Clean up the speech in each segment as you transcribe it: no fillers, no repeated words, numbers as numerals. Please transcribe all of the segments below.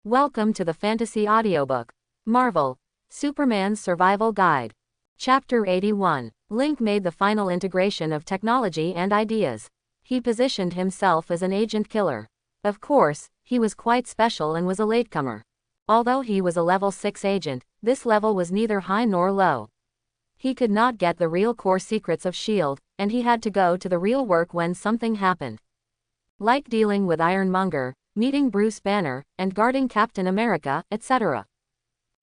Welcome to the Fantasy Audiobook. Marvel. Superman's Survival Guide. Chapter 81. Link made the final integration of technology and ideas. He positioned himself as an agent killer. Of course, he was quite special and was a latecomer. Although he was a level 6 agent, this level was neither high nor low. He could not get the real core secrets of S.H.I.E.L.D., and he had to go to the real work when something happened. Like dealing with Ironmonger, meeting Bruce Banner, and guarding Captain America, etc.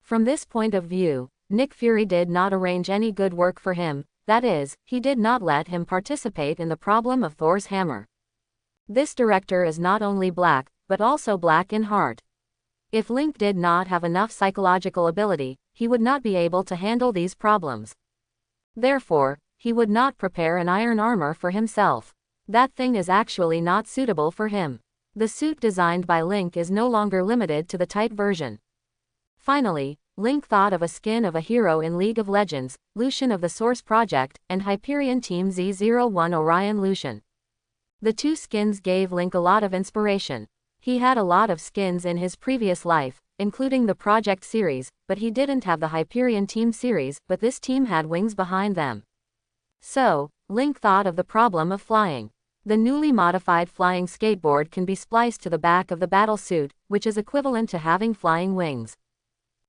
From this point of view, Nick Fury did not arrange any good work for him, that is, he did not let him participate in the problem of Thor's hammer. This director is not only black, but also black in heart. If Link did not have enough psychological ability, he would not be able to handle these problems. Therefore, he would not prepare an iron armor for himself. That thing is actually not suitable for him. The suit designed by Link is no longer limited to the tight version. Finally, Link thought of a skin of a hero in League of Legends, Lucian of the Source Project, and Hyperion Team Z01 Orion Lucian. The two skins gave Link a lot of inspiration. He had a lot of skins in his previous life, including the Project series, but he didn't have the Hyperion Team series, but this team had wings behind them. So, Link thought of the problem of flying. The newly modified flying skateboard can be spliced to the back of the battle suit, which is equivalent to having flying wings.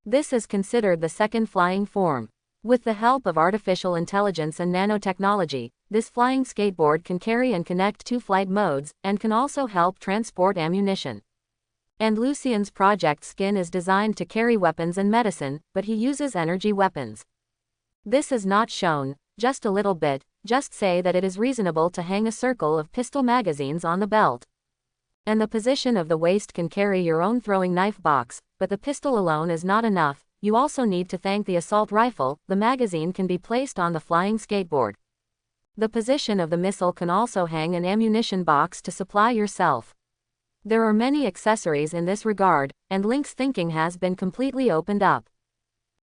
This is considered the second flying form. With the help of artificial intelligence and nanotechnology, this flying skateboard can carry and connect two flight modes, and can also help transport ammunition. And Lucian's project skin is designed to carry weapons and medicine, but he uses energy weapons. This is not shown, just a little bit. Just say that it is reasonable to hang a circle of pistol magazines on the belt. And the position of the waist can carry your own throwing knife box, but the pistol alone is not enough, you also need to thank the assault rifle, the magazine can be placed on the flying skateboard. The position of the missile can also hang an ammunition box to supply yourself. There are many accessories in this regard, and Link's thinking has been completely opened up.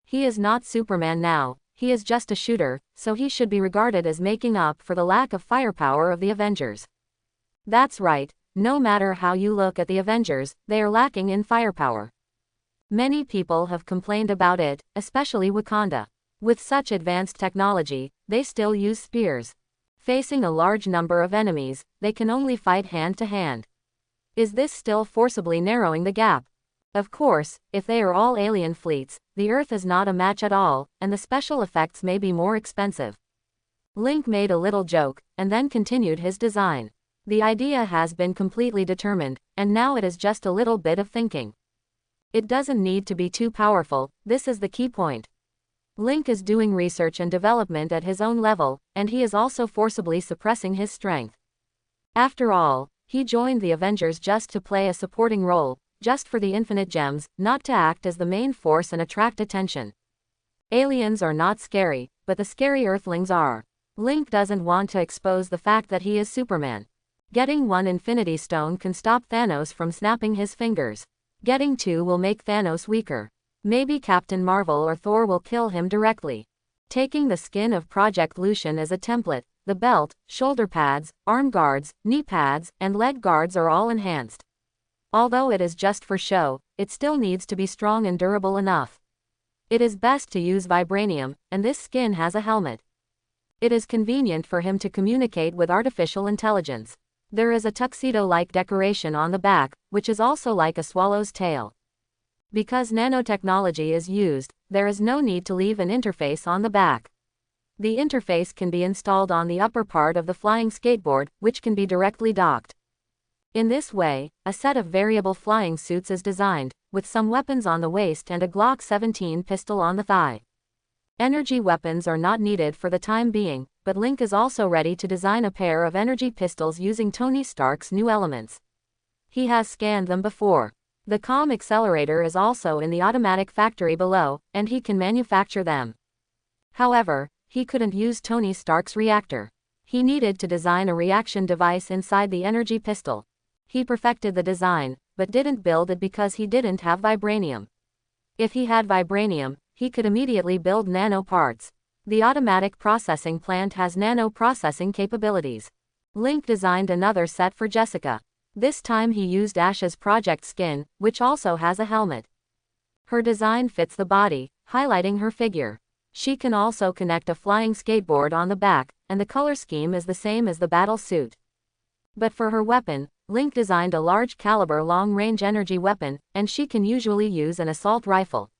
He is not Superman now. He is just a shooter, so he should be regarded as making up for the lack of firepower of the Avengers. That's right, no matter how you look at the Avengers, they are lacking in firepower. Many people have complained about it, especially Wakanda. With such advanced technology, they still use spears. Facing a large number of enemies, they can only fight hand to hand. Is this still forcibly narrowing the gap? Of course, if they are all alien fleets, the Earth is not a match at all, and the special effects may be more expensive. Link made a little joke, and then continued his design. The idea has been completely determined, and now it is just a little bit of thinking. It doesn't need to be too powerful, this is the key point. Link is doing research and development at his own level, and he is also forcibly suppressing his strength. After all, he joined the Avengers just to play a supporting role, just for the infinite gems, not to act as the main force and attract attention. Aliens are not scary, but the scary Earthlings are. Link doesn't want to expose the fact that he is Superman. Getting one Infinity Stone can stop Thanos from snapping his fingers. Getting two will make Thanos weaker. Maybe Captain Marvel or Thor will kill him directly. Taking the skin of Project Lucian as a template, the belt, shoulder pads, arm guards, knee pads, and leg guards are all enhanced. Although it is just for show, it still needs to be strong and durable enough. It is best to use vibranium, and this skin has a helmet. It is convenient for him to communicate with artificial intelligence. There is a tuxedo-like decoration on the back, which is also like a swallow's tail. Because nanotechnology is used, there is no need to leave an interface on the back. The interface can be installed on the upper part of the flying skateboard, which can be directly docked. In this way, a set of variable flying suits is designed, with some weapons on the waist and a Glock 17 pistol on the thigh. Energy weapons are not needed for the time being, but Link is also ready to design a pair of energy pistols using Tony Stark's new elements. He has scanned them before. The comm accelerator is also in the automatic factory below, and he can manufacture them. However, he couldn't use Tony Stark's reactor. He needed to design a reaction device inside the energy pistol. He perfected the design, but didn't build it because he didn't have vibranium. If he had vibranium, he could immediately build nano parts. The automatic processing plant has nano processing capabilities. Link designed another set for Jessica. This time he used Ash's project skin, which also has a helmet. Her design fits the body, highlighting her figure. She can also connect a flying skateboard on the back, and the color scheme is the same as the battle suit. But for her weapon, Link designed a large caliber long-range energy weapon, and she can usually use an assault rifle.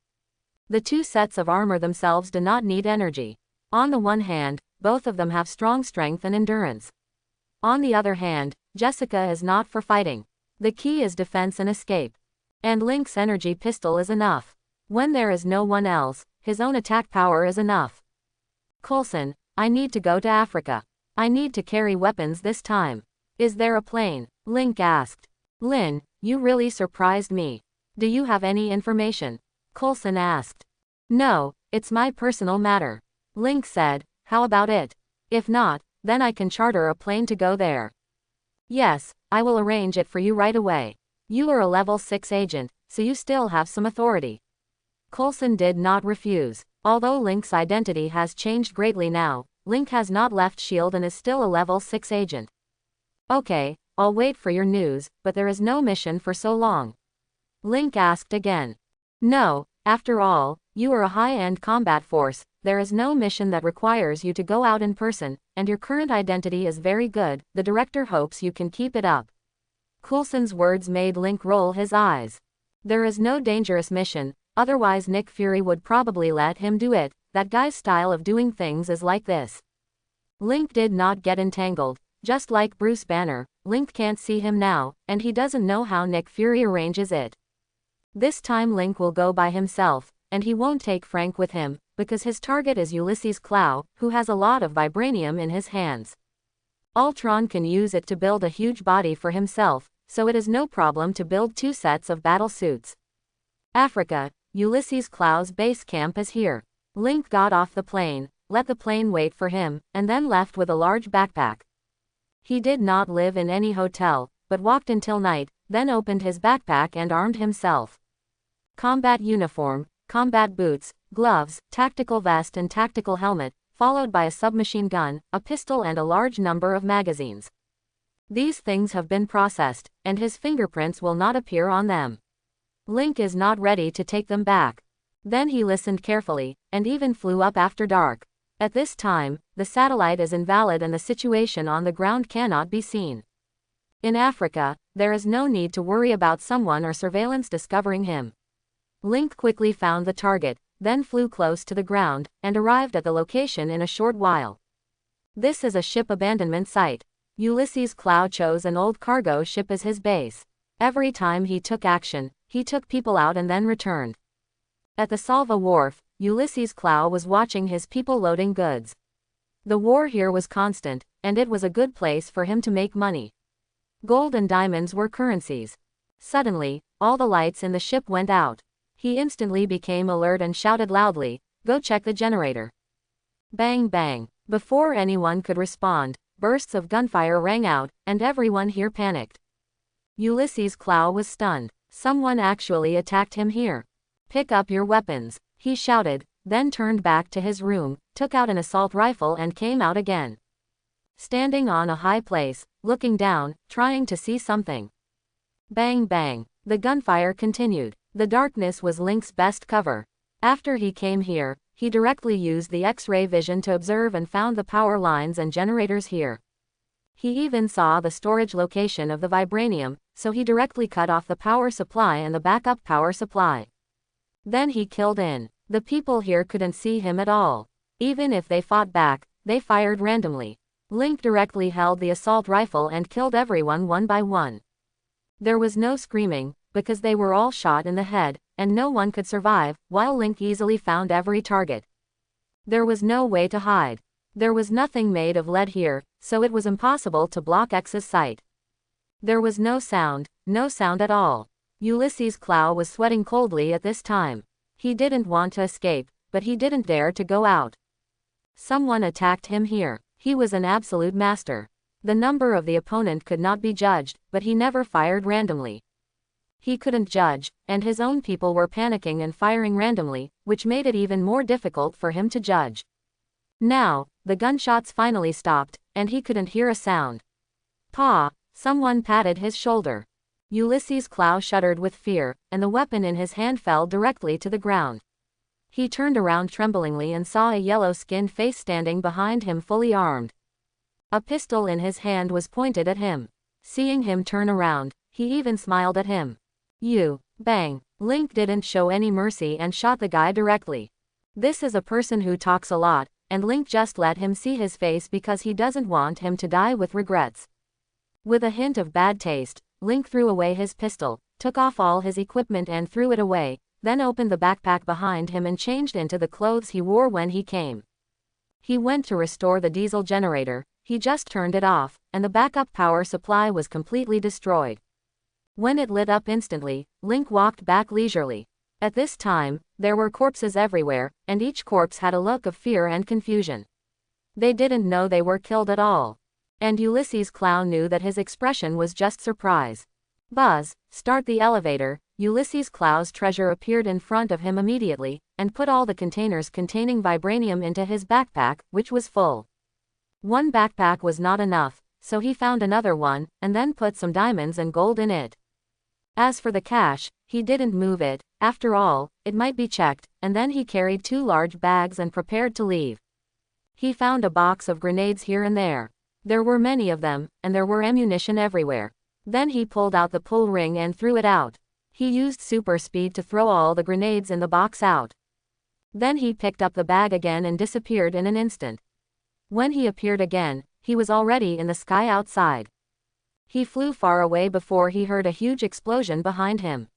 The two sets of armor themselves do not need energy. On the one hand, both of them have strong strength and endurance. On the other hand, Jessica is not for fighting. The key is defense and escape. And Link's energy pistol is enough. When there is no one else, his own attack power is enough. Coulson, I need to go to Africa. I need to carry weapons this time. Is there a plane? Link asked. Lin, you really surprised me. Do you have any information? Coulson asked. No, it's my personal matter. Link said, how about it? If not, then I can charter a plane to go there. Yes, I will arrange it for you right away. You are a level 6 agent, so you still have some authority. Coulson did not refuse. Although Link's identity has changed greatly now, Link has not left S.H.I.E.L.D. and is still a level 6 agent. Okay, I'll wait for your news, but there is no mission for so long. Link asked again. No, after all, you are a high-end combat force, there is no mission that requires you to go out in person, and your current identity is very good, the director hopes you can keep it up. Coulson's words made Link roll his eyes. There is no dangerous mission, otherwise Nick Fury would probably let him do it, that guy's style of doing things is like this. Link did not get entangled. Just like Bruce Banner, Link can't see him now, and he doesn't know how Nick Fury arranges it. This time Link will go by himself, and he won't take Frank with him, because his target is Ulysses Klaw, who has a lot of vibranium in his hands. Ultron can use it to build a huge body for himself, so it is no problem to build 2 sets of battle suits. Africa, Ulysses Klaw's base camp is here. Link got off the plane, let the plane wait for him, and then left with a large backpack. He did not live in any hotel, but walked until night, then opened his backpack and armed himself. Combat uniform, combat boots, gloves, tactical vest and tactical helmet, followed by a submachine gun, a pistol and a large number of magazines. These things have been processed, and his fingerprints will not appear on them. Link is not ready to take them back. Then he listened carefully, and even flew up after dark. At this time, the satellite is invalid and the situation on the ground cannot be seen. In Africa, there is no need to worry about someone or surveillance discovering him. Link quickly found the target, then flew close to the ground, and arrived at the location in a short while. This is a ship abandonment site. Ulysses Klaw chose an old cargo ship as his base. Every time he took action, he took people out and then returned. At the Salva wharf, Ulysses Klaw was watching his people loading goods. The war here was constant, and it was a good place for him to make money. Gold and diamonds were currencies. Suddenly, all the lights in the ship went out. He instantly became alert and shouted loudly, "Go check the generator." Bang bang. Before anyone could respond, bursts of gunfire rang out, and everyone here panicked. Ulysses Klaw was stunned. Someone actually attacked him here. "Pick up your weapons," he shouted, then turned back to his room, took out an assault rifle and came out again. Standing on a high place, looking down, trying to see something. Bang bang. The gunfire continued. The darkness was Link's best cover. After he came here, he directly used the X-ray vision to observe and found the power lines and generators here. He even saw the storage location of the vibranium, so he directly cut off the power supply and the backup power supply. Then he killed in. The people here couldn't see him at all. Even if they fought back, they fired randomly. Link directly held the assault rifle and killed everyone one by one. There was no screaming, because they were all shot in the head, and no one could survive, while Link easily found every target. There was no way to hide. There was nothing made of lead here, so it was impossible to block X's sight. There was no sound at all. Ulysses Klaw was sweating coldly at this time. He didn't want to escape, but he didn't dare to go out. Someone attacked him here. He was an absolute master. The number of the opponent could not be judged, but he never fired randomly. He couldn't judge, and his own people were panicking and firing randomly, which made it even more difficult for him to judge. Now, the gunshots finally stopped, and he couldn't hear a sound. "Pa, Someone patted his shoulder. Ulysses Klaw shuddered with fear, and the weapon in his hand fell directly to the ground. He turned around tremblingly and saw a yellow-skinned face standing behind him fully armed. A pistol in his hand was pointed at him. Seeing him turn around, he even smiled at him. You, bang. Link didn't show any mercy and shot the guy directly. This is a person who talks a lot, and Link just let him see his face because he doesn't want him to die with regrets. With a hint of bad taste, Link threw away his pistol, took off all his equipment and threw it away, then opened the backpack behind him and changed into the clothes he wore when he came. He went to restore the diesel generator. He just turned it off, and the backup power supply was completely destroyed. When it lit up instantly, Link walked back leisurely. At this time, there were corpses everywhere, and each corpse had a look of fear and confusion. They didn't know they were killed at all. And Ulysses Klaw knew that his expression was just surprise. Buzz, start the elevator. Ulysses Klaw's treasure appeared in front of him immediately, and put all the containers containing vibranium into his backpack, which was full. One backpack was not enough, so he found another one, and then put some diamonds and gold in it. As for the cash, he didn't move it. After all, it might be checked, and then he carried 2 large bags and prepared to leave. He found a box of grenades here and there. There were many of them, and there were ammunition everywhere. Then he pulled out the pull ring and threw it out. He used super speed to throw all the grenades in the box out. Then he picked up the bag again and disappeared in an instant. When he appeared again, he was already in the sky outside. He flew far away before he heard a huge explosion behind him.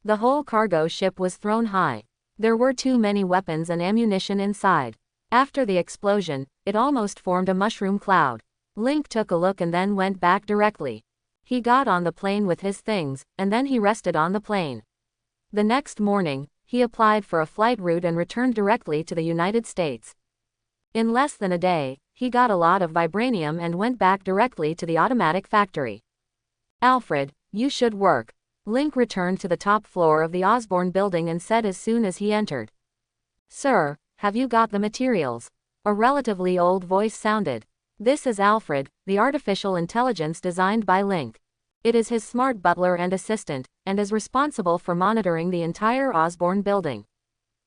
The whole cargo ship was thrown high. There were too many weapons and ammunition inside. After the explosion, it almost formed a mushroom cloud. Link took a look and then went back directly. He got on the plane with his things, and then he rested on the plane. The next morning, he applied for a flight route and returned directly to the United States. In less than a day, he got a lot of vibranium and went back directly to the automatic factory. Alfred, you should work. Link returned to the top floor of the Osborne building and said as soon as he entered. Sir, have you got the materials? A relatively old voice sounded. This is Alfred, the artificial intelligence designed by Link. It is his smart butler and assistant, and is responsible for monitoring the entire Osborne building.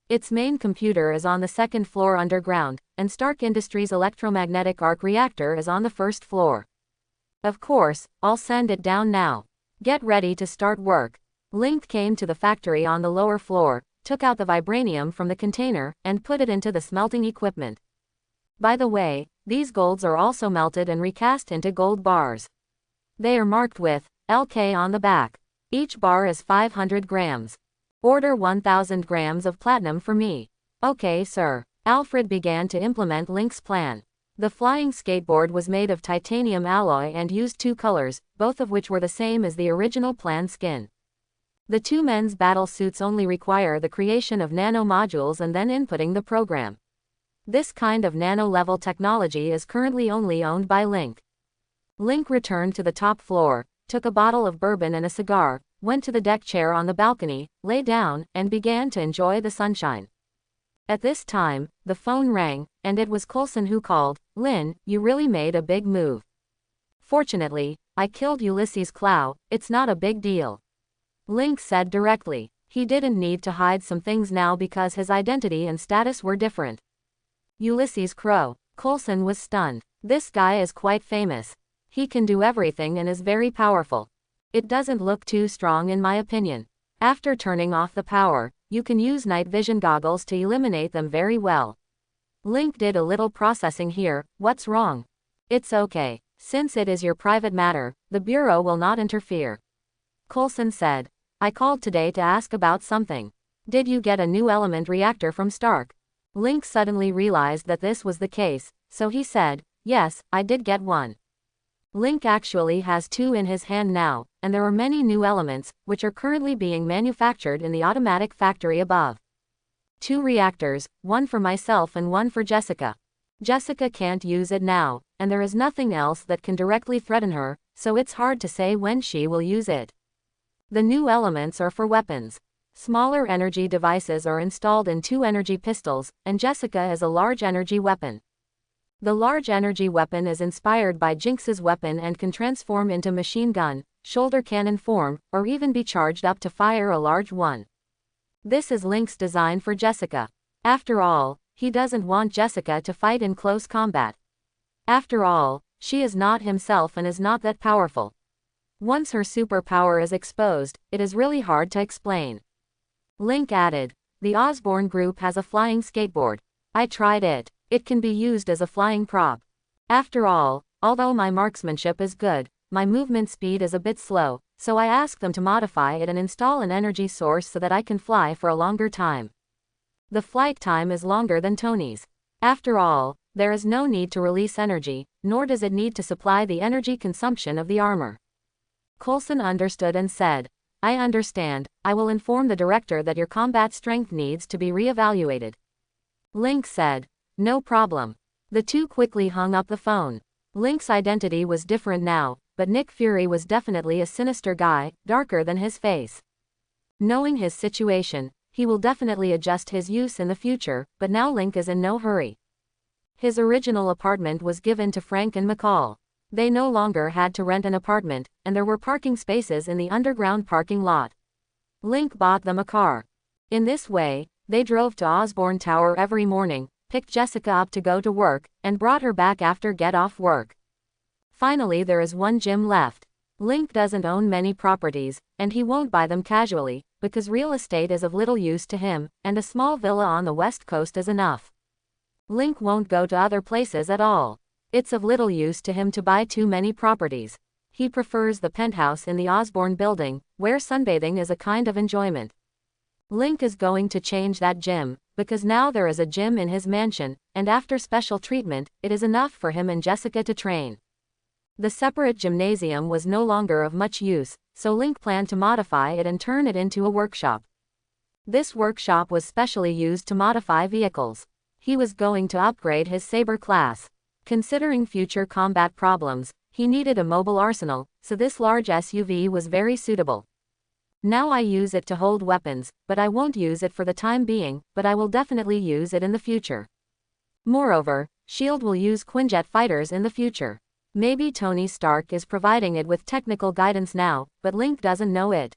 Its main computer is on the 2nd floor underground, and Stark Industries' electromagnetic arc reactor is on the 1st floor. Of course, I'll send it down now. Get ready to start work. Link came to the factory on the lower floor, took out the vibranium from the container, and put it into the smelting equipment. By the way, these golds are also melted and recast into gold bars. They are marked with LK on the back. Each bar is 500 grams. Order 1,000 grams of platinum for me. Okay, sir. Alfred began to implement Link's plan. The flying skateboard was made of titanium alloy and used 2 colors, both of which were the same as the original plan skin. The 2 men's battle suits only require the creation of nano-modules and then inputting the program. This kind of nano-level technology is currently only owned by Link. Link returned to the top floor, took a bottle of bourbon and a cigar, went to the deck chair on the balcony, lay down, and began to enjoy the sunshine. At this time, the phone rang, and it was Coulson who called. Lynn, you really made a big move. Fortunately, I killed Ulysses Klaw. It's not a big deal. Link said directly. He didn't need to hide some things now because his identity and status were different. Ulysses Crow. Coulson was stunned. This guy is quite famous. He can do everything and is very powerful. It doesn't look too strong in my opinion. After turning off the power, you can use night vision goggles to eliminate them very well. Link did a little processing here. What's wrong? It's okay. Since it is your private matter, the Bureau will not interfere. Coulson said. I called today to ask about something. Did you get a new element reactor from Stark? Link suddenly realized that this was the case, so he said, yes, I did get one. Link actually has 2 in his hand now, and there are many new elements, which are currently being manufactured in the automatic factory above. 2 reactors, one for myself and one for Jessica. Jessica can't use it now, and there is nothing else that can directly threaten her, so it's hard to say when she will use it. The new elements are for weapons. Smaller energy devices are installed in 2 energy pistols, and Jessica is a large energy weapon. The large energy weapon is inspired by Jinx's weapon and can transform into machine gun, shoulder cannon form, or even be charged up to fire a large one. This is Link's design for Jessica. After all, he doesn't want Jessica to fight in close combat. After all, she is not himself and is not that powerful. Once her superpower is exposed, it is really hard to explain. Link added, "The Osborn group has a flying skateboard. I tried it. It can be used as a flying prop. After all, although my marksmanship is good, my movement speed is a bit slow, so I asked them to modify it and install an energy source so that I can fly for a longer time. The flight time is longer than Tony's. After all, there is no need to release energy, nor does it need to supply the energy consumption of the armor." Coulson understood and said, "I understand. I will inform the director that your combat strength needs to be re-evaluated." Link said, "No problem." The two quickly hung up the phone. Link's identity was different now, but Nick Fury was definitely a sinister guy, darker than his face. Knowing his situation, he will definitely adjust his use in the future, but now Link is in no hurry. His original apartment was given to Frank and McCall. They no longer had to rent an apartment, and there were parking spaces in the underground parking lot. Link bought them a car. In this way, they drove to Osborn Tower every morning, picked Jessica up to go to work, and brought her back after get off work. Finally, there is one gym left. Link doesn't own many properties, and he won't buy them casually, because real estate is of little use to him, and a small villa on the west coast is enough. Link won't go to other places at all. It's of little use to him to buy too many properties. He prefers the penthouse in the Osborn building, where sunbathing is a kind of enjoyment. Link is going to change that gym, because now there is a gym in his mansion, and after special treatment, it is enough for him and Jessica to train. The separate gymnasium was no longer of much use, so Link planned to modify it and turn it into a workshop. This workshop was specially used to modify vehicles. He was going to upgrade his Saber class. Considering future combat problems, he needed a mobile arsenal, so this large SUV was very suitable. Now I use it to hold weapons, but I won't use it for the time being, but I will definitely use it in the future. Moreover, S.H.I.E.L.D. will use Quinjet fighters in the future. Maybe Tony Stark is providing it with technical guidance now, but Link doesn't know it.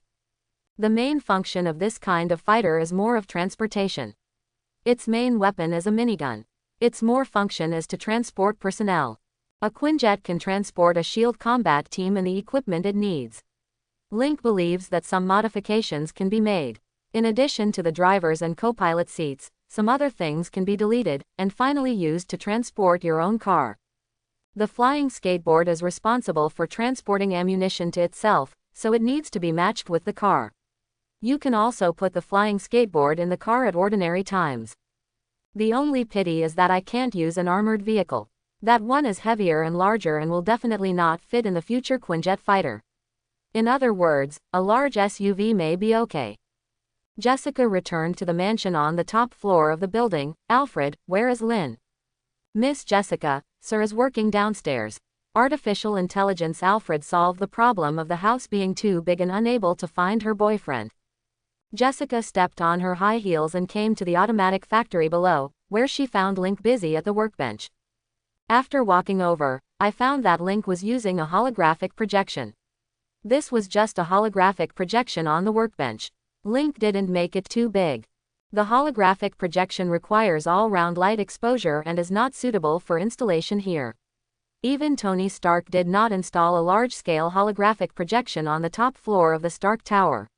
The main function of this kind of fighter is more of transportation. Its main weapon is a minigun. Its more function is to transport personnel. A Quinjet can transport a S.H.I.E.L.D. combat team and the equipment it needs. Link believes that some modifications can be made. In addition to the driver's and co-pilot seats, some other things can be deleted, and finally used to transport your own car. The flying skateboard is responsible for transporting ammunition to itself, so it needs to be matched with the car. You can also put the flying skateboard in the car at ordinary times. The only pity is that I can't use an armored vehicle. That one is heavier and larger and will definitely not fit in the future Quinjet fighter. In other words, a large SUV may be okay. Jessica returned to the mansion on the top floor of the building. "Alfred, where is Lynn?" "Miss Jessica, sir is working downstairs." Artificial intelligence Alfred solved the problem of the house being too big and unable to find her boyfriend. Jessica stepped on her high heels and came to the automatic factory below, where she found Link busy at the workbench. After walking over, I found that Link was using a holographic projection. This was just a holographic projection on the workbench. Link didn't make it too big. The holographic projection requires all-round light exposure and is not suitable for installation here. Even Tony Stark did not install a large-scale holographic projection on the top floor of the Stark Tower.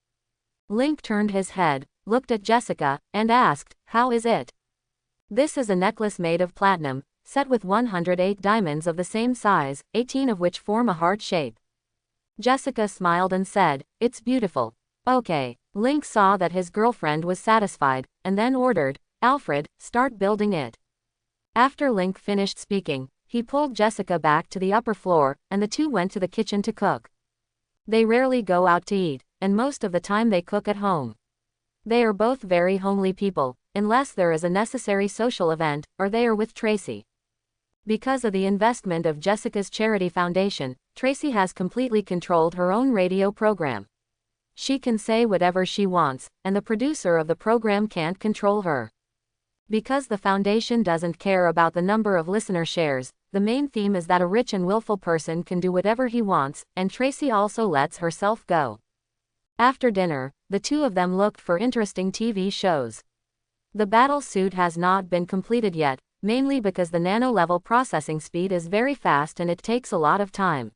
Link turned his head, looked at Jessica, and asked, "How is it?" "This is a necklace made of platinum, set with 108 diamonds of the same size, 18 of which form a heart shape." Jessica smiled and said, "It's beautiful." "Okay." Link saw that his girlfriend was satisfied, and then ordered, "Alfred, start building it." After Link finished speaking, he pulled Jessica back to the upper floor, and the two went to the kitchen to cook. They rarely go out to eat, and most of the time they cook at home. They are both very homely people, unless there is a necessary social event, or they are with Tracy. Because of the investment of Jessica's charity foundation, Tracy has completely controlled her own radio program. She can say whatever she wants, and the producer of the program can't control her. Because the Foundation doesn't care about the number of listener shares, the main theme is that a rich and willful person can do whatever he wants, and Tracy also lets herself go. After dinner, the two of them looked for interesting TV shows. The battle suit has not been completed yet, mainly because the nano-level processing speed is very fast and it takes a lot of time.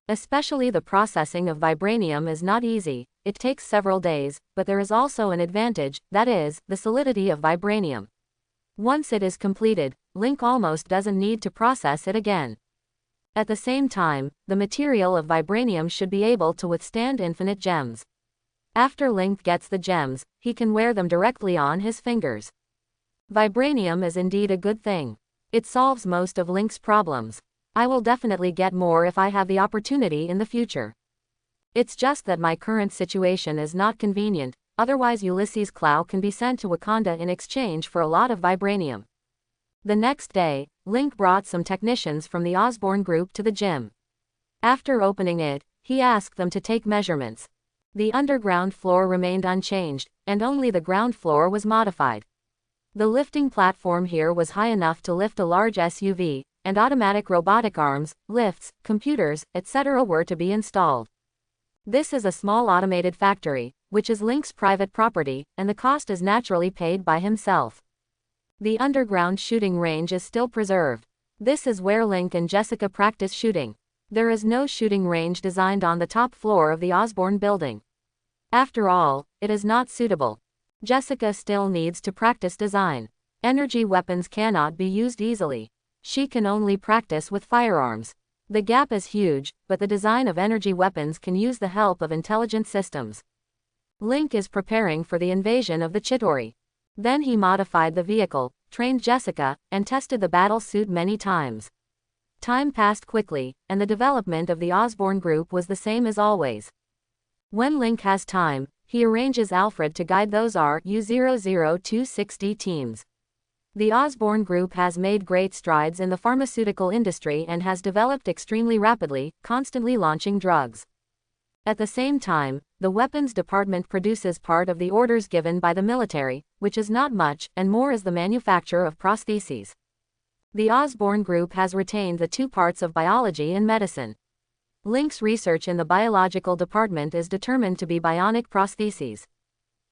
Especially the processing of vibranium is not easy, it takes several days, but there is also an advantage, that is, the solidity of vibranium. Once it is completed, Link almost doesn't need to process it again. At the same time, the material of vibranium should be able to withstand infinite gems. After Link gets the gems, he can wear them directly on his fingers. Vibranium is indeed a good thing. It solves most of Link's problems. I will definitely get more if I have the opportunity in the future. It's just that my current situation is not convenient, otherwise Ulysses Klaw can be sent to Wakanda in exchange for a lot of vibranium. The next day, Link brought some technicians from the Osborn group to the gym. After opening it, he asked them to take measurements. The underground floor remained unchanged, and only the ground floor was modified. The lifting platform here was high enough to lift a large SUV, and automatic robotic arms, lifts, computers, etc. were to be installed. This is a small automated factory, which is Link's private property, and the cost is naturally paid by himself. The underground shooting range is still preserved. This is where Link and Jessica practice shooting. There is no shooting range designed on the top floor of the Osborn building. After all, it is not suitable. Jessica still needs to practice design. Energy weapons cannot be used easily. She can only practice with firearms. The gap is huge, but the design of energy weapons can use the help of intelligent systems. Link is preparing for the invasion of the Chitauri. Then he modified the vehicle, trained Jessica, and tested the battle suit many times. Time passed quickly, and the development of the Osborn group was the same as always. When Link has time, he arranges Alfred to guide those RU-0026D teams. The Osborn group has made great strides in the pharmaceutical industry and has developed extremely rapidly, constantly launching drugs. At the same time, the weapons department produces part of the orders given by the military, which is not much, and more is the manufacture of prostheses. The Osborn group has retained the two parts of biology and medicine. Link's research in the biological department is determined to be bionic prostheses.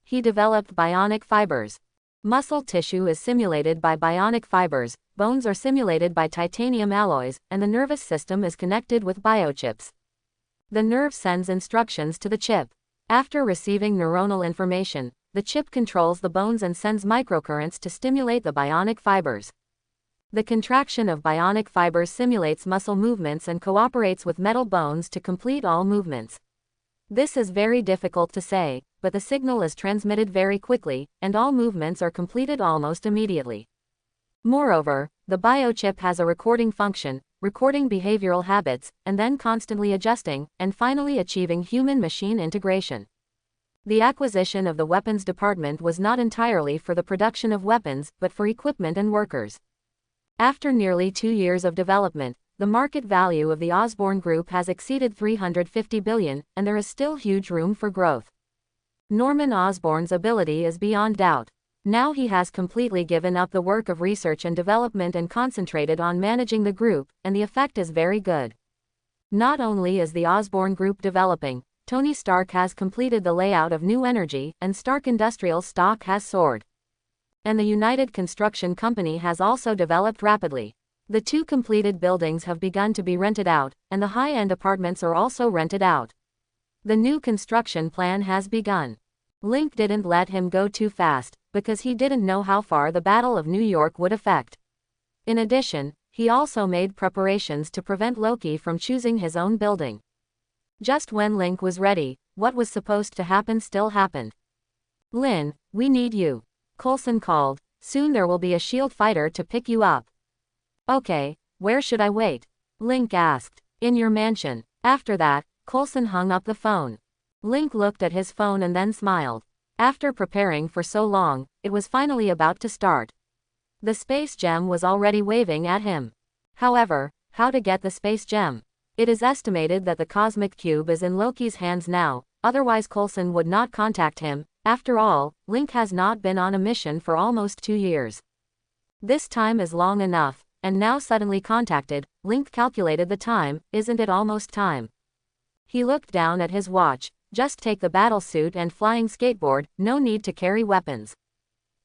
He developed bionic fibers. Muscle tissue is simulated by bionic fibers, bones are simulated by titanium alloys, and the nervous system is connected with biochips. The nerve sends instructions to the chip. After receiving neuronal information, the chip controls the bones and sends microcurrents to stimulate the bionic fibers. The contraction of bionic fibers simulates muscle movements and cooperates with metal bones to complete all movements. This is very difficult to say, but the signal is transmitted very quickly, and all movements are completed almost immediately. Moreover, the biochip has a recording function, recording behavioral habits, and then constantly adjusting, and finally achieving human-machine integration. The acquisition of the weapons department was not entirely for the production of weapons, but for equipment and workers. After nearly 2 years of development, the market value of the Osborn Group has exceeded $350 billion, and there is still huge room for growth. Norman Osborn's ability is beyond doubt. Now he has completely given up the work of research and development and concentrated on managing the group, and the effect is very good. Not only is the Osborn Group developing, Tony Stark has completed the layout of New Energy, and Stark Industrial stock has soared. And the United Construction Company has also developed rapidly. The 2 completed buildings have begun to be rented out, and the high-end apartments are also rented out. The new construction plan has begun. Link didn't let him go too fast, because he didn't know how far the Battle of New York would affect. In addition, he also made preparations to prevent Loki from choosing his own building. Just when Link was ready, what was supposed to happen still happened. "Lin, we need you," Coulson called. "Soon there will be a shield fighter to pick you up." "Okay, where should I wait?" Link asked. "In your mansion." After that, Coulson hung up the phone. Link looked at his phone and then smiled. After preparing for so long, it was finally about to start. The space gem was already waving at him. However, how to get the space gem? It is estimated that the cosmic cube is in Loki's hands now, otherwise Coulson would not contact him, After all, Link has not been on a mission for almost 2 years. This time is long enough, and now suddenly contacted, Link calculated the time, isn't it almost time? He looked down at his watch, just take the battlesuit and flying skateboard, no need to carry weapons.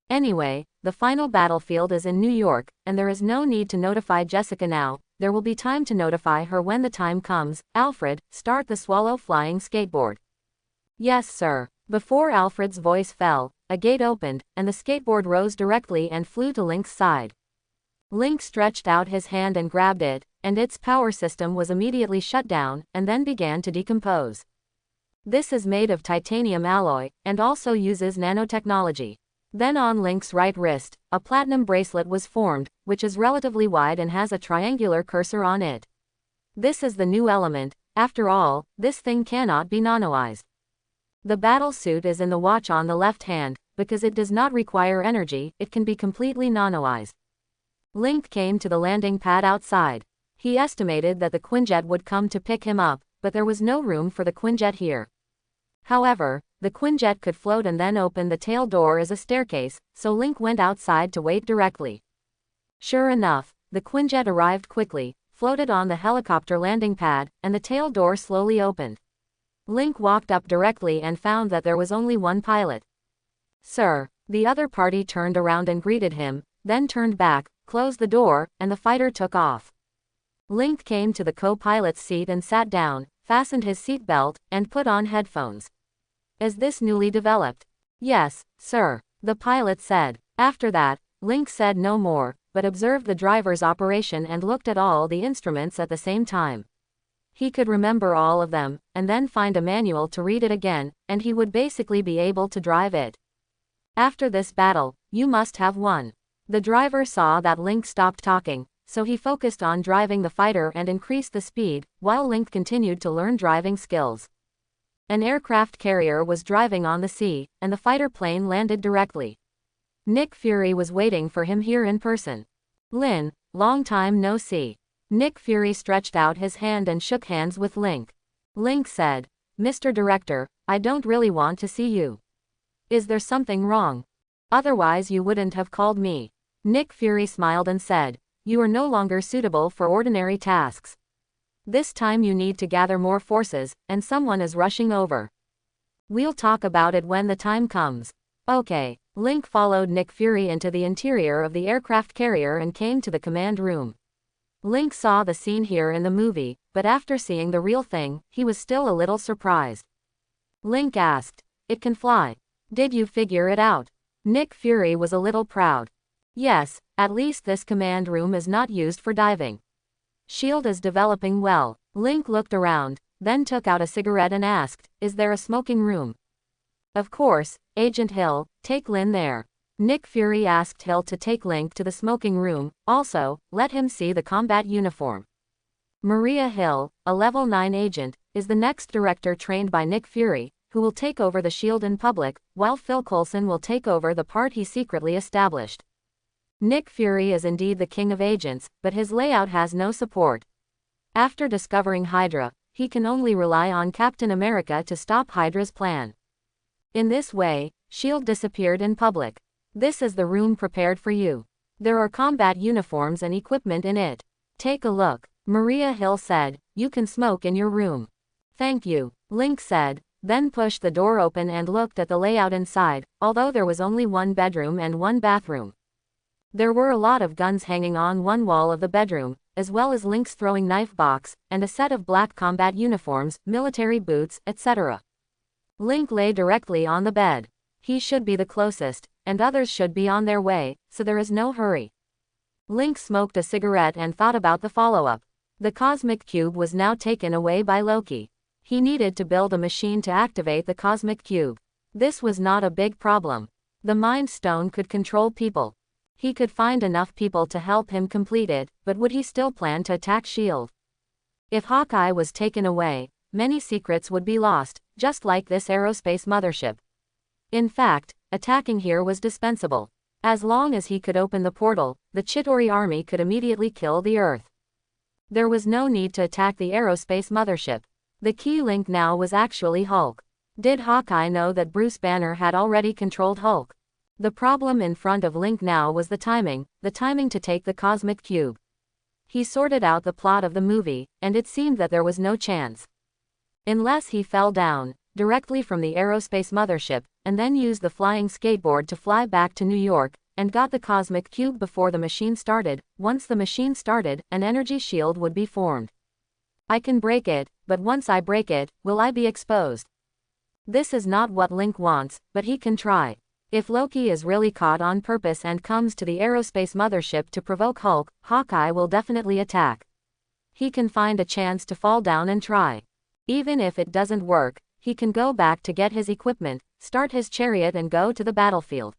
Anyway, the final battlefield is in New York, and there is no need to notify Jessica now, there will be time to notify her when the time comes. Alfred, start the Swallow flying skateboard. Yes, sir. Before Alfred's voice fell, a gate opened, and the skateboard rose directly and flew to Link's side. Link stretched out his hand and grabbed it, and its power system was immediately shut down, and then began to decompose. This is made of titanium alloy, and also uses nanotechnology. Then on Link's right wrist, a platinum bracelet was formed, which is relatively wide and has a triangular cursor on it. This is the new element. After all, this thing cannot be nanoized. The battle suit is in the watch on the left hand, because it does not require energy, it can be completely nanoized. Link came to the landing pad outside. He estimated that the Quinjet would come to pick him up, but there was no room for the Quinjet here. However, the Quinjet could float and then open the tail door as a staircase, so Link went outside to wait directly. Sure enough, the Quinjet arrived quickly, floated on the helicopter landing pad, and the tail door slowly opened. Link walked up directly and found that there was only one pilot. Sir, the other party turned around and greeted him, then turned back, closed the door, and the fighter took off. Link came to the co-pilot's seat and sat down, fastened his seat belt, and put on headphones. Is this newly developed? Yes, sir, the pilot said. After that, Link said no more, but observed the driver's operation and looked at all the instruments at the same time. He could remember all of them, and then find a manual to read it again, and he would basically be able to drive it. After this battle, you must have won. The driver saw that Link stopped talking, so he focused on driving the fighter and increased the speed, while Link continued to learn driving skills. An aircraft carrier was driving on the sea, and the fighter plane landed directly. Nick Fury was waiting for him here in person. Lin, long time no see. Nick Fury stretched out his hand and shook hands with Link. Link said, Mr. Director, I don't really want to see you. Is there something wrong? Otherwise you wouldn't have called me. Nick Fury smiled and said, you are no longer suitable for ordinary tasks. This time you need to gather more forces, and someone is rushing over. We'll talk about it when the time comes. Okay. Link followed Nick Fury into the interior of the aircraft carrier and came to the command room. Link saw the scene here in the movie, but after seeing the real thing, he was still a little surprised. Link asked, it can fly. Did you figure it out? Nick Fury was a little proud. Yes, at least this command room is not used for diving. SHIELD is developing well. Link looked around, then took out a cigarette and asked, is there a smoking room? Of course, Agent Hill, take Lin there. Nick Fury asked Hill to take Link to the smoking room, also, let him see the combat uniform. Maria Hill, a level 9 agent, is the next director trained by Nick Fury, who will take over the SHIELD in public, while Phil Coulson will take over the part he secretly established. Nick Fury is indeed the king of agents, but his layout has no support. After discovering Hydra, he can only rely on Captain America to stop Hydra's plan. In this way, SHIELD disappeared in public. This is the room prepared for you. There are combat uniforms and equipment in it. Take a look. Maria Hill said, you can smoke in your room. Thank you, Link said, then pushed the door open and looked at the layout inside, although there was only one bedroom and one bathroom. There were a lot of guns hanging on one wall of the bedroom, as well as Link's throwing knife box, and a set of black combat uniforms, military boots, etc. Link lay directly on the bed. He should be the closest, and others should be on their way, so there is no hurry. Link smoked a cigarette and thought about the follow-up. The cosmic cube was now taken away by Loki. He needed to build a machine to activate the cosmic cube. This was not a big problem. The Mind Stone could control people. He could find enough people to help him complete it, but would he still plan to attack SHIELD? If Hawkeye was taken away, many secrets would be lost, just like this aerospace mothership. In fact, attacking here was dispensable. As long as he could open the portal, the Chitauri army could immediately kill the Earth. There was no need to attack the aerospace mothership. The key Link now was actually Hulk. Did Hawkeye know that Bruce Banner had already controlled Hulk? The problem in front of Link now was the timing to take the cosmic cube. He sorted out the plot of the movie, and it seemed that there was no chance. Unless he fell down, directly from the aerospace mothership, and then used the flying skateboard to fly back to New York, and got the cosmic cube before the machine started. Once the machine started, an energy shield would be formed. I can break it, but once I break it, will I be exposed? This is not what Link wants, but he can try. If Loki is really caught on purpose and comes to the aerospace mothership to provoke Hulk, Hawkeye will definitely attack. He can find a chance to fall down and try. Even if it doesn't work, he can go back to get his equipment, start his chariot and go to the battlefield.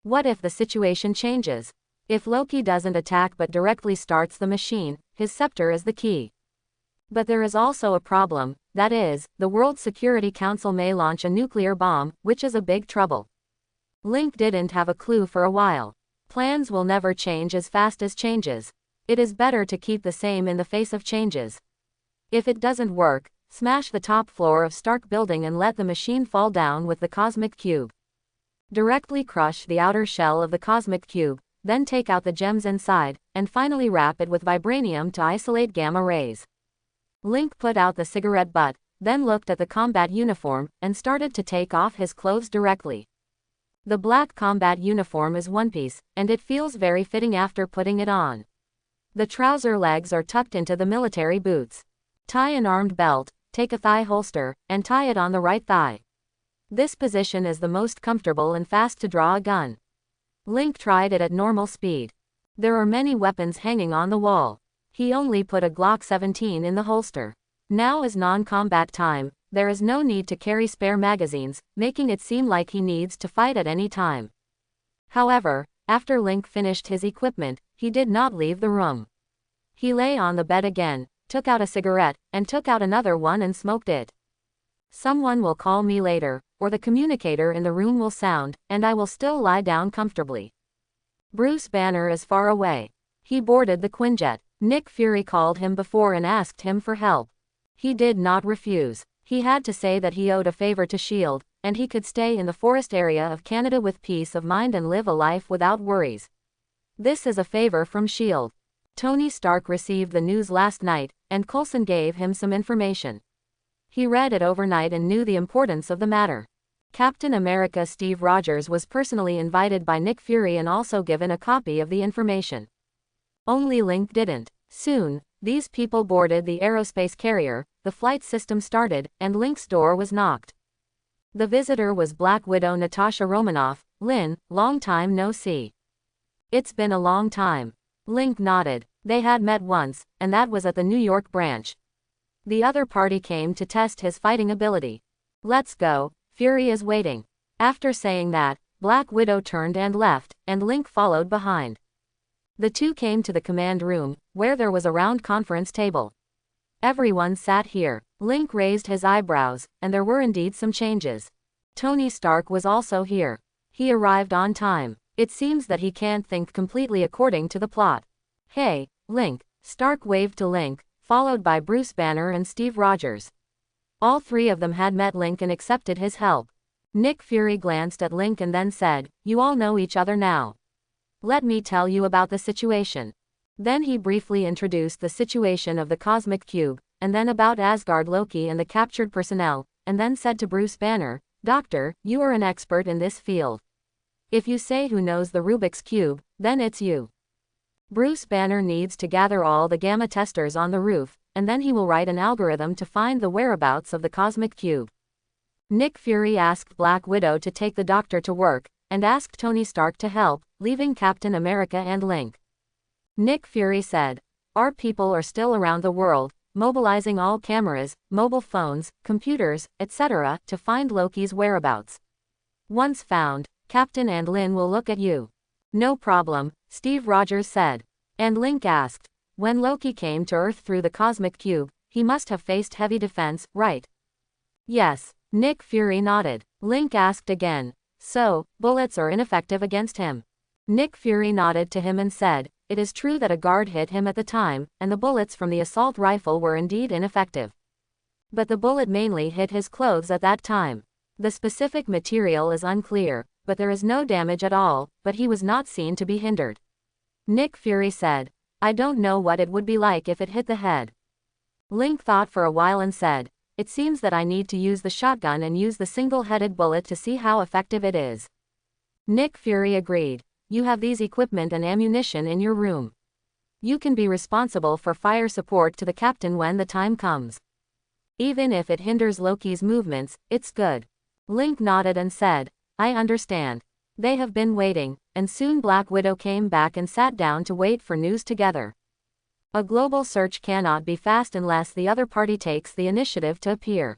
What if the situation changes? If Loki doesn't attack but directly starts the machine, his scepter is the key. But there is also a problem, that is, the World Security Council may launch a nuclear bomb, which is a big trouble. Link didn't have a clue for a while. Plans will never change as fast as changes. It is better to keep the same in the face of changes. If it doesn't work, smash the top floor of Stark building and let the machine fall down with the cosmic cube. Directly crush the outer shell of the cosmic cube, then take out the gems inside, and finally wrap it with vibranium to isolate gamma rays. Link put out the cigarette butt, then looked at the combat uniform, and started to take off his clothes directly. The black combat uniform is one piece, and it feels very fitting after putting it on. The trouser legs are tucked into the military boots. Tie an armed belt, take a thigh holster, and tie it on the right thigh. This position is the most comfortable and fast to draw a gun. Link tried it at normal speed. There are many weapons hanging on the wall. He only put a Glock 17 in the holster. Now is non-combat time. There is no need to carry spare magazines, making it seem like he needs to fight at any time. However, after Link finished his equipment, he did not leave the room. He lay on the bed again, took out a cigarette, and took out another one and smoked it. Someone will call me later, or the communicator in the room will sound, and I will still lie down comfortably. Bruce Banner is far away. He boarded the Quinjet. Nick Fury called him before and asked him for help. He did not refuse. He had to say that he owed a favor to S.H.I.E.L.D., and he could stay in the forest area of Canada with peace of mind and live a life without worries. This is a favor from S.H.I.E.L.D. Tony Stark received the news last night, and Coulson gave him some information. He read it overnight and knew the importance of the matter. Captain America Steve Rogers was personally invited by Nick Fury and also given a copy of the information. Only Link didn't. Soon, these people boarded the aerospace carrier, the flight system started, and Link's door was knocked. The visitor was Black Widow Natasha Romanoff. Lynn, long time no see. It's been a long time. Link nodded. They had met once, and that was at the New York branch. The other party came to test his fighting ability. Let's go, Fury is waiting. After saying that, Black Widow turned and left, and Link followed behind. The two came to the command room, where there was a round conference table. Everyone sat here. Link raised his eyebrows, and there were indeed some changes. Tony Stark was also here. He arrived on time. It seems that he can't think completely according to the plot. Hey, Link. Stark waved to Link, followed by Bruce Banner and Steve Rogers. All three of them had met Link and accepted his help. Nick Fury glanced at Link and then said, "You all know each other now. Let me tell you about the situation." Then he briefly introduced the situation of the Cosmic Cube, and then about Asgard Loki and the captured personnel, and then said to Bruce Banner, "Doctor, you are an expert in this field. If you say who knows the Rubik's Cube, then it's you." Bruce Banner needs to gather all the gamma testers on the roof, and then he will write an algorithm to find the whereabouts of the Cosmic Cube. Nick Fury asked Black Widow to take the doctor to work, and asked Tony Stark to help, leaving Captain America and Link. Nick Fury said, "Our people are still around the world, mobilizing all cameras, mobile phones, computers, etc., to find Loki's whereabouts. Once found, Captain and Lynn will look at you." "No problem," Steve Rogers said. And Link asked, "When Loki came to Earth through the Cosmic Cube, he must have faced heavy defense, right?" "Yes." Nick Fury nodded. Link asked again, "So, bullets are ineffective against him?" Nick Fury nodded to him and said, "It is true that a guard hit him at the time, and the bullets from the assault rifle were indeed ineffective. But the bullet mainly hit his clothes at that time. The specific material is unclear, but there is no damage at all, but he was not seen to be hindered. Nick Fury said, I don't know what it would be like if it hit the head. Link thought for a while and said, it seems that I need to use the shotgun and use the single-headed bullet to see how effective it is. Nick Fury agreed. You have these equipment and ammunition in your room. You can be responsible for fire support to the captain when the time comes. Even if it hinders Loki's movements, it's good. Link nodded and said, I understand. They have been waiting, and soon Black Widow came back and sat down to wait for news together. A global search cannot be fast unless the other party takes the initiative to appear.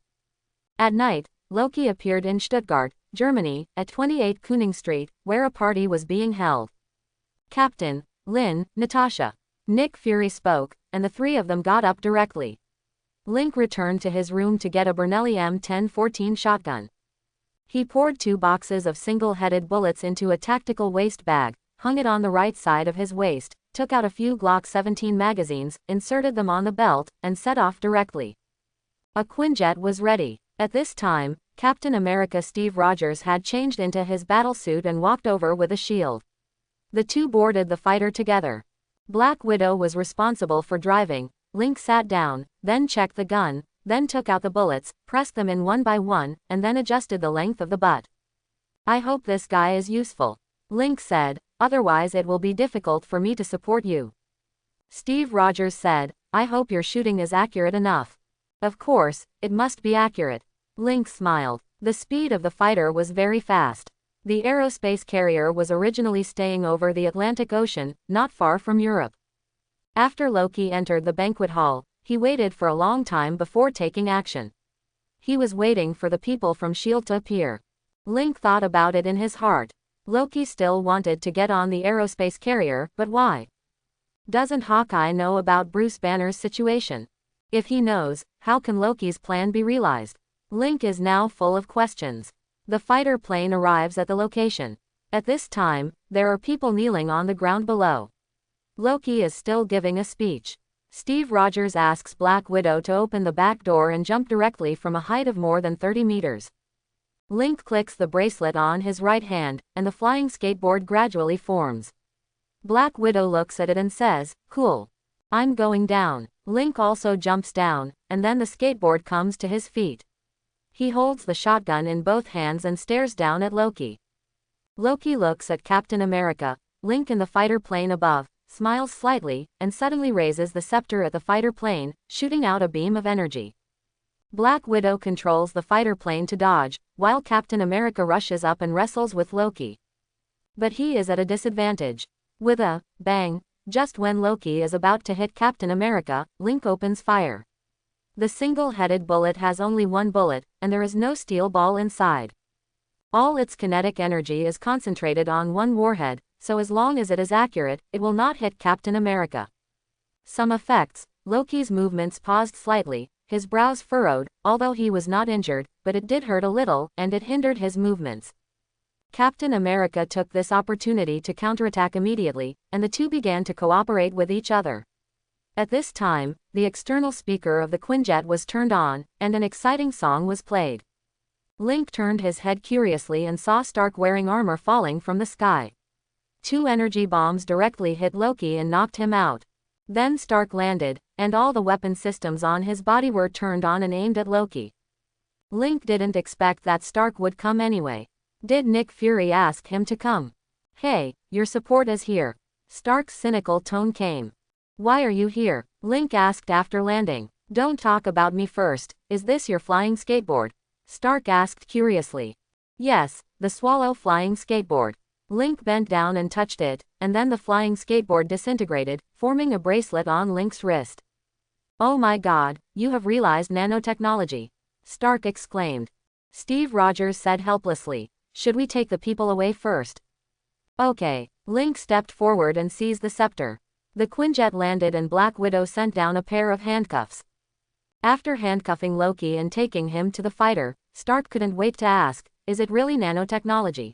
At night, Loki appeared in Stuttgart, Germany, at 28 Königstraße Street, where a party was being held. Captain, Lynn, Natasha. Nick Fury spoke, and the three of them got up directly. Link returned to his room to get a Bernelli M1014 shotgun. He poured 2 boxes of single-headed bullets into a tactical waist bag, hung it on the right side of his waist, took out a few Glock 17 magazines, inserted them on the belt, and set off directly. A Quinjet was ready. At this time, Captain America Steve Rogers had changed into his battlesuit and walked over with a shield. The two boarded the fighter together. Black Widow was responsible for driving. Link sat down, then checked the gun, then took out the bullets, pressed them in one by one, and then adjusted the length of the butt. I hope this guy is useful. Link said, otherwise it will be difficult for me to support you. Steve Rogers said, I hope your shooting is accurate enough. Of course, it must be accurate. Link smiled. The speed of the fighter was very fast. The aerospace carrier was originally staying over the Atlantic Ocean, not far from Europe. After Loki entered the banquet hall, he waited for a long time before taking action. He was waiting for the people from S.H.I.E.L.D. to appear. Link thought about it in his heart. Loki still wanted to get on the aerospace carrier, but why? Doesn't Hawkeye know about Bruce Banner's situation? If he knows, how can Loki's plan be realized? Link is now full of questions. The fighter plane arrives at the location. At this time, there are people kneeling on the ground below. Loki is still giving a speech. Steve Rogers asks Black Widow to open the back door and jump directly from a height of more than 30 meters. Link clicks the bracelet on his right hand, and the flying skateboard gradually forms. Black Widow looks at it and says, cool. I'm going down. Link also jumps down, and then the skateboard comes to his feet. He holds the shotgun in both hands and stares down at Loki. Loki looks at Captain America, Link in the fighter plane above, smiles slightly, and suddenly raises the scepter at the fighter plane, shooting out a beam of energy. Black Widow controls the fighter plane to dodge, while Captain America rushes up and wrestles with Loki. But he is at a disadvantage. With a bang, just when Loki is about to hit Captain America, Link opens fire. The single-headed bullet has only one bullet, and there is no steel ball inside. All its kinetic energy is concentrated on one warhead, so as long as it is accurate, it will not hit Captain America. Some effects: Loki's movements paused slightly, his brows furrowed, although he was not injured, but it did hurt a little, and it hindered his movements. Captain America took this opportunity to counterattack immediately, and the two began to cooperate with each other. At this time, the external speaker of the Quinjet was turned on, and an exciting song was played. Link turned his head curiously and saw Stark wearing armor falling from the sky. 2 energy bombs directly hit Loki and knocked him out. Then Stark landed, and all the weapon systems on his body were turned on and aimed at Loki. Link didn't expect that Stark would come anyway. Did Nick Fury ask him to come? Hey, your support is here. Stark's cynical tone came. Why are you here? Link asked after landing. Don't talk about me first. Is this your flying skateboard? Stark asked curiously. Yes, the Swallow flying skateboard. Link bent down and touched it, and then the flying skateboard disintegrated, forming a bracelet on Link's wrist. Oh my god, you have realized nanotechnology. Stark exclaimed. Steve Rogers said helplessly. Should we take the people away first? Okay. Link stepped forward and seized the scepter. The Quinjet landed and Black Widow sent down a pair of handcuffs. After handcuffing Loki and taking him to the fighter, Stark couldn't wait to ask, is it really nanotechnology?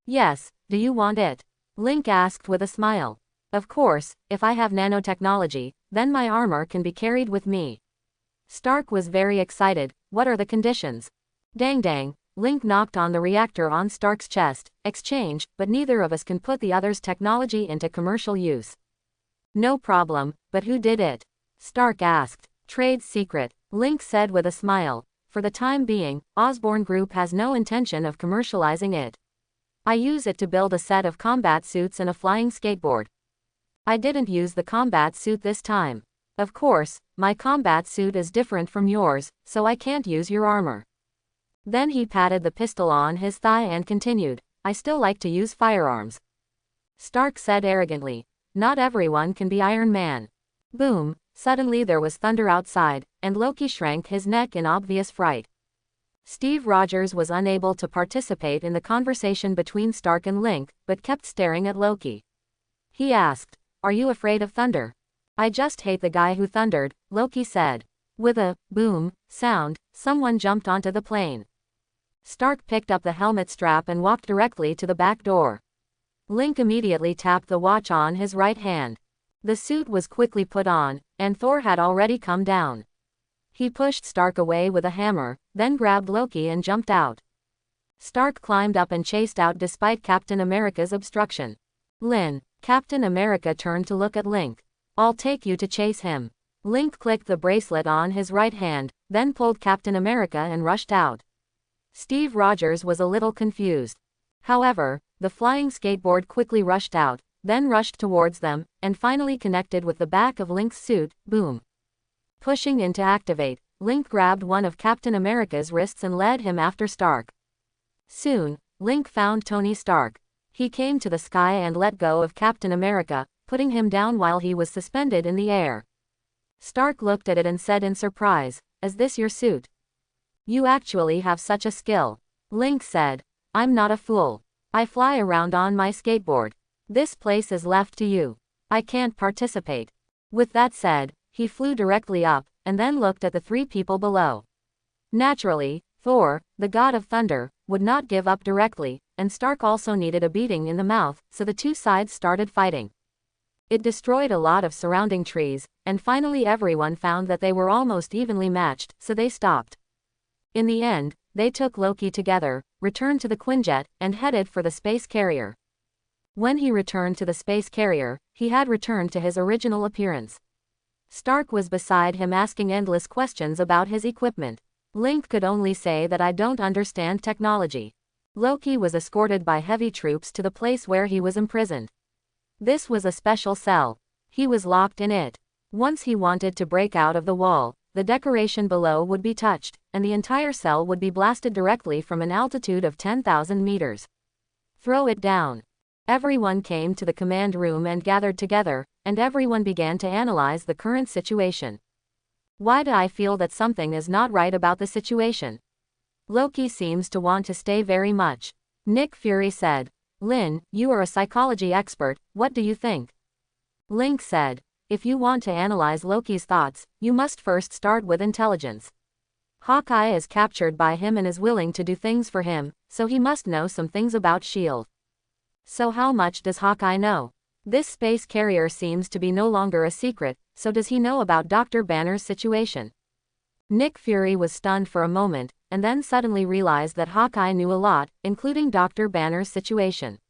Yes, do you want it? Link asked with a smile. Of course, if I have nanotechnology, then my armor can be carried with me. Stark was very excited. What are the conditions? Dang dang. Link knocked on the reactor on Stark's chest. Exchange, but neither of us can put the other's technology into commercial use. No problem, but who did it? Stark asked. Trade secret, Link said with a smile. For the time being, Osborn Group has no intention of commercializing it. I use it to build a set of combat suits and a flying skateboard. I didn't use the combat suit this time. Of course, my combat suit is different from yours, so I can't use your armor. Then he patted the pistol on his thigh and continued, I still like to use firearms. Stark said arrogantly, not everyone can be Iron Man. Boom, suddenly there was thunder outside, and Loki shrank his neck in obvious fright. Steve Rogers was unable to participate in the conversation between Stark and Link, but kept staring at Loki. He asked, are you afraid of thunder? I just hate the guy who thundered, Loki said. With a boom sound, someone jumped onto the plane. Stark picked up the helmet strap and walked directly to the back door. Link immediately tapped the watch on his right hand. The suit was quickly put on, and Thor had already come down. He pushed Stark away with a hammer, then grabbed Loki and jumped out. Stark climbed up and chased out despite Captain America's obstruction. Captain America turned to look at Link. I'll take you to chase him. Link clicked the bracelet on his right hand, then pulled Captain America and rushed out. Steve Rogers was a little confused. However, the flying skateboard quickly rushed out, then rushed towards them, and finally connected with the back of Link's suit. Boom. Pushing in to activate, Link grabbed one of Captain America's wrists and led him after Stark. Soon, Link found Tony Stark. He came to the sky and let go of Captain America, putting him down while he was suspended in the air. Stark looked at it and said in surprise, is this your suit? You actually have such a skill. Link said, I'm not a fool. I fly around on my skateboard. This place is left to you. I can't participate. With that said, he flew directly up, and then looked at the three people below. Naturally, Thor, the god of thunder, would not give up directly, and Stark also needed a beating in the mouth, so the two sides started fighting. It destroyed a lot of surrounding trees, and finally everyone found that they were almost evenly matched, so they stopped. In the end, they took Loki together, returned to the Quinjet, and headed for the space carrier. When he returned to the space carrier, he had returned to his original appearance. Stark was beside him asking endless questions about his equipment. Link could only say that I don't understand technology. Loki was escorted by heavy troops to the place where he was imprisoned. This was a special cell. He was locked in it. Once he wanted to break out of the wall, the decoration below would be touched, and the entire cell would be blasted directly from an altitude of 10,000 meters. Throw it down. Everyone came to the command room and gathered together, and everyone began to analyze the current situation. Why do I feel that something is not right about the situation? Loki seems to want to stay very much. Nick Fury said. Lin, you are a psychology expert, what do you think? Link said. If you want to analyze Loki's thoughts, you must first start with intelligence. Hawkeye is captured by him and is willing to do things for him, so he must know some things about S.H.I.E.L.D. So how much does Hawkeye know? This space carrier seems to be no longer a secret, so does he know about Dr. Banner's situation? Nick Fury was stunned for a moment, and then suddenly realized that Hawkeye knew a lot, including Dr. Banner's situation.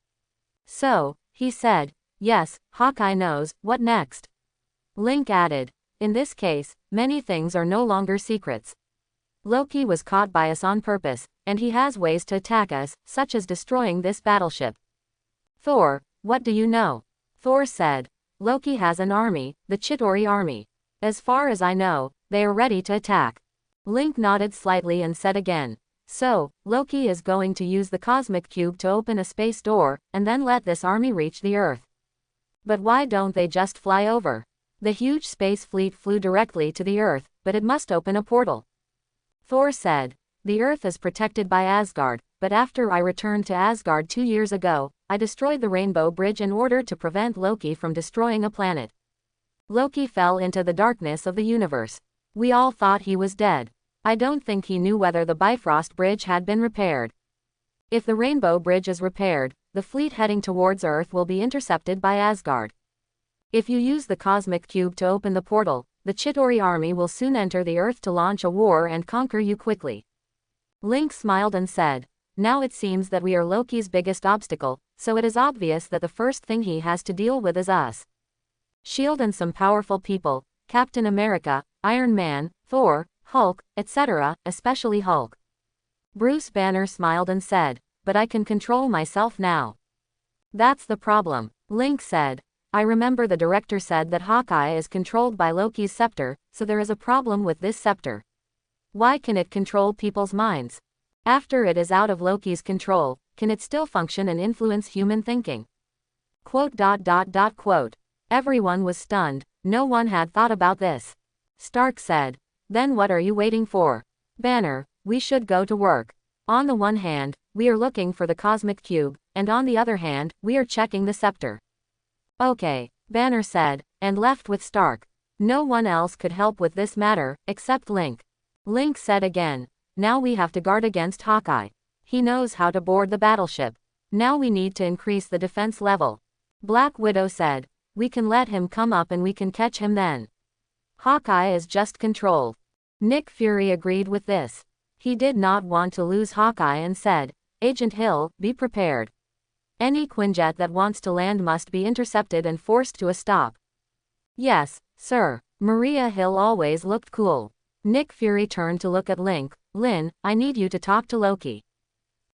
So, he said, yes, Hawkeye knows, what next? Link added, in this case, many things are no longer secrets. Loki was caught by us on purpose, and he has ways to attack us, such as destroying this battleship. Thor, what do you know? Thor said, Loki has an army, the Chitauri army. As far as I know, they are ready to attack. Link nodded slightly and said again, so, Loki is going to use the cosmic cube to open a space door, and then let this army reach the Earth. But why don't they just fly over? The huge space fleet flew directly to the Earth, but it must open a portal. Thor said, the Earth is protected by Asgard, but after I returned to Asgard 2 years ago, I destroyed the Rainbow Bridge in order to prevent Loki from destroying a planet. Loki fell into the darkness of the universe. We all thought he was dead. I don't think he knew whether the Bifrost Bridge had been repaired. If the Rainbow Bridge is repaired, the fleet heading towards Earth will be intercepted by Asgard. If you use the cosmic cube to open the portal, the Chitauri army will soon enter the Earth to launch a war and conquer you quickly. Link smiled and said, now it seems that we are Loki's biggest obstacle, so it is obvious that the first thing he has to deal with is us. S.H.I.E.L.D. and some powerful people, Captain America, Iron Man, Thor, Hulk, etc., especially Hulk. Bruce Banner smiled and said, but I can control myself now. That's the problem, Link said. I remember the director said that Hawkeye is controlled by Loki's scepter, so there is a problem with this scepter. Why can it control people's minds? After it is out of Loki's control, can it still function and influence human thinking? Quote. Everyone was stunned, no one had thought about this. Stark said, then what are you waiting for? Banner, we should go to work. On the one hand, we are looking for the cosmic cube, and on the other hand, we are checking the scepter. Okay, Banner said, and left with Stark. No one else could help with this matter, except Link. Link said again, now we have to guard against Hawkeye. He knows how to board the battleship. Now we need to increase the defense level. Black Widow said, we can let him come up and we can catch him then. Hawkeye is just control. Nick Fury agreed with this. He did not want to lose Hawkeye and said, Agent Hill, be prepared. Any Quinjet that wants to land must be intercepted and forced to a stop. Yes, sir. Maria Hill always looked cool. Nick Fury turned to look at Link. Lin, I need you to talk to Loki.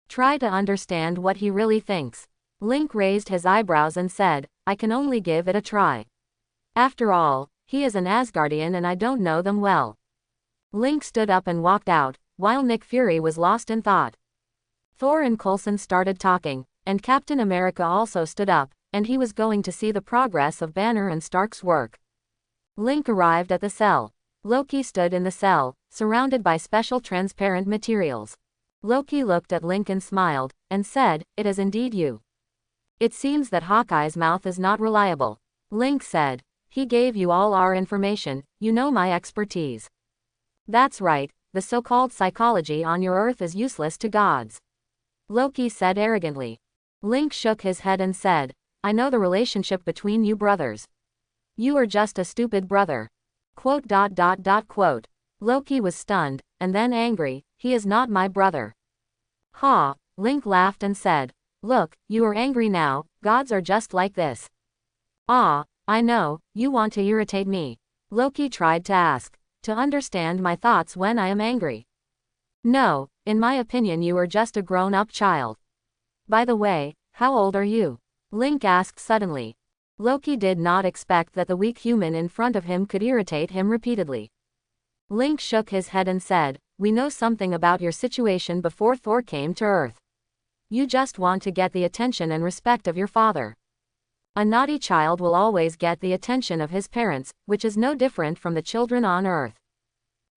Try to understand what he really thinks. Link raised his eyebrows and said, I can only give it a try. After all, he is an Asgardian and I don't know them well. Link stood up and walked out, while Nick Fury was lost in thought. Thor and Coulson started talking, and Captain America also stood up, and he was going to see the progress of Banner and Stark's work. Link arrived at the cell. Loki stood in the cell, surrounded by special transparent materials. Loki looked at Link and smiled, and said, it is indeed you. It seems that Hawkeye's mouth is not reliable. Link said, he gave you all our information, you know my expertise. That's right, the so-called psychology on your Earth is useless to gods. Loki said arrogantly. Link shook his head and said, I know the relationship between you brothers. You are just a stupid brother. Quote. Loki was stunned, and then angry, he is not my brother. Ha, Link laughed and said, look, you are angry now, gods are just like this. Ah, I know, you want to irritate me. Loki tried to ask, to understand my thoughts when I am angry. No, in my opinion you are just a grown-up child. By the way, how old are you? Link asked suddenly. Loki did not expect that the weak human in front of him could irritate him repeatedly. Link shook his head and said, we know something about your situation before Thor came to Earth. You just want to get the attention and respect of your father. A naughty child will always get the attention of his parents, which is no different from the children on Earth.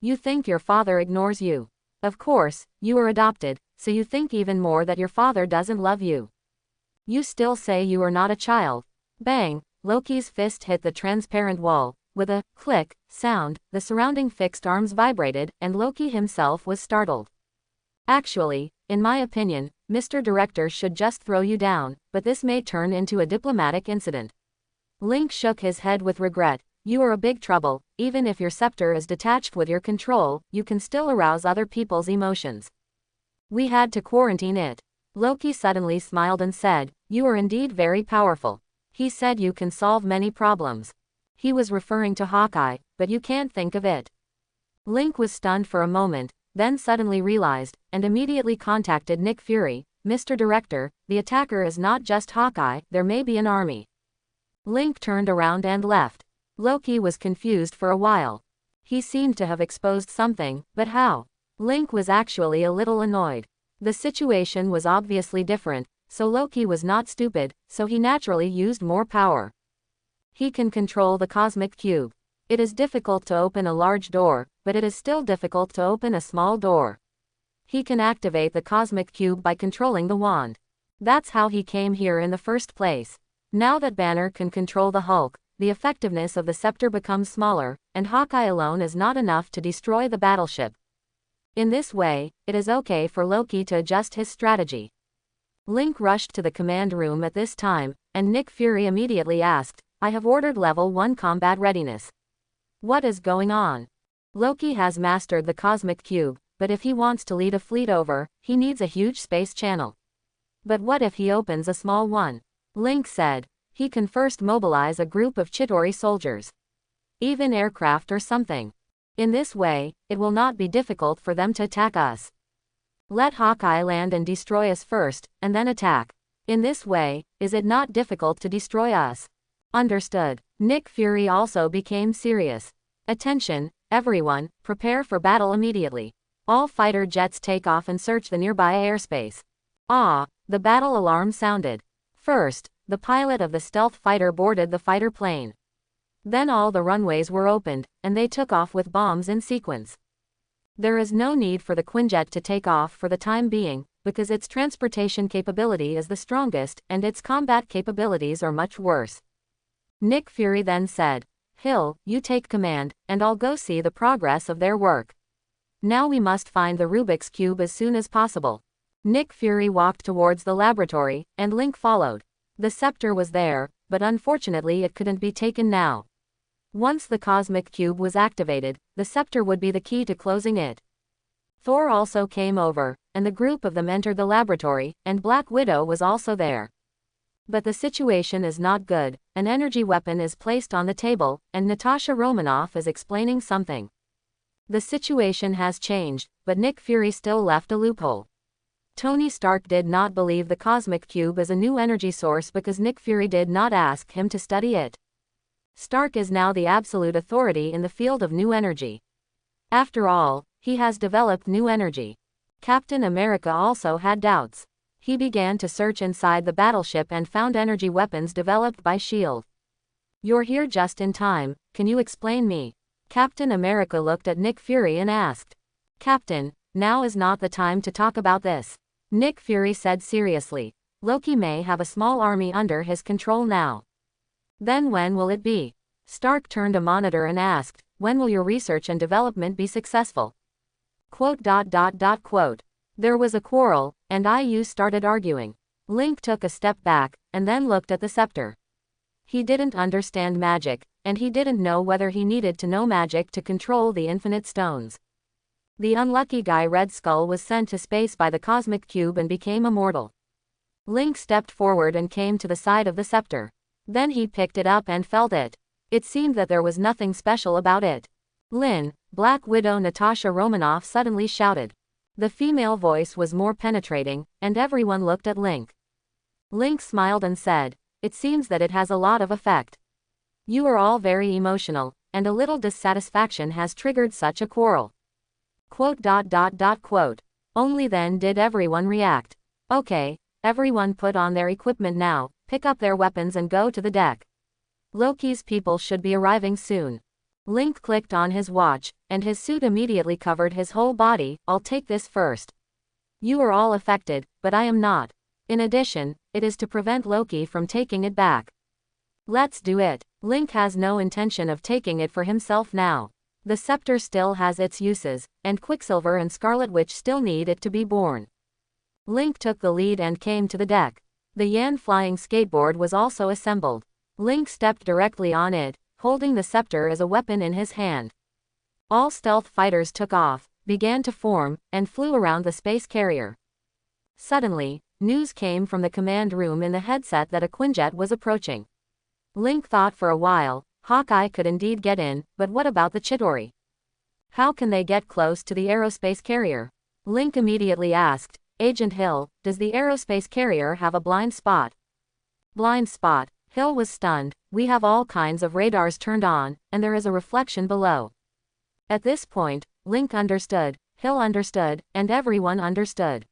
You think your father ignores you. Of course, you are adopted, so you think even more that your father doesn't love you. You still say you are not a child. Bang, Loki's fist hit the transparent wall. With a click sound, the surrounding fixed arms vibrated, and Loki himself was startled. Actually, in my opinion, Mr. Director should just throw you down, but this may turn into a diplomatic incident. Link shook his head with regret. You are a big trouble, even if your scepter is detached with your control, you can still arouse other people's emotions. We had to quarantine it. Loki suddenly smiled and said, you are indeed very powerful. He said you can solve many problems. He was referring to Hawkeye, but you can't think of it. Link was stunned for a moment, then suddenly realized, and immediately contacted Nick Fury. Mr. Director, the attacker is not just Hawkeye, there may be an army. Link turned around and left. Loki was confused for a while. He seemed to have exposed something, but how? Link was actually a little annoyed. The situation was obviously different, so Loki was not stupid, so he naturally used more power. He can control the cosmic cube. It is difficult to open a large door, but it is still difficult to open a small door. He can activate the cosmic cube by controlling the wand. That's how he came here in the first place. Now that Banner can control the Hulk, the effectiveness of the scepter becomes smaller, and Hawkeye alone is not enough to destroy the battleship. In this way, it is okay for Loki to adjust his strategy. Link rushed to the command room at this time, and Nick Fury immediately asked, I have ordered level 1 combat readiness. What is going on? Loki has mastered the cosmic cube, but if he wants to lead a fleet over, he needs a huge space channel. But what if he opens a small one? Link said. He can first mobilize a group of Chitauri soldiers. Even aircraft or something. In this way, it will not be difficult for them to attack us. Let Hawkeye land and destroy us first, and then attack. In this way, is it not difficult to destroy us? Understood. Nick Fury also became serious. Attention, everyone, prepare for battle immediately. All fighter jets take off and search the nearby airspace. The battle alarm sounded. First, the pilot of the stealth fighter boarded the fighter plane. Then all the runways were opened, and they took off with bombs in sequence. There is no need for the Quinjet to take off for the time being, because its transportation capability is the strongest and its combat capabilities are much worse. Nick Fury then said, Hill, you take command, and I'll go see the progress of their work. Now we must find the Rubik's Cube as soon as possible. Nick Fury walked towards the laboratory, and Link followed. The scepter was there, but unfortunately it couldn't be taken now. Once the cosmic cube was activated, the scepter would be the key to closing it. Thor also came over, and the group of them entered the laboratory, and Black Widow was also there. But the situation is not good. An energy weapon is placed on the table, and Natasha Romanoff is explaining something. The situation has changed, but Nick Fury still left a loophole. Tony Stark did not believe the cosmic cube is a new energy source because Nick Fury did not ask him to study it. Stark is now the absolute authority in the field of new energy. After all, he has developed new energy. Captain America also had doubts. He began to search inside the battleship and found energy weapons developed by S.H.I.E.L.D. You're here just in time, can you explain me? Captain America looked at Nick Fury and asked. Captain, now is not the time to talk about this. Nick Fury said seriously. Loki may have a small army under his control now. Then when will it be? Stark turned a monitor and asked, when will your research and development be successful? Quote. There was a quarrel, and IU started arguing. Link took a step back, and then looked at the scepter. He didn't understand magic, and he didn't know whether he needed to know magic to control the infinite stones. The unlucky guy Red Skull was sent to space by the cosmic cube and became immortal. Link stepped forward and came to the side of the scepter. Then he picked it up and felt it. It seemed that there was nothing special about it. Lynn, Black Widow Natasha Romanoff suddenly shouted. The female voice was more penetrating, and everyone looked at Link. Link smiled and said, it seems that it has a lot of effect. You are all very emotional, and a little dissatisfaction has triggered such a quarrel. Quote. Only then did everyone react. Okay, everyone put on their equipment now, pick up their weapons and go to the deck. Loki's people should be arriving soon. Link clicked on his watch, and his suit immediately covered his whole body. I'll take this first. You are all affected, but I am not. In addition, it is to prevent Loki from taking it back. Let's do it. Link has no intention of taking it for himself now. The scepter still has its uses, and Quicksilver and Scarlet Witch still need it to be born. Link took the lead and came to the deck. The Yan flying skateboard was also assembled. Link stepped directly on it, holding the scepter as a weapon in his hand. All stealth fighters took off, began to form, and flew around the space carrier. Suddenly, news came from the command room in the headset that a Quinjet was approaching. Link thought for a while. Hawkeye could indeed get in, but what about the Chitauri? How can they get close to the aerospace carrier? Link immediately asked, Agent Hill, does the aerospace carrier have a blind spot? Blind spot. Hill was stunned. We have all kinds of radars turned on, and there is a reflection below. At this point, Link understood, Hill understood, and everyone understood.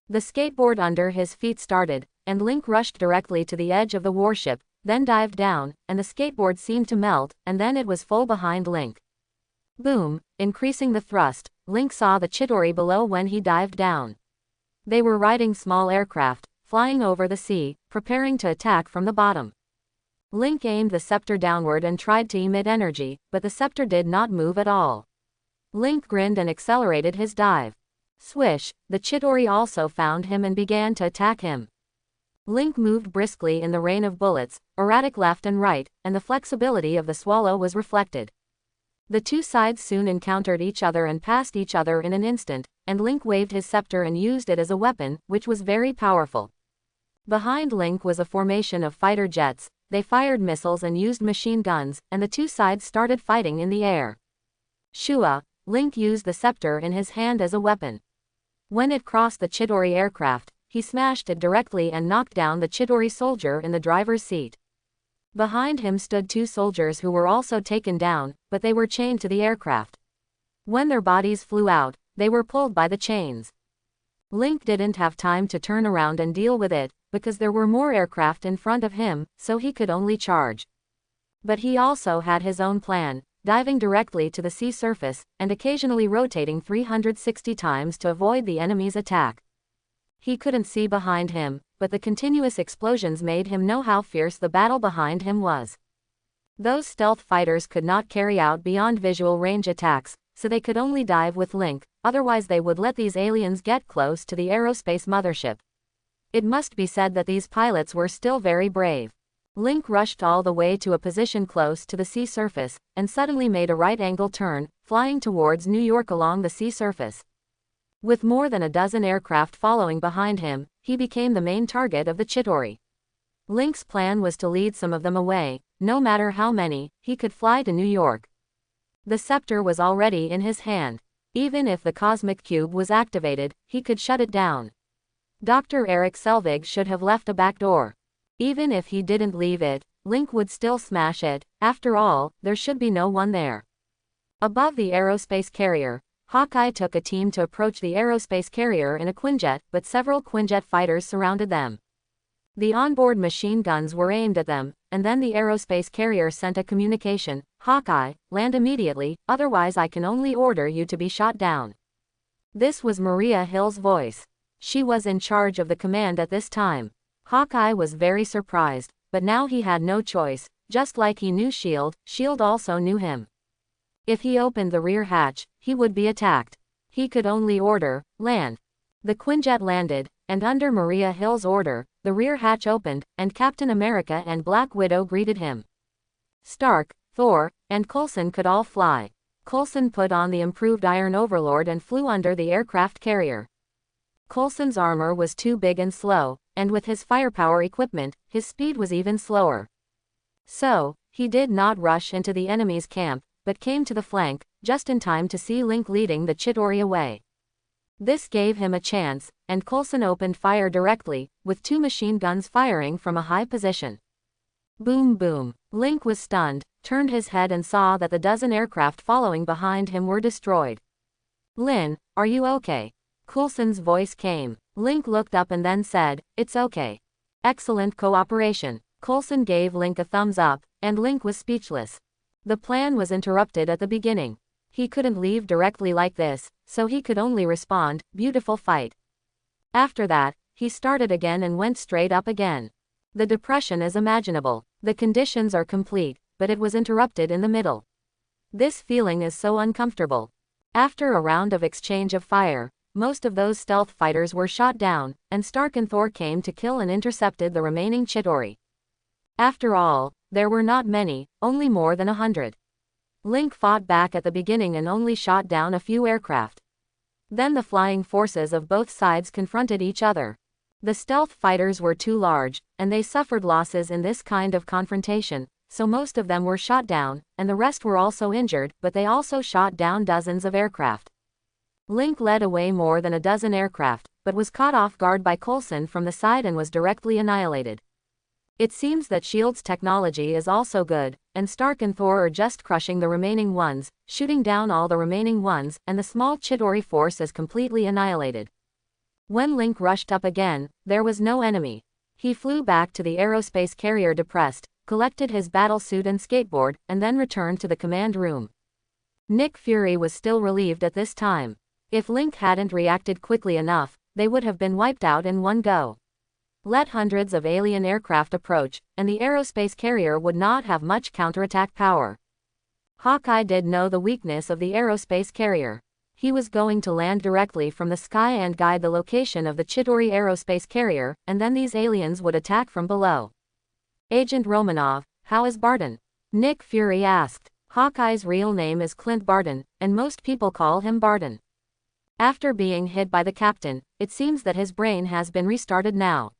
The skateboard under his feet started, and Link rushed directly to the edge of the warship, then dived down, and the skateboard seemed to melt, and then it was full behind Link. Boom, increasing the thrust, Link saw the Chitauri below when he dived down. They were riding small aircraft, flying over the sea, preparing to attack from the bottom. Link aimed the scepter downward and tried to emit energy, but the scepter did not move at all. Link grinned and accelerated his dive. Swish, the Chitauri also found him and began to attack him. Link moved briskly in the rain of bullets, erratic left and right, and the flexibility of the Swallow was reflected. The two sides soon encountered each other and passed each other in an instant, and Link waved his scepter and used it as a weapon, which was very powerful. Behind Link was a formation of fighter jets. They fired missiles and used machine guns, and the two sides started fighting in the air. Shua, Link used the scepter in his hand as a weapon. When it crossed the Chidori aircraft, he smashed it directly and knocked down the Chidori soldier in the driver's seat. Behind him stood two soldiers who were also taken down, but they were chained to the aircraft. When their bodies flew out, they were pulled by the chains. Link didn't have time to turn around and deal with it, because there were more aircraft in front of him, so he could only charge. But he also had his own plan, diving directly to the sea surface, and occasionally rotating 360 times to avoid the enemy's attack. He couldn't see behind him, but the continuous explosions made him know how fierce the battle behind him was. Those stealth fighters could not carry out beyond visual range attacks, so they could only dive with Link, otherwise they would let these aliens get close to the aerospace mothership. It must be said that these pilots were still very brave. Link rushed all the way to a position close to the sea surface, and suddenly made a right-angle turn, flying towards New York along the sea surface. With more than a dozen aircraft following behind him, he became the main target of the Chidori. Link's plan was to lead some of them away. No matter how many, he could fly to New York. The scepter was already in his hand. Even if the cosmic cube was activated, he could shut it down. Dr. Eric Selvig should have left a back door. Even if he didn't leave it, Link would still smash it. After all, there should be no one there. Above the aerospace carrier, Hawkeye took a team to approach the aerospace carrier in a Quinjet, but several Quinjet fighters surrounded them. The onboard machine guns were aimed at them, and then the aerospace carrier sent a communication: "Hawkeye, land immediately, otherwise I can only order you to be shot down." This was Maria Hill's voice. She was in charge of the command at this time. Hawkeye was very surprised, but now he had no choice. Just like he knew S.H.I.E.L.D. also knew him. If he opened the rear hatch, he would be attacked. He could only order, "Land." The Quinjet landed, and under Maria Hill's order, the rear hatch opened, and Captain America and Black Widow greeted him. Stark, Thor, and Coulson could all fly. Coulson put on the improved Iron Overlord and flew under the aircraft carrier. Coulson's armor was too big and slow, and with his firepower equipment, his speed was even slower. So, he did not rush into the enemy's camp, but came to the flank, just in time to see Link leading the Chidori away. This gave him a chance, and Coulson opened fire directly, with two machine guns firing from a high position. Boom boom. Link was stunned, turned his head and saw that the dozen aircraft following behind him were destroyed. "Lin, are you okay?" Coulson's voice came. Link looked up and then said, "It's okay." "Excellent cooperation." Coulson gave Link a thumbs up, and Link was speechless. The plan was interrupted at the beginning. He couldn't leave directly like this, so he could only respond, "Beautiful fight." After that, he started again and went straight up again. The depression is imaginable. The conditions are complete, but it was interrupted in the middle. This feeling is so uncomfortable. After a round of exchange of fire, most of those stealth fighters were shot down, and Stark and Thor came to kill and intercepted the remaining Chidori. After all, there were not many, only more than 100. Link fought back at the beginning and only shot down a few aircraft. Then the flying forces of both sides confronted each other. The stealth fighters were too large, and they suffered losses in this kind of confrontation, so most of them were shot down, and the rest were also injured, but they also shot down dozens of aircraft. Link led away more than a dozen aircraft, but was caught off guard by Coulson from the side and was directly annihilated. It seems that S.H.I.E.L.D.'s technology is also good, and Stark and Thor are just crushing the remaining ones, shooting down all the remaining ones, and the small Chidori force is completely annihilated. When Link rushed up again, there was no enemy. He flew back to the aerospace carrier depressed, collected his battle suit and skateboard, and then returned to the command room. Nick Fury was still relieved at this time. If Link hadn't reacted quickly enough, they would have been wiped out in one go. Let hundreds of alien aircraft approach, and the aerospace carrier would not have much counterattack power. Hawkeye did know the weakness of the aerospace carrier. He was going to land directly from the sky and guide the location of the Chidori aerospace carrier, and then these aliens would attack from below. "Agent Romanov, how is Barton?" Nick Fury asked. Hawkeye's real name is Clint Barton, and most people call him Barton. After being hit by the captain, it seems that his brain has been restarted now.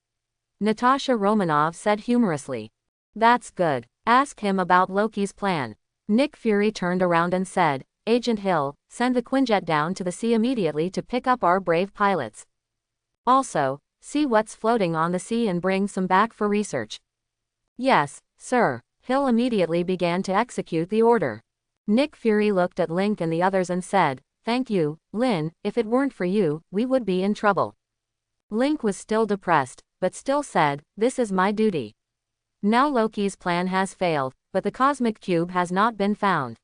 Natasha Romanoff said humorously. That's good. Ask him about Loki's plan. Nick Fury turned around and said, Agent Hill, send the Quinjet down to the sea immediately to pick up our brave pilots. Also, see what's floating on the sea and bring some back for research. Yes, sir. Hill immediately began to execute the order. Nick Fury looked at Link and the others and said, Thank you, Lynn, if it weren't for you, we would be in trouble. Link was still depressed, but still said, This is my duty. Now Loki's plan has failed, but the cosmic cube has not been found.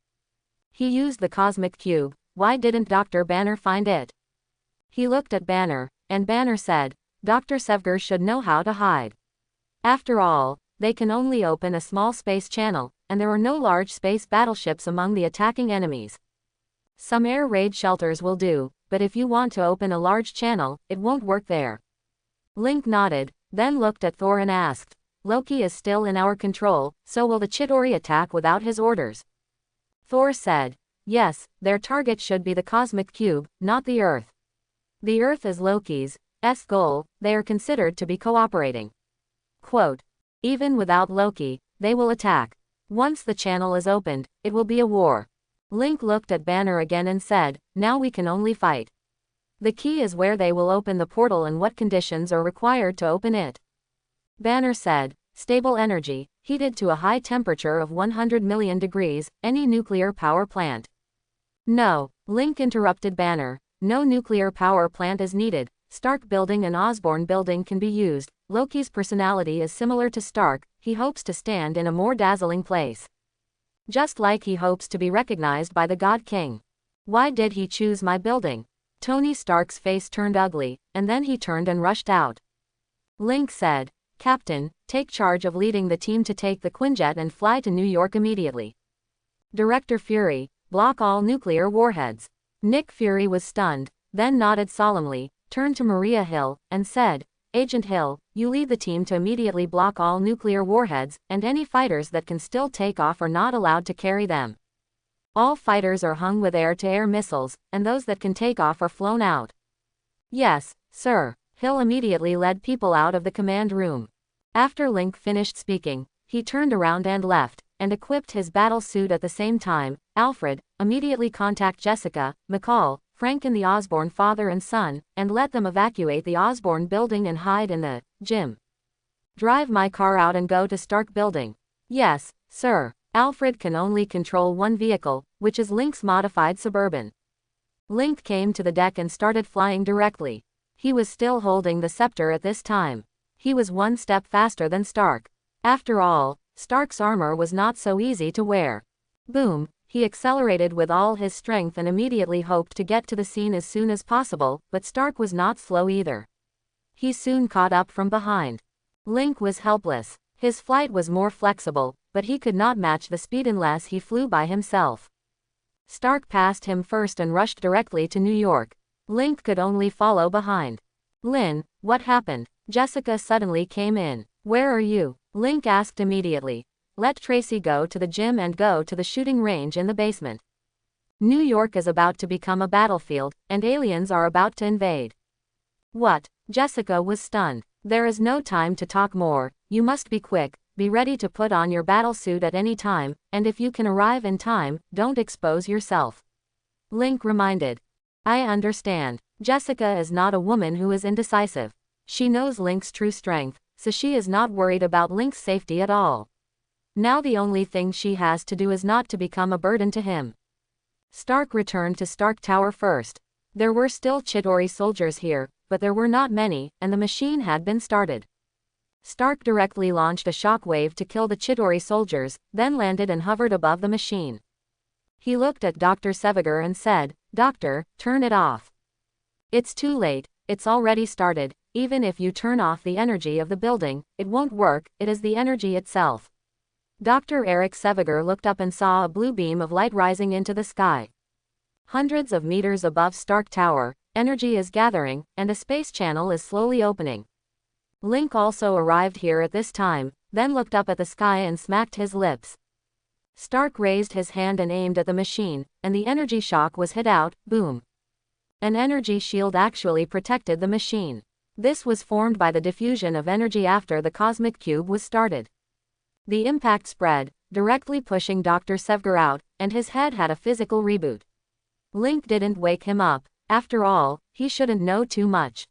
He used the cosmic cube, why didn't Dr. Banner find it? He looked at Banner, and Banner said, Dr. Sevger should know how to hide. After all, they can only open a small space channel, and there are no large space battleships among the attacking enemies. Some air raid shelters will do, but if you want to open a large channel, it won't work there. Link nodded, then looked at Thor and asked, Loki is still in our control, so will the Chitauri attack without his orders? Thor said, Yes, their target should be the cosmic cube, not the Earth. The Earth is Loki's goal, they are considered to be cooperating. Quote, Even without Loki, they will attack. Once the channel is opened, it will be a war. Link looked at Banner again and said, Now we can only fight. The key is where they will open the portal and what conditions are required to open it. Banner said, Stable energy, heated to a high temperature of 100 million degrees, any nuclear power plant. No, Link interrupted Banner, no nuclear power plant is needed, Stark Building and Osborn Building can be used, Loki's personality is similar to Stark, he hopes to stand in a more dazzling place. Just like he hopes to be recognized by the God King. Why did he choose my building? Tony Stark's face turned ugly, and then he turned and rushed out. Link said, Captain, take charge of leading the team to take the Quinjet and fly to New York immediately. Director Fury, block all nuclear warheads. Nick Fury was stunned, then nodded solemnly, turned to Maria Hill, and said, Agent Hill, you lead the team to immediately block all nuclear warheads, and any fighters that can still take off are not allowed to carry them. All fighters are hung with air-to-air missiles, and those that can take off are flown out. Yes, sir. Hill immediately led people out of the command room. After Link finished speaking, he turned around and left, and equipped his battle suit at the same time. Alfred, immediately contact Jessica, McCall, Frank and the Osborn father and son, and let them evacuate the Osborn building and hide in the gym. Drive my car out and go to Stark Building. Yes, sir. Alfred can only control one vehicle, which is Link's modified Suburban. Link came to the deck and started flying directly. He was still holding the scepter at this time. He was one step faster than Stark. After all, Stark's armor was not so easy to wear. Boom, he accelerated with all his strength and immediately hoped to get to the scene as soon as possible, but Stark was not slow either. He soon caught up from behind. Link was helpless. His flight was more flexible, but he could not match the speed unless he flew by himself. Stark passed him first and rushed directly to New York. Link could only follow behind. Lynn, what happened? Jessica suddenly came in. Where are you? Link asked immediately. Let Tracy go to the gym and go to the shooting range in the basement. New York is about to become a battlefield, and aliens are about to invade. What? Jessica was stunned. There is no time to talk more, you must be quick, be ready to put on your battle suit at any time, and if you can arrive in time, don't expose yourself. Link reminded. I understand. Jessica is not a woman who is indecisive. She knows Link's true strength, so she is not worried about Link's safety at all. Now the only thing she has to do is not to become a burden to him. Stark returned to Stark Tower first. There were still Chitauri soldiers here, but there were not many, and the machine had been started. Stark directly launched a shockwave to kill the Chitauri soldiers, then landed and hovered above the machine. He looked at Dr. Sevger and said, Doctor, turn it off. It's too late, it's already started, even if you turn off the energy of the building, it won't work, it is the energy itself. Dr. Eric Sevger looked up and saw a blue beam of light rising into the sky. Hundreds of meters above Stark Tower, energy is gathering, and a space channel is slowly opening. Link also arrived here at this time, then looked up at the sky and smacked his lips. Stark raised his hand and aimed at the machine, and the energy shock was hit out, boom. An energy shield actually protected the machine. This was formed by the diffusion of energy after the cosmic cube was started. The impact spread, directly pushing Dr. Sevger out, and his head had a physical reboot. Link didn't wake him up. After all, he shouldn't know too much.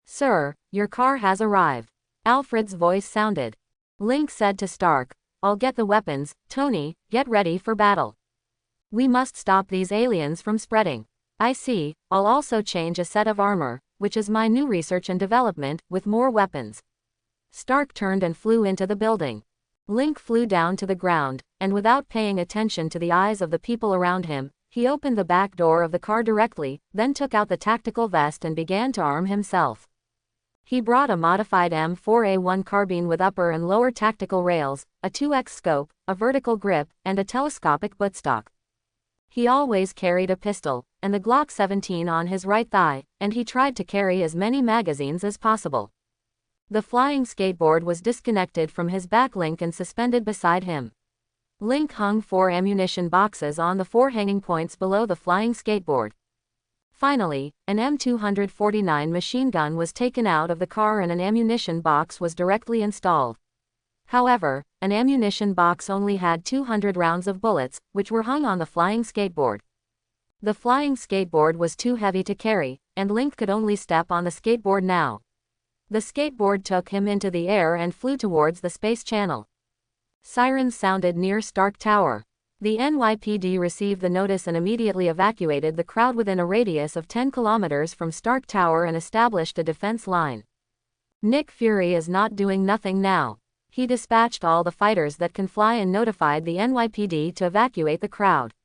"Sir, your car has arrived." Alfred's voice sounded. Link said to Stark, "I'll get the weapons. Tony, get ready for battle. We must stop these aliens from spreading." "I see, I'll also change a set of armor, which is my new research and development, with more weapons." Stark turned and flew into the building. Link flew down to the ground, and without paying attention to the eyes of the people around him, he opened the back door of the car directly, then took out the tactical vest and began to arm himself. He brought a modified M4A1 carbine with upper and lower tactical rails, a 2x scope, a vertical grip, and a telescopic buttstock. He always carried a pistol, and the Glock 17 on his right thigh, and he tried to carry as many magazines as possible. The flying skateboard was disconnected from his back Link and suspended beside him. Link hung 4 ammunition boxes on the 4 hanging points below the flying skateboard. Finally, an M249 machine gun was taken out of the car and an ammunition box was directly installed. However, an ammunition box only had 200 rounds of bullets, which were hung on the flying skateboard. The flying skateboard was too heavy to carry, and Link could only step on the skateboard now. The skateboard took him into the air and flew towards the space channel. Sirens sounded near Stark Tower. The NYPD received the notice and immediately evacuated the crowd within a radius of 10 kilometers from Stark Tower and established a defense line. Nick Fury is not doing nothing now. He dispatched all the fighters that can fly and notified the NYPD to evacuate the crowd.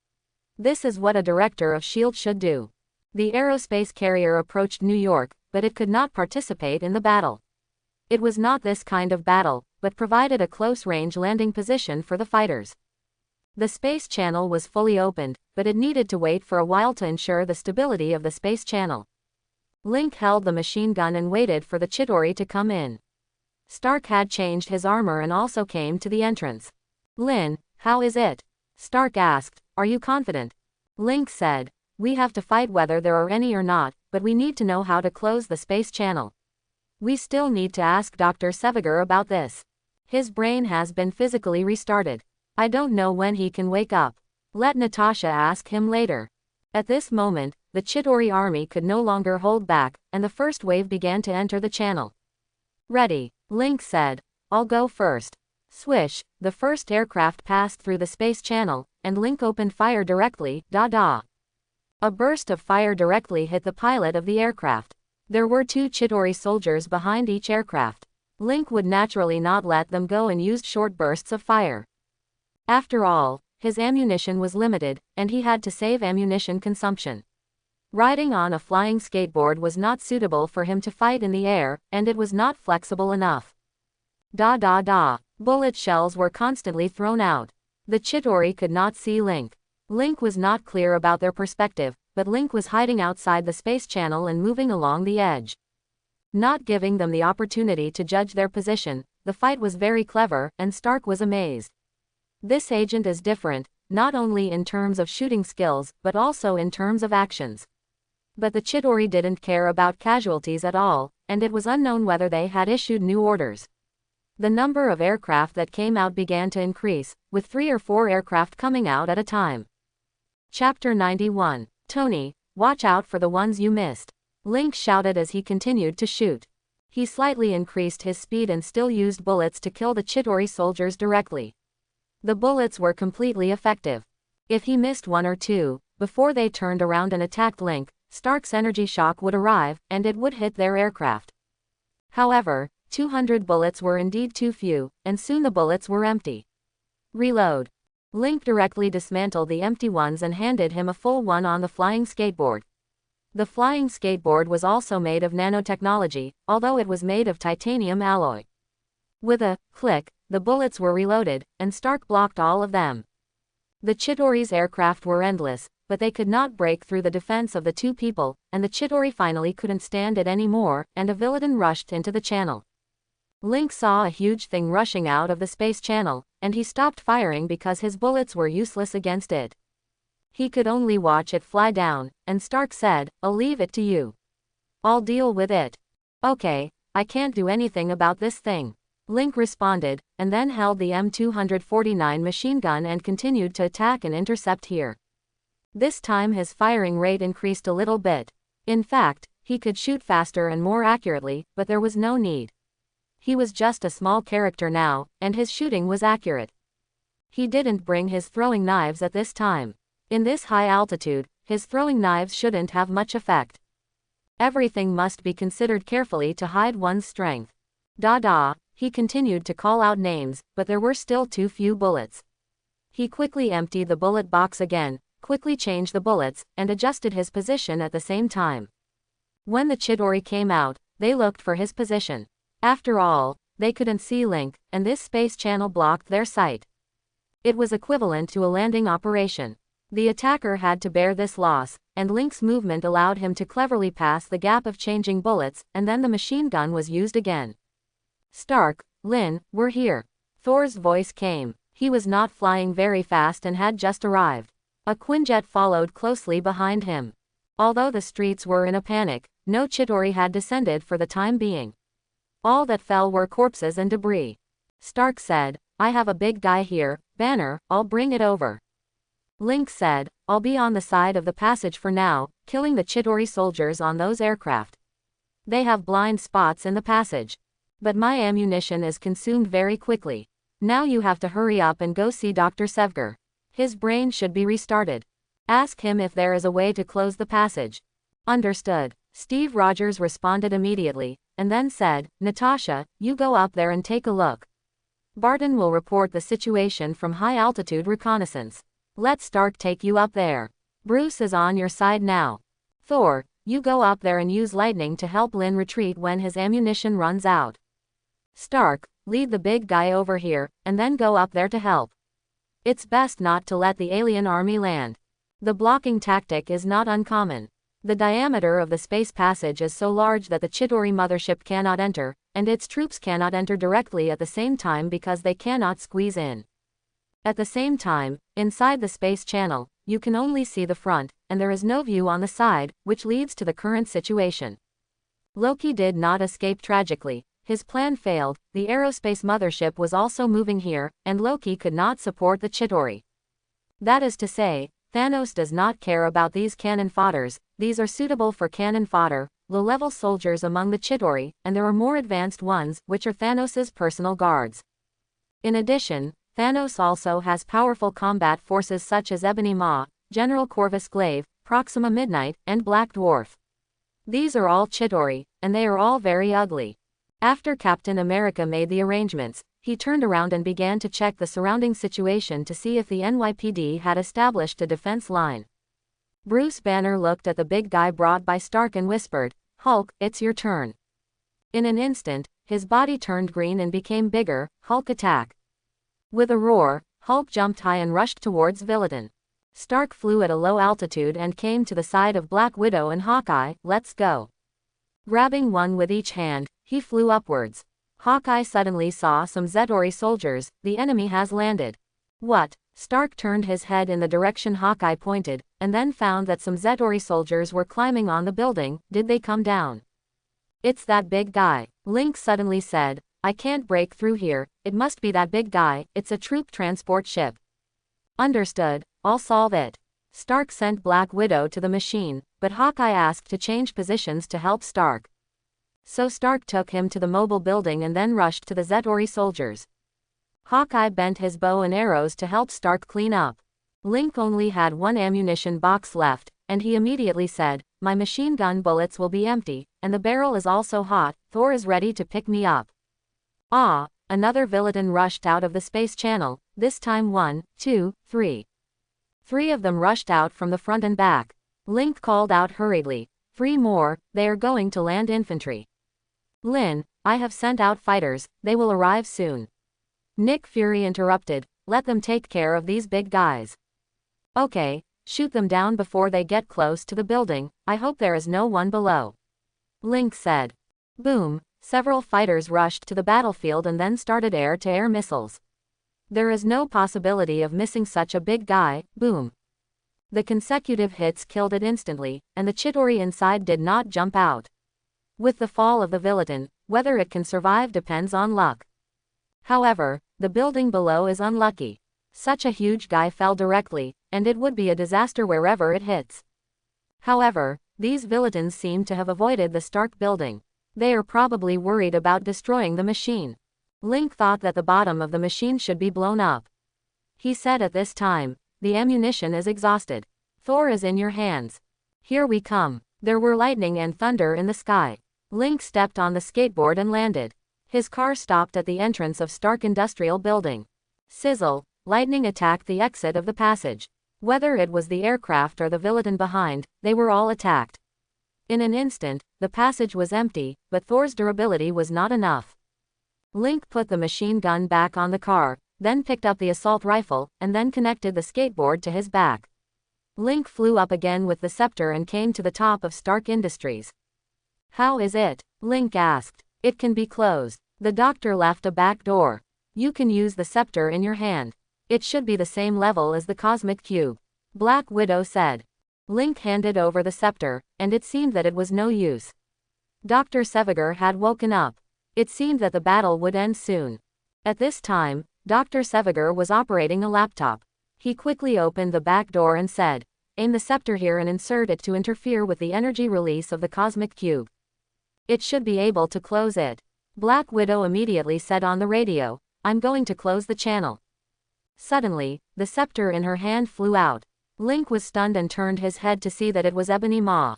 This is what a director of S.H.I.E.L.D. should do. The aerospace carrier approached New York, but it could not participate in the battle. It was not this kind of battle, but provided a close-range landing position for the fighters. The space channel was fully opened, but it needed to wait for a while to ensure the stability of the space channel. Link held the machine gun and waited for the Chitauri to come in. Stark had changed his armor and also came to the entrance. "Lin, how is it?" Stark asked. "Are you confident?" Link said, "We have to fight whether there are any or not, but we need to know how to close the space channel. We still need to ask Dr. Sevger about this. His brain has been physically restarted. I don't know when he can wake up. Let Natasha ask him later." At this moment, the Chitauri army could no longer hold back, and the first wave began to enter the channel. "Ready," Link said. "I'll go first." Swish, the first aircraft passed through the space channel, and Link opened fire directly, da-da. A burst of fire directly hit the pilot of the aircraft. There were 2 Chitauri soldiers behind each aircraft. Link would naturally not let them go and used short bursts of fire. After all, his ammunition was limited, and he had to save ammunition consumption. Riding on a flying skateboard was not suitable for him to fight in the air, and it was not flexible enough. Da-da-da. Bullet shells were constantly thrown out. The Chitauri could not see Link. Link was not clear about their perspective, but Link was hiding outside the space channel and moving along the edge. Not giving them the opportunity to judge their position, the fight was very clever, and Stark was amazed. This agent is different, not only in terms of shooting skills, but also in terms of actions. But the Chitauri didn't care about casualties at all, and it was unknown whether they had issued new orders. The number of aircraft that came out began to increase, with 3 or 4 aircraft coming out at a time. Chapter 91. Tony, watch out for the ones you missed. Link shouted as he continued to shoot. He slightly increased his speed and still used bullets to kill the Chitauri soldiers directly. The bullets were completely effective. If he missed 1 or 2, before they turned around and attacked Link, Stark's energy shock would arrive, and it would hit their aircraft. However, 200 bullets were indeed too few, and soon the bullets were empty. Reload. Link directly dismantled the empty ones and handed him a full one on the flying skateboard. The flying skateboard was also made of nanotechnology, although it was made of titanium alloy. With a click, the bullets were reloaded, and Stark blocked all of them. The Chitauri's aircraft were endless, but they could not break through the defense of the 2 people, and the Chitauri finally couldn't stand it anymore, and a Villadin rushed into the channel. Link saw a huge thing rushing out of the space channel, and he stopped firing because his bullets were useless against it. He could only watch it fly down, and Stark said, "I'll leave it to you. I'll deal with it." "Okay, I can't do anything about this thing," Link responded, and then held the M249 machine gun and continued to attack and intercept here. This time his firing rate increased a little bit. In fact, he could shoot faster and more accurately, but there was no need. He was just a small character now, and his shooting was accurate. He didn't bring his throwing knives at this time. In this high altitude, his throwing knives shouldn't have much effect. Everything must be considered carefully to hide one's strength. He continued to call out names, but there were still too few bullets. He quickly emptied the bullet box again, quickly changed the bullets, and adjusted his position at the same time. When the Chidori came out, they looked for his position. After all, they couldn't see Link, and this space channel blocked their sight. It was equivalent to a landing operation. The attacker had to bear this loss, and Link's movement allowed him to cleverly pass the gap of changing bullets, and then the machine gun was used again. "Stark, Lin, we're here." Thor's voice came. He was not flying very fast and had just arrived. A Quinjet followed closely behind him. Although the streets were in a panic, no Chidori had descended for the time being. All that fell were corpses and debris. Stark said, "I have a big guy here, Banner, I'll bring it over." Link said, "I'll be on the side of the passage for now, killing the Chidori soldiers on those aircraft. They have blind spots in the passage. But my ammunition is consumed very quickly. Now you have to hurry up and go see Dr. Sevger. His brain should be restarted. Ask him if there is a way to close the passage." "Understood." Steve Rogers responded immediately, and then said, "Natasha, you go up there and take a look. Barton will report the situation from high-altitude reconnaissance. Let Stark take you up there. Bruce is on your side now. Thor, you go up there and use lightning to help Lin retreat when his ammunition runs out. Stark, lead the big guy over here, and then go up there to help. It's best not to let the alien army land. The blocking tactic is not uncommon. The diameter of the space passage is so large that the Chidori mothership cannot enter, and its troops cannot enter directly at the same time because they cannot squeeze in. At the same time, inside the space channel, you can only see the front, and there is no view on the side, which leads to the current situation. Loki did not escape tragically. His plan failed, the aerospace mothership was also moving here, and Loki could not support the Chidori. That is to say, Thanos does not care about these cannon fodders. These are suitable for cannon fodder, low-level soldiers among the Chidori, and there are more advanced ones, which are Thanos's personal guards. In addition, Thanos also has powerful combat forces such as Ebony Maw, General Corvus Glaive, Proxima Midnight, and Black Dwarf. These are all Chidori, and they are all very ugly. After Captain America made the arrangements, he turned around and began to check the surrounding situation to see if the NYPD had established a defense line. Bruce Banner looked at the big guy brought by Stark and whispered, "Hulk, it's your turn." In an instant, his body turned green and became bigger. Hulk attack. With a roar, Hulk jumped high and rushed towards Villadin. Stark flew at a low altitude and came to the side of Black Widow and Hawkeye. "Let's go." Grabbing one with each hand, he flew upwards. Hawkeye suddenly saw some Chidori soldiers. "The enemy has landed." "What?" Stark turned his head in the direction Hawkeye pointed, and then found that some Chidori soldiers were climbing on the building. "Did they come down?" "It's that big guy," Link suddenly said. "I can't break through here. It must be that big guy. It's a troop transport ship." "Understood, I'll solve it." Stark sent Black Widow to the machine, but Hawkeye asked to change positions to help Stark. So Stark took him to the mobile building and then rushed to the Chidori soldiers. Hawkeye bent his bow and arrows to help Stark clean up. Link only had one ammunition box left, and he immediately said, "My machine gun bullets will be empty, and the barrel is also hot. Thor is ready to pick me up." Ah! Another Villadin rushed out of the space channel, this time 1, 2, 3. 3 of them rushed out from the front and back. Link called out hurriedly, "3 more, they are going to land infantry." "Lin, I have sent out fighters, they will arrive soon." Nick Fury interrupted, "Let them take care of these big guys." "Okay, shoot them down before they get close to the building. I hope there is no one below." Link said. Boom, Several fighters rushed to the battlefield and then started air-to-air missiles. There is no possibility of missing such a big guy. Boom. The consecutive hits killed it instantly, and the Chitauri inside did not jump out. With the fall of the Villiton, whether it can survive depends on luck. However, the building below is unlucky. Such a huge guy fell directly, and it would be a disaster wherever it hits. However, these Villitons seem to have avoided the Stark building. They are probably worried about destroying the machine. Link thought that the bottom of the machine should be blown up. He said at this time, "The ammunition is exhausted. Thor is in your hands. Here we come." There were lightning and thunder in the sky. Link stepped on the skateboard and landed. His car stopped at the entrance of Stark Industrial Building. Sizzle, lightning attacked the exit of the passage. Whether it was the aircraft or the Villiton behind, they were all attacked. In an instant, the passage was empty, but Thor's durability was not enough. Link put the machine gun back on the car, then picked up the assault rifle, and then connected the skateboard to his back. Link flew up again with the scepter and came to the top of Stark Industries. "How is it?" Link asked. "It can be closed. The doctor left a back door. You can use the scepter in your hand. It should be the same level as the cosmic cube," Black Widow said. Link handed over the scepter, and it seemed that it was no use. Dr. Seviger had woken up. It seemed that the battle would end soon. At this time, Dr. Seviger was operating a laptop. He quickly opened the back door and said, "Aim the scepter here and insert it to interfere with the energy release of the cosmic cube. It should be able to close it." Black Widow immediately said on the radio, "I'm going to close the channel." Suddenly, the scepter in her hand flew out. Link was stunned and turned his head to see that it was Ebony Maw.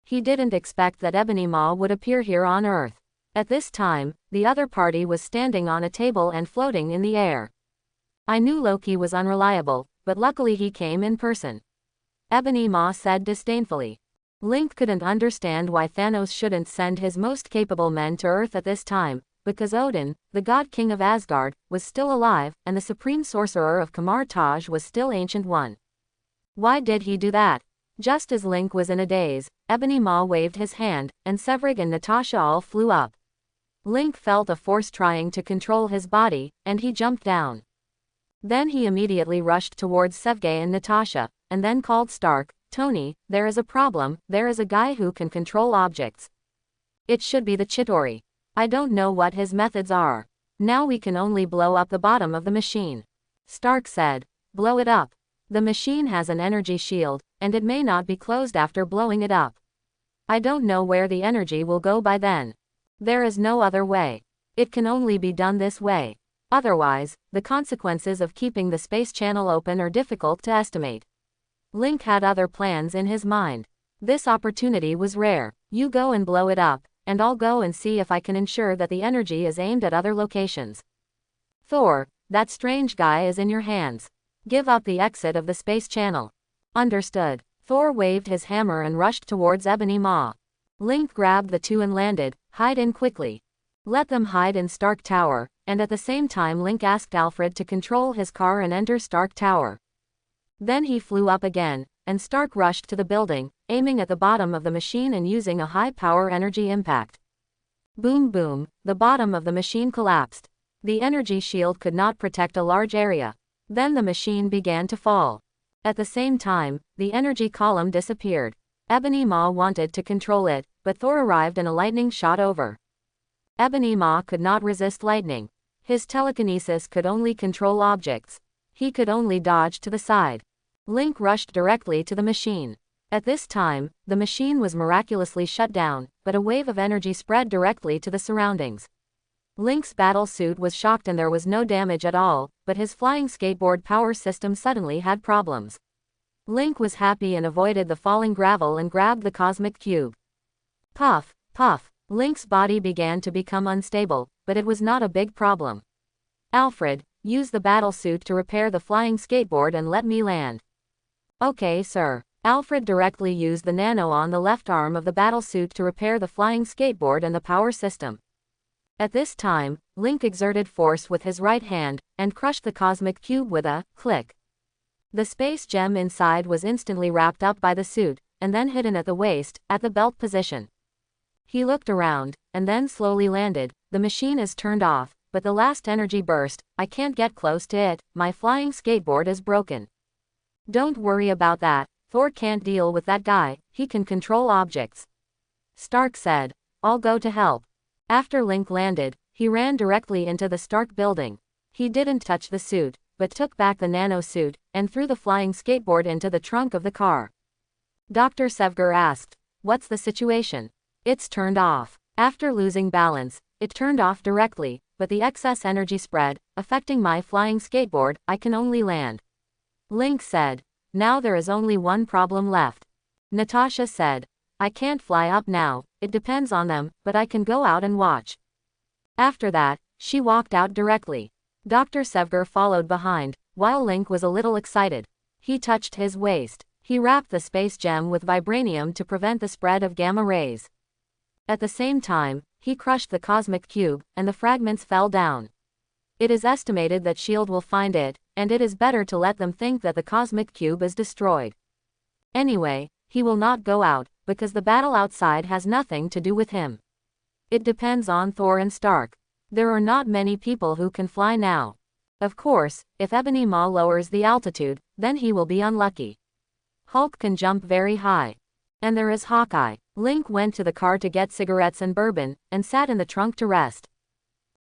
He didn't expect that Ebony Maw would appear here on Earth. At this time, the other party was standing on a table and floating in the air. "I knew Loki was unreliable, but luckily he came in person," Ebony Maw said disdainfully. Link couldn't understand why Thanos shouldn't send his most capable men to Earth at this time, because Odin, the God King of Asgard, was still alive, and the Supreme Sorcerer of Kamar-Taj was still Ancient One. Why did he do that? Just as Link was in a daze, Ebony Maw waved his hand, and Sevrig and Natasha all flew up. Link felt a force trying to control his body, and he jumped down. Then he immediately rushed towards Sevgay and Natasha, and then called Stark, "Tony, there is a problem. There is a guy who can control objects. It should be the Chitauri. I don't know what his methods are. Now we can only blow up the bottom of the machine." Stark said, "Blow it up. The machine has an energy shield, and it may not be closed after blowing it up. I don't know where the energy will go by then. There is no other way. It can only be done this way. Otherwise, the consequences of keeping the space channel open are difficult to estimate." Link had other plans in his mind. This opportunity was rare. "You go and blow it up, and I'll go and see if I can ensure that the energy is aimed at other locations. Thor, that strange guy is in your hands. Give up the exit of the space channel." "Understood." Thor waved his hammer and rushed towards Ebony Maw. Link grabbed the two and landed, "Hide in quickly." Let them hide in Stark Tower, and at the same time Link asked Alfred to control his car and enter Stark Tower. Then he flew up again, and Stark rushed to the building, aiming at the bottom of the machine and using a high-power energy impact. Boom boom, the bottom of the machine collapsed. The energy shield could not protect a large area. Then the machine began to fall. At the same time, the energy column disappeared. Ebony Maw wanted to control it, but Thor arrived and a lightning shot over. Ebony Maw could not resist lightning. His telekinesis could only control objects. He could only dodge to the side. Link rushed directly to the machine. At this time, the machine was miraculously shut down, but a wave of energy spread directly to the surroundings. Link's battle suit was shocked and there was no damage at all, but his flying skateboard power system suddenly had problems. Link was happy and avoided the falling gravel and grabbed the cosmic cube. Puff, puff, Link's body began to become unstable, but it was not a big problem. "Alfred, use the battle suit to repair the flying skateboard and let me land." "Okay, sir." Alfred directly used the nano on the left arm of the battle suit to repair the flying skateboard and the power system. At this time, Link exerted force with his right hand, and crushed the cosmic cube with a click. The space gem inside was instantly wrapped up by the suit, and then hidden at the waist, at the belt position. He looked around, and then slowly landed. The machine is turned off, but the last energy burst, I can't get close to it, my flying skateboard is broken. Don't worry about that, Thor can't deal with that guy, he can control objects. Stark said. I'll go to help. After Link landed, he ran directly into the Stark building. He didn't touch the suit, but took back the nano suit, and threw the flying skateboard into the trunk of the car. Dr. Sevger asked, "What's the situation?" "It's turned off. After losing balance, it turned off directly, but the excess energy spread, affecting my flying skateboard, I can only land." Link said. "Now there is only one problem left." Natasha said. "I can't fly up now, it depends on them, but I can go out and watch." After that, she walked out directly. Dr. Sevger followed behind, while Link was a little excited. He touched his waist. He wrapped the space gem with vibranium to prevent the spread of gamma rays. At the same time, he crushed the cosmic cube, and the fragments fell down. It is estimated that S.H.I.E.L.D. will find it, and it is better to let them think that the cosmic cube is destroyed. Anyway, he will not go out, because the battle outside has nothing to do with him. It depends on Thor and Stark. There are not many people who can fly now. Of course, if Ebony Maw lowers the altitude, then he will be unlucky. Hulk can jump very high. And there is Hawkeye. Link went to the car to get cigarettes and bourbon, and sat in the trunk to rest.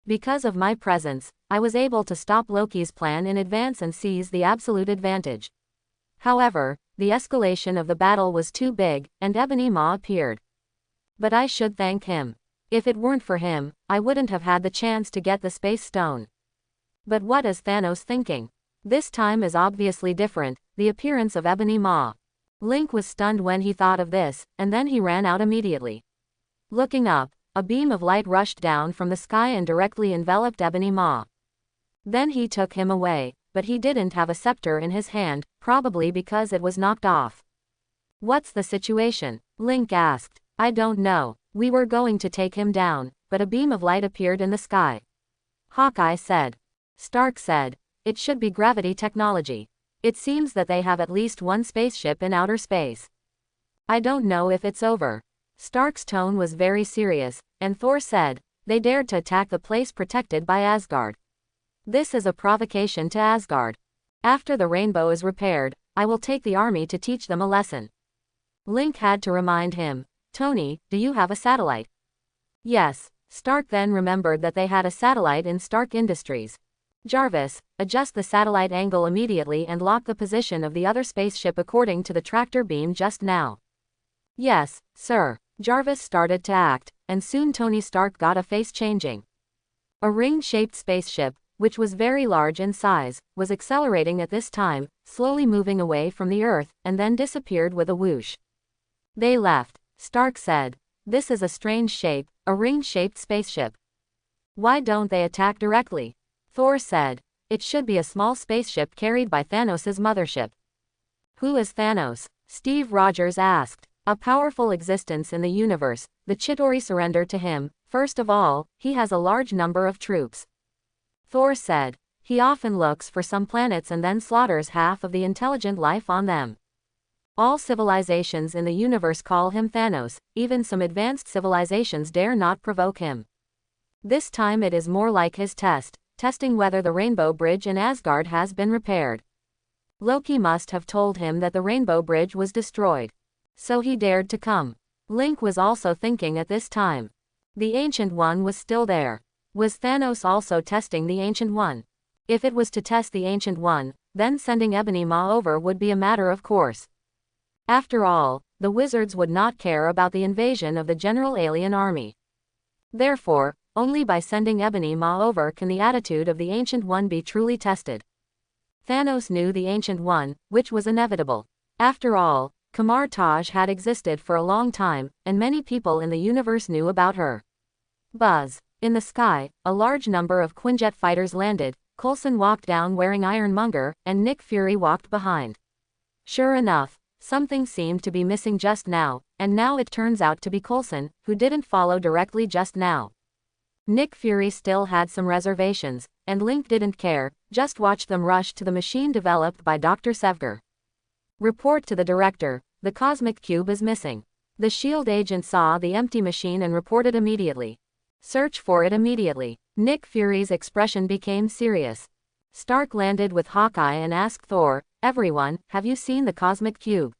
Because of my presence, I was able to stop Loki's plan in advance and seize the absolute advantage. However, the escalation of the battle was too big, and Ebony Maw appeared. But I should thank him. If it weren't for him, I wouldn't have had the chance to get the Space Stone. But what is Thanos thinking? This time is obviously different, the appearance of Ebony Maw. Link was stunned when he thought of this, and then he ran out immediately. Looking up, a beam of light rushed down from the sky and directly enveloped Ebony Maw. Then he took him away, but he didn't have a scepter in his hand, probably because it was knocked off. "What's the situation?" Link asked. "I don't know. We were going to take him down, but a beam of light appeared in the sky." Hawkeye said. Stark said. "It should be gravity technology. It seems that they have at least one spaceship in outer space. I don't know if it's over." Stark's tone was very serious, and Thor said, "They dared to attack the place protected by Asgard. This is a provocation to Asgard. After the rainbow is repaired, I will take the army to teach them a lesson." Link had to remind him, "Tony, do you have a satellite?" "Yes." Stark then remembered that they had a satellite in Stark Industries. "Jarvis, adjust the satellite angle immediately and lock the position of the other spaceship according to the tractor beam just now." "Yes, sir." Jarvis started to act, and soon Tony Stark got a face changing. A ring-shaped spaceship, which was very large in size, was accelerating at this time, slowly moving away from the Earth, and then disappeared with a whoosh. "They left," Stark said. "This is a strange shape, a ring-shaped spaceship. Why don't they attack directly?" Thor said. "It should be a small spaceship carried by Thanos' mothership." "Who is Thanos?" Steve Rogers asked. "A powerful existence in the universe, the Chitauri surrender to him. First of all, he has a large number of troops." Thor said. "He often looks for some planets and then slaughters half of the intelligent life on them. All civilizations in the universe call him Thanos, even some advanced civilizations dare not provoke him. This time it is more like his testing whether the Rainbow Bridge in Asgard has been repaired. Loki must have told him that the Rainbow Bridge was destroyed. So he dared to come." Link was also thinking at this time. The Ancient One was still there. Was Thanos also testing the Ancient One? If it was to test the Ancient One, then sending Ebony Maw over would be a matter of course. After all, the wizards would not care about the invasion of the general alien army. Therefore, only by sending Ebony Maw over can the attitude of the Ancient One be truly tested. Thanos knew the Ancient One, which was inevitable. After all, Kamar Taj had existed for a long time, and many people in the universe knew about her. Buzz. In the sky, a large number of Quinjet fighters landed. Coulson walked down wearing Ironmonger, and Nick Fury walked behind. Sure enough, something seemed to be missing just now, and now it turns out to be Coulson, who didn't follow directly just now. Nick Fury still had some reservations, and Link didn't care, just watched them rush to the machine developed by Dr. Sevger. "Report to the director, the cosmic cube is missing." The SHIELD agent saw the empty machine and reported immediately. Search for it immediately. Nick Fury's expression became serious. Stark landed with Hawkeye and asked Thor, "Everyone, have you seen the cosmic cube?"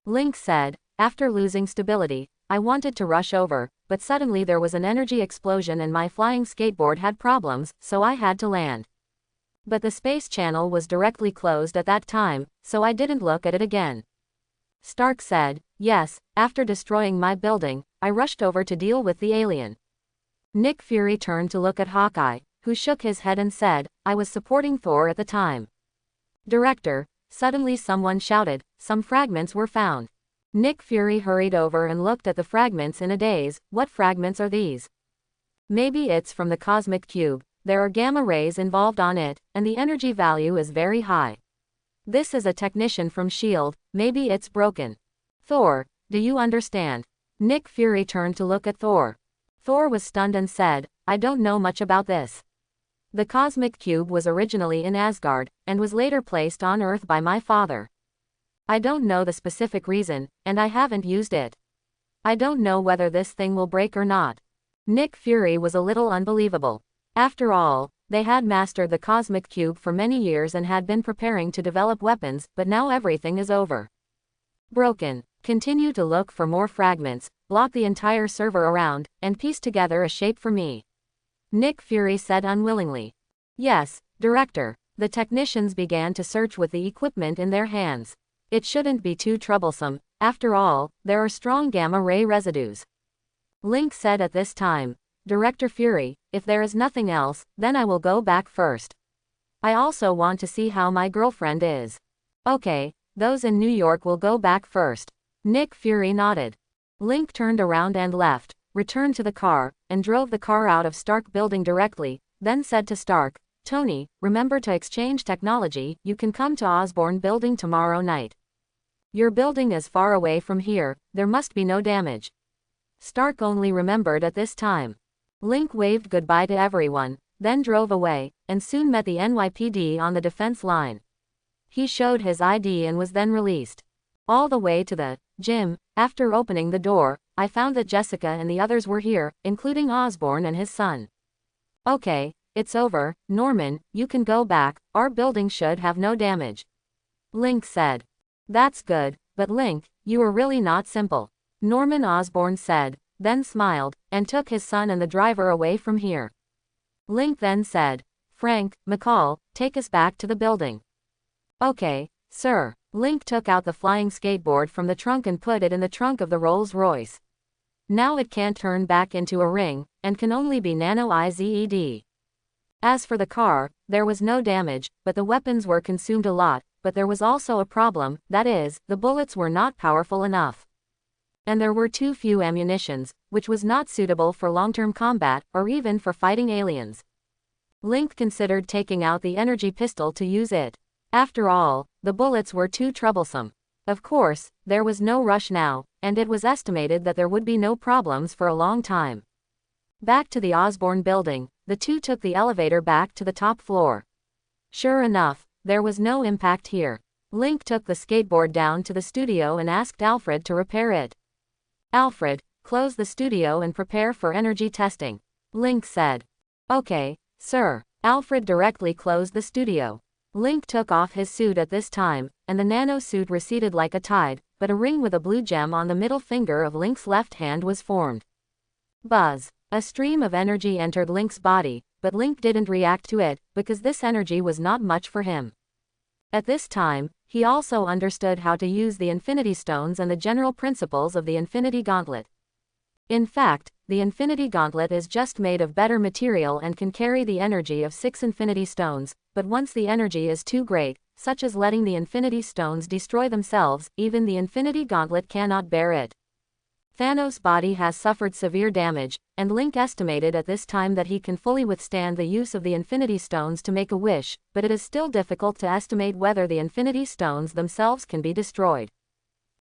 Link said, "After losing stability, I wanted to rush over, but suddenly there was an energy explosion and my flying skateboard had problems, so I had to land. But the space channel was directly closed at that time, so I didn't look at it again." Stark said, "Yes, after destroying my building, I rushed over to deal with the alien." Nick Fury turned to look at Hawkeye, who shook his head and said, "I was supporting Thor at the time." "Director," suddenly someone shouted, "some fragments were found." Nick Fury hurried over and looked at the fragments in a daze. "What fragments are these?" "Maybe it's from the cosmic cube. There are gamma rays involved on it, and the energy value is very high. This is a technician from SHIELD, maybe it's broken." "Thor, do you understand?" Nick Fury turned to look at Thor. Thor was stunned and said, "I don't know much about this. The cosmic cube was originally in Asgard, and was later placed on Earth by my father. I don't know the specific reason, and I haven't used it. I don't know whether this thing will break or not." Nick Fury was a little unbelievable. After all, they had mastered the cosmic cube for many years and had been preparing to develop weapons, but now everything is over. "Broken. Continue to look for more fragments, block the entire server around, and piece together a shape for me," Nick Fury said unwillingly. "Yes, Director." The technicians began to search with the equipment in their hands. It shouldn't be too troublesome, after all, there are strong gamma-ray residues. Link said at this time, "Director Fury, if there is nothing else, then I will go back first. I also want to see how my girlfriend is." "Okay, those in New York will go back first." Nick Fury nodded. Link turned around and left, returned to the car, and drove the car out of Stark building directly, then said to Stark, "Tony, remember to exchange technology. You can come to Osborn building tomorrow night. Your building is far away from here, there must be no damage." Stark only remembered at this time. Link waved goodbye to everyone, then drove away, and soon met the NYPD on the defense line. He showed his ID and was then released. All the way to the gym. After opening the door, I found that Jessica and the others were here, including Osborn and his son. "Okay, it's over, Norman, you can go back, our building should have no damage," Link said. "That's good, but Link, you are really not simple," Norman Osborn said, then smiled, and took his son and the driver away from here. Link then said, "Frank, McCall, take us back to the building." "Okay, sir." Link took out the flying skateboard from the trunk and put it in the trunk of the Rolls-Royce. Now it can't turn back into a ring, and can only be nano-IZED. As for the car, there was no damage, but the weapons were consumed a lot, but there was also a problem, that is, the bullets were not powerful enough. And there were too few ammunitions, which was not suitable for long-term combat, or even for fighting aliens. Link considered taking out the energy pistol to use it. After all, the bullets were too troublesome. Of course, there was no rush now, and it was estimated that there would be no problems for a long time. Back to the Osborn building, the two took the elevator back to the top floor. Sure enough, there was no impact here. Link took the skateboard down to the studio and asked Alfred to repair it. "Alfred, close the studio and prepare for energy testing," Link said. "Okay, sir." Alfred directly closed the studio. Link took off his suit at this time, and the nano suit receded like a tide, but a ring with a blue gem on the middle finger of Link's left hand was formed. Buzz. A stream of energy entered Link's body, but Link didn't react to it, because this energy was not much for him. At this time, he also understood how to use the Infinity Stones and the general principles of the Infinity Gauntlet. In fact, the Infinity Gauntlet is just made of better material and can carry the energy of 6 Infinity Stones, but once the energy is too great, such as letting the Infinity Stones destroy themselves, even the Infinity Gauntlet cannot bear it. Thanos' body has suffered severe damage, and Link estimated at this time that he can fully withstand the use of the Infinity Stones to make a wish, but it is still difficult to estimate whether the Infinity Stones themselves can be destroyed.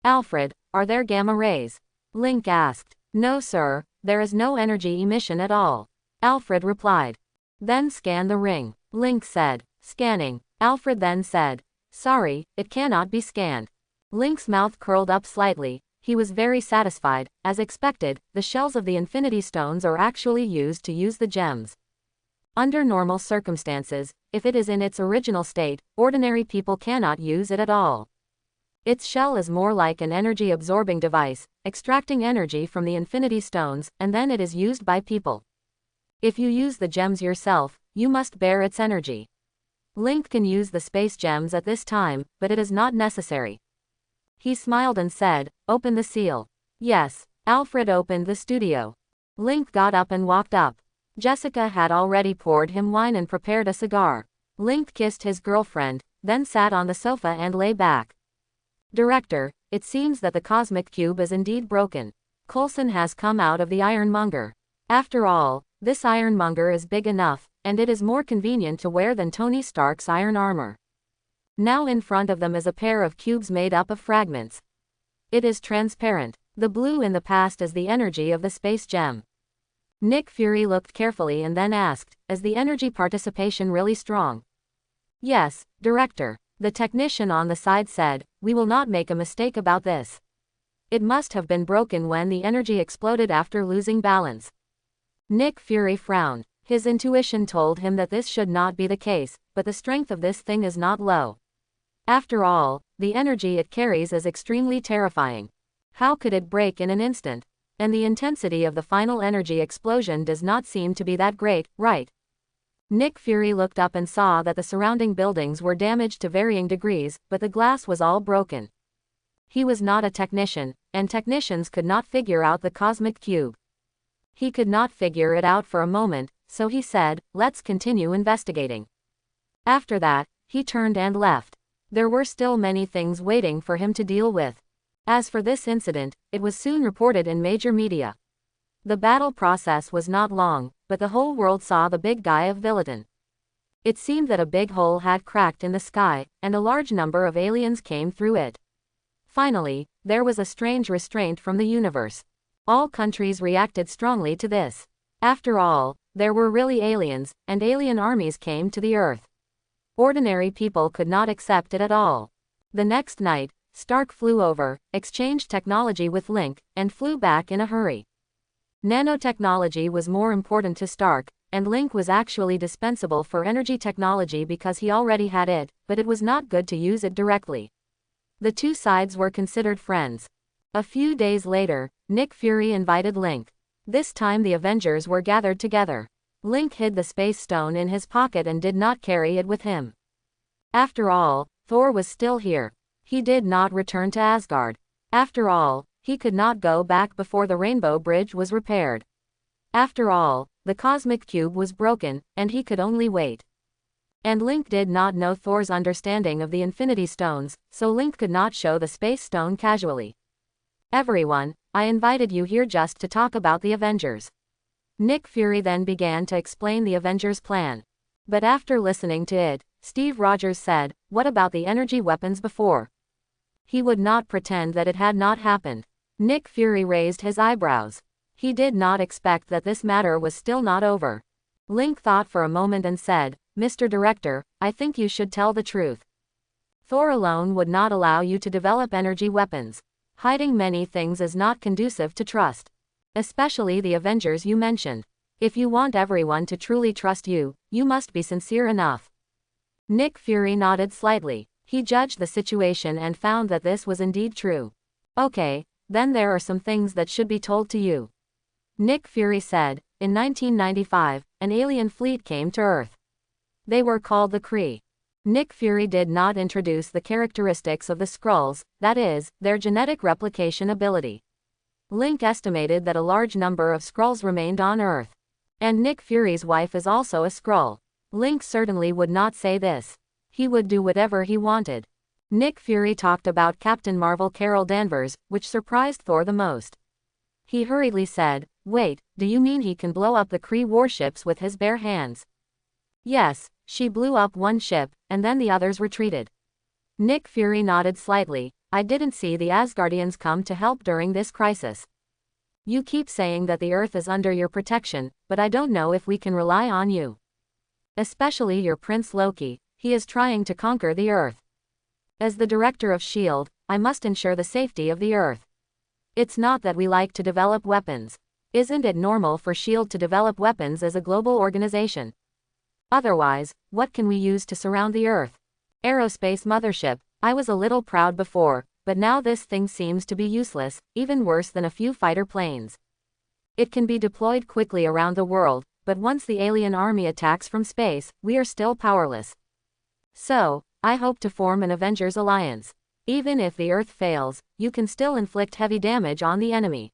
"Alfred, are there gamma rays?" Link asked. "No sir, there is no energy emission at all," Alfred replied. "Then scan the ring," Link said. "Scanning." Alfred then said, "Sorry, it cannot be scanned." Link's mouth curled up slightly. He was very satisfied. As expected, the shells of the Infinity Stones are actually used to use the gems. Under normal circumstances, if it is in its original state, ordinary people cannot use it at all. Its shell is more like an energy-absorbing device, extracting energy from the Infinity Stones, and then it is used by people. If you use the gems yourself, you must bear its energy. Link can use the space gems at this time, but it is not necessary. He smiled and said, "Open the seal." Yes. Alfred opened the studio. Link got up and walked up. Jessica had already poured him wine and prepared a cigar. Link kissed his girlfriend, then sat on the sofa and lay back. Director, it seems that the cosmic cube is indeed broken. Coulson has come out of the ironmonger. After all, this ironmonger is big enough, and it is more convenient to wear than Tony Stark's iron armor. Now in front of them is a pair of cubes made up of fragments. It is transparent. The blue in the past is the energy of the space gem. Nick Fury looked carefully and then asked, "Is the energy participation really strong?" "Yes, Director." The technician on the side said, "We will not make a mistake about this. It must have been broken when the energy exploded after losing balance." Nick Fury frowned. His intuition told him that this should not be the case, but the strength of this thing is not low. After all, the energy it carries is extremely terrifying. How could it break in an instant? And the intensity of the final energy explosion does not seem to be that great, right? Nick Fury looked up and saw that the surrounding buildings were damaged to varying degrees, but the glass was all broken. He was not a technician, and technicians could not figure out the cosmic cube. He could not figure it out for a moment, so he said, "Let's continue investigating." After that, he turned and left. There were still many things waiting for him to deal with. As for this incident, it was soon reported in major media. The battle process was not long, but the whole world saw the big guy of Villiton. It seemed that a big hole had cracked in the sky, and a large number of aliens came through it. Finally, there was a strange restraint from the universe. All countries reacted strongly to this. After all, there were really aliens, and alien armies came to the Earth. Ordinary people could not accept it at all. The next night, Stark flew over, exchanged technology with Link, and flew back in a hurry. Nanotechnology was more important to Stark, and Link was actually dispensable for energy technology because he already had it, but it was not good to use it directly. The two sides were considered friends. A few days later, Nick Fury invited Link. This time the Avengers were gathered together. Link hid the space stone in his pocket and did not carry it with him. After all, Thor was still here. He did not return to Asgard. After all, he could not go back before the Rainbow Bridge was repaired. After all, the cosmic cube was broken, and he could only wait. And Link did not know Thor's understanding of the Infinity Stones, so Link could not show the space stone casually. "Everyone, I invited you here just to talk about the Avengers." Nick Fury then began to explain the Avengers' plan. But after listening to it, Steve Rogers said, "What about the energy weapons before?" He would not pretend that it had not happened. Nick Fury raised his eyebrows. He did not expect that this matter was still not over. Link thought for a moment and said, "Mr. Director, I think you should tell the truth. Thor alone would not allow you to develop energy weapons. Hiding many things is not conducive to trust. Especially the Avengers you mentioned. If you want everyone to truly trust you, you must be sincere enough." Nick Fury nodded slightly. He judged the situation and found that this was indeed true. "Okay, then there are some things that should be told to you." Nick Fury said, "In 1995, an alien fleet came to Earth. They were called the Kree." Nick Fury did not introduce the characteristics of the Skrulls, that is, their genetic replication ability. Link estimated that a large number of Skrulls remained on Earth. And Nick Fury's wife is also a Skrull. Link certainly would not say this. He would do whatever he wanted. Nick Fury talked about Captain Marvel Carol Danvers, which surprised Thor the most. He hurriedly said, "Wait, do you mean he can blow up the Kree warships with his bare hands?" "Yes, she blew up one ship, and then the others retreated." Nick Fury nodded slightly. "I didn't see the Asgardians come to help during this crisis. You keep saying that the Earth is under your protection, but I don't know if we can rely on you. Especially your Prince Loki, he is trying to conquer the Earth. As the director of S.H.I.E.L.D., I must ensure the safety of the Earth." It's not that we like to develop weapons. Isn't it normal for S.H.I.E.L.D. to develop weapons as a global organization? Otherwise, what can we use to surround the Earth? Aerospace mothership. I was a little proud before, but now this thing seems to be useless, even worse than a few fighter planes. It can be deployed quickly around the world, but once the alien army attacks from space, we are still powerless. So, I hope to form an Avengers alliance. Even if the Earth fails, you can still inflict heavy damage on the enemy.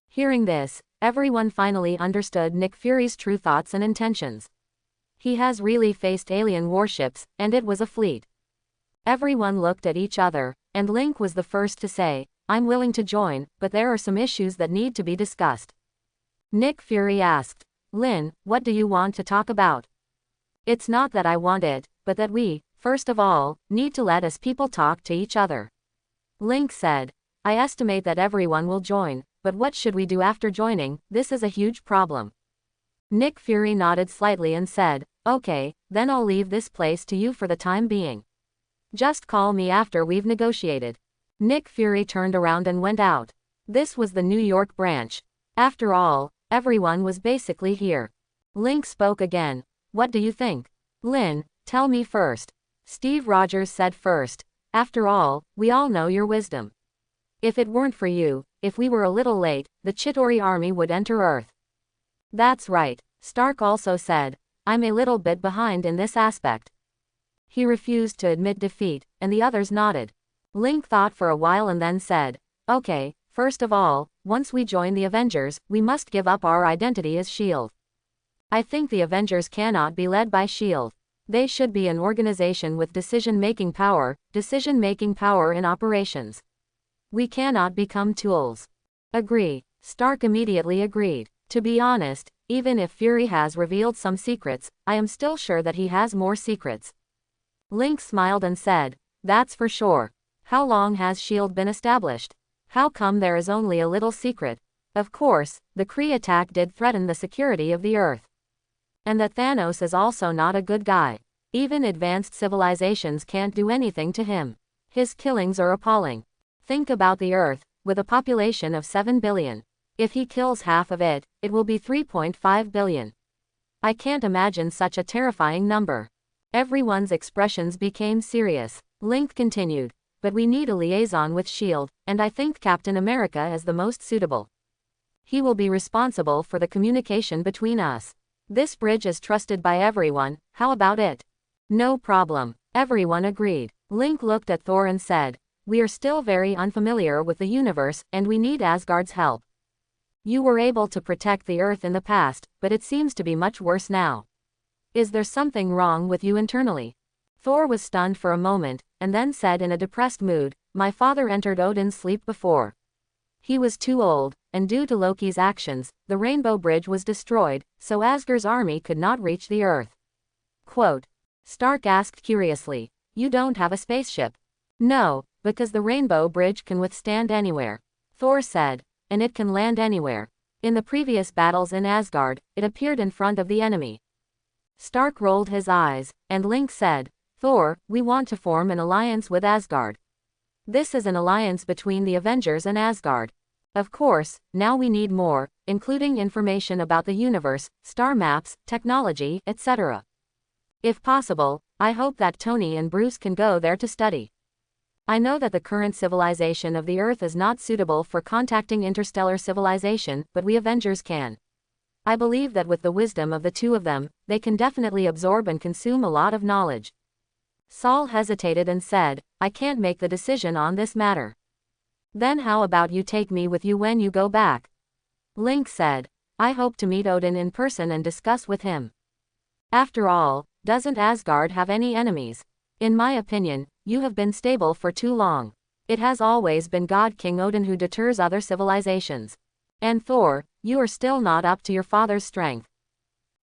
Hearing this, everyone finally understood Nick Fury's true thoughts and intentions. He has really faced alien warships, and it was a fleet. Everyone looked at each other, and Link was the first to say, "I'm willing to join, but there are some issues that need to be discussed." Nick Fury asked, "Lin, what do you want to talk about?" "It's not that I want it, but that we, first of all, need to let us people talk to each other." Link said, "I estimate that everyone will join, but what should we do after joining? This is a huge problem." Nick Fury nodded slightly and said, "Okay, then I'll leave this place to you for the time being. Just call me after we've negotiated." Nick Fury turned around and went out. This was the New York branch. After all, everyone was basically here. Link spoke again. "What do you think?" "Lin, tell me first." Steve Rogers said first. "After all, we all know your wisdom. If it weren't for you, if we were a little late, the Chitauri army would enter Earth." "That's right," Stark also said. "I'm a little bit behind in this aspect." He refused to admit defeat, and the others nodded. Link thought for a while and then said, "Okay, first of all, once we join the Avengers, we must give up our identity as S.H.I.E.L.D. I think the Avengers cannot be led by S.H.I.E.L.D. They should be an organization with decision-making power in operations. We cannot become tools." "Agree." Stark immediately agreed. "To be honest, even if Fury has revealed some secrets, I am still sure that he has more secrets." Link smiled and said, "That's for sure. How long has S.H.I.E.L.D. been established? How come there is only a little secret? Of course, the Kree attack did threaten the security of the Earth. And that Thanos is also not a good guy. Even advanced civilizations can't do anything to him. His killings are appalling. Think about the Earth, with a population of 7 billion. If he kills half of it, it will be 3.5 billion. I can't imagine such a terrifying number." Everyone's expressions became serious. Link continued, "But we need a liaison with S.H.I.E.L.D., and I think Captain America is the most suitable. He will be responsible for the communication between us. This bridge is trusted by everyone, how about it?" "No problem." Everyone agreed. Link looked at Thor and said, "We are still very unfamiliar with the universe, and we need Asgard's help. You were able to protect the Earth in the past, but it seems to be much worse now. Is there something wrong with you internally?" Thor was stunned for a moment, and then said in a depressed mood, "My father entered Odin's sleep before. He was too old, and due to Loki's actions, the Rainbow Bridge was destroyed, so Asgard's army could not reach the Earth." Quote. Stark asked curiously, "You don't have a spaceship?" "No, because the Rainbow Bridge can withstand anywhere." Thor said, "And it can land anywhere. In the previous battles in Asgard, it appeared in front of the enemy." Stark rolled his eyes, and Link said, "Thor, we want to form an alliance with Asgard. This is an alliance between the Avengers and Asgard. Of course, now we need more, including information about the universe, star maps, technology, etc. If possible, I hope that Tony and Bruce can go there to study. I know that the current civilization of the Earth is not suitable for contacting interstellar civilization, but we Avengers can. I believe that with the wisdom of the two of them, they can definitely absorb and consume a lot of knowledge." Saul hesitated and said, "I can't make the decision on this matter." "Then how about you take me with you when you go back?" Link said, "I hope to meet Odin in person and discuss with him. After all, doesn't Asgard have any enemies? In my opinion, you have been stable for too long. It has always been God King Odin who deters other civilizations. And Thor, you are still not up to your father's strength."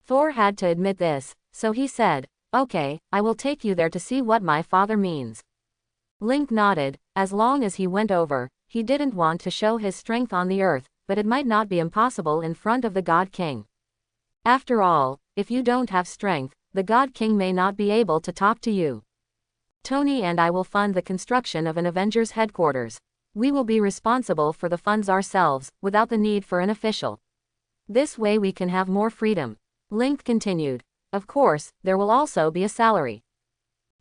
Thor had to admit this, so he said, "Okay, I will take you there to see what my father means." Link nodded. As long as he went over, he didn't want to show his strength on the Earth, but it might not be impossible in front of the God King. After all, if you don't have strength, the God King may not be able to talk to you. "Tony and I will fund the construction of an Avengers headquarters. We will be responsible for the funds ourselves, without the need for an official. This way we can have more freedom. Link continued. Of course, there will also be a salary.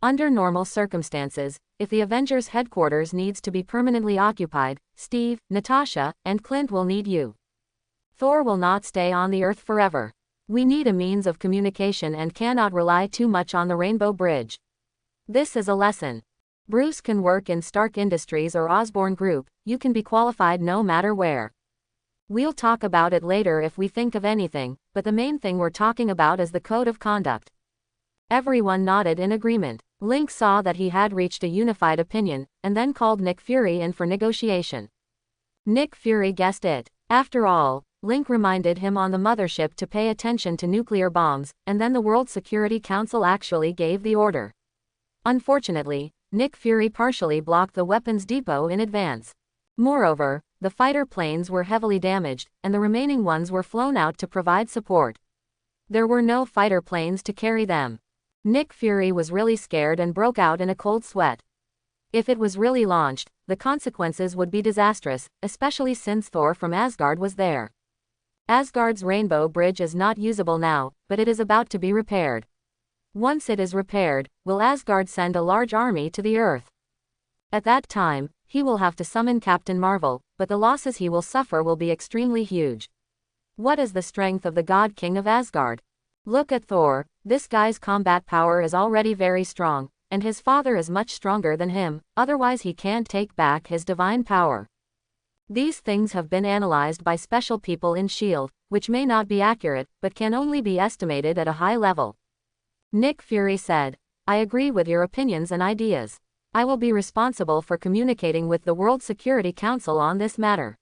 Under normal circumstances, if the Avengers headquarters needs to be permanently occupied, Steve, Natasha, and Clint will need you. Thor will not stay on the Earth forever. We need a means of communication and cannot rely too much on the Rainbow Bridge. This is a lesson. Bruce can work in Stark Industries or Osborn Group, you can be qualified no matter where. We'll talk about it later if we think of anything, but the main thing we're talking about is the code of conduct. Everyone nodded in agreement. Link saw that he had reached a unified opinion, and then called Nick Fury in for negotiation. Nick Fury guessed it. After all, Link reminded him on the mothership to pay attention to nuclear bombs, and then the World Security Council actually gave the order. Unfortunately, Nick Fury partially blocked the weapons depot in advance. Moreover, the fighter planes were heavily damaged, and the remaining ones were flown out to provide support. There were no fighter planes to carry them. Nick Fury was really scared and broke out in a cold sweat. If it was really launched, the consequences would be disastrous, especially since Thor from Asgard was there. Asgard's Rainbow Bridge is not usable now, but it is about to be repaired. Once it is repaired, will Asgard send a large army to the Earth? At that time, he will have to summon Captain Marvel, but the losses he will suffer will be extremely huge. What is the strength of the God King of Asgard? Look at Thor, this guy's combat power is already very strong, and his father is much stronger than him, otherwise he can't take back his divine power. These things have been analyzed by special people in S.H.I.E.L.D., which may not be accurate, but can only be estimated at a high level. Nick Fury said, I agree with your opinions and ideas. I will be responsible for communicating with the World Security Council on this matter.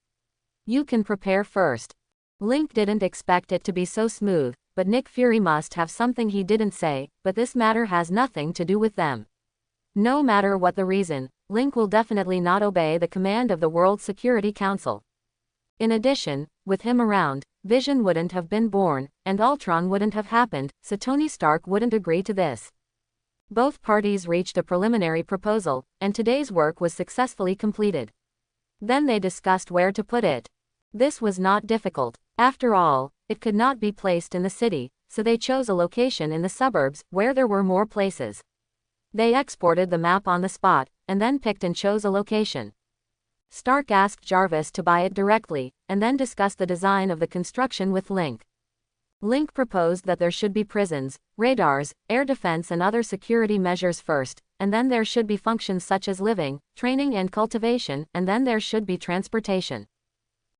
You can prepare first. Link didn't expect it to be so smooth, but Nick Fury must have something he didn't say, but this matter has nothing to do with them. No matter what the reason, Link will definitely not obey the command of the World Security Council. In addition, with him around, Vision wouldn't have been born, and Ultron wouldn't have happened, so Tony Stark wouldn't agree to this. Both parties reached a preliminary proposal, and today's work was successfully completed. Then they discussed where to put it. This was not difficult. After all, it could not be placed in the city, so they chose a location in the suburbs, where there were more places. They exported the map on the spot, and then picked and chose a location. Stark asked Jarvis to buy it directly, and then discussed the design of the construction with Link. Link proposed that there should be prisons, radars, air defense and other security measures first, and then there should be functions such as living, training and cultivation, and then there should be transportation.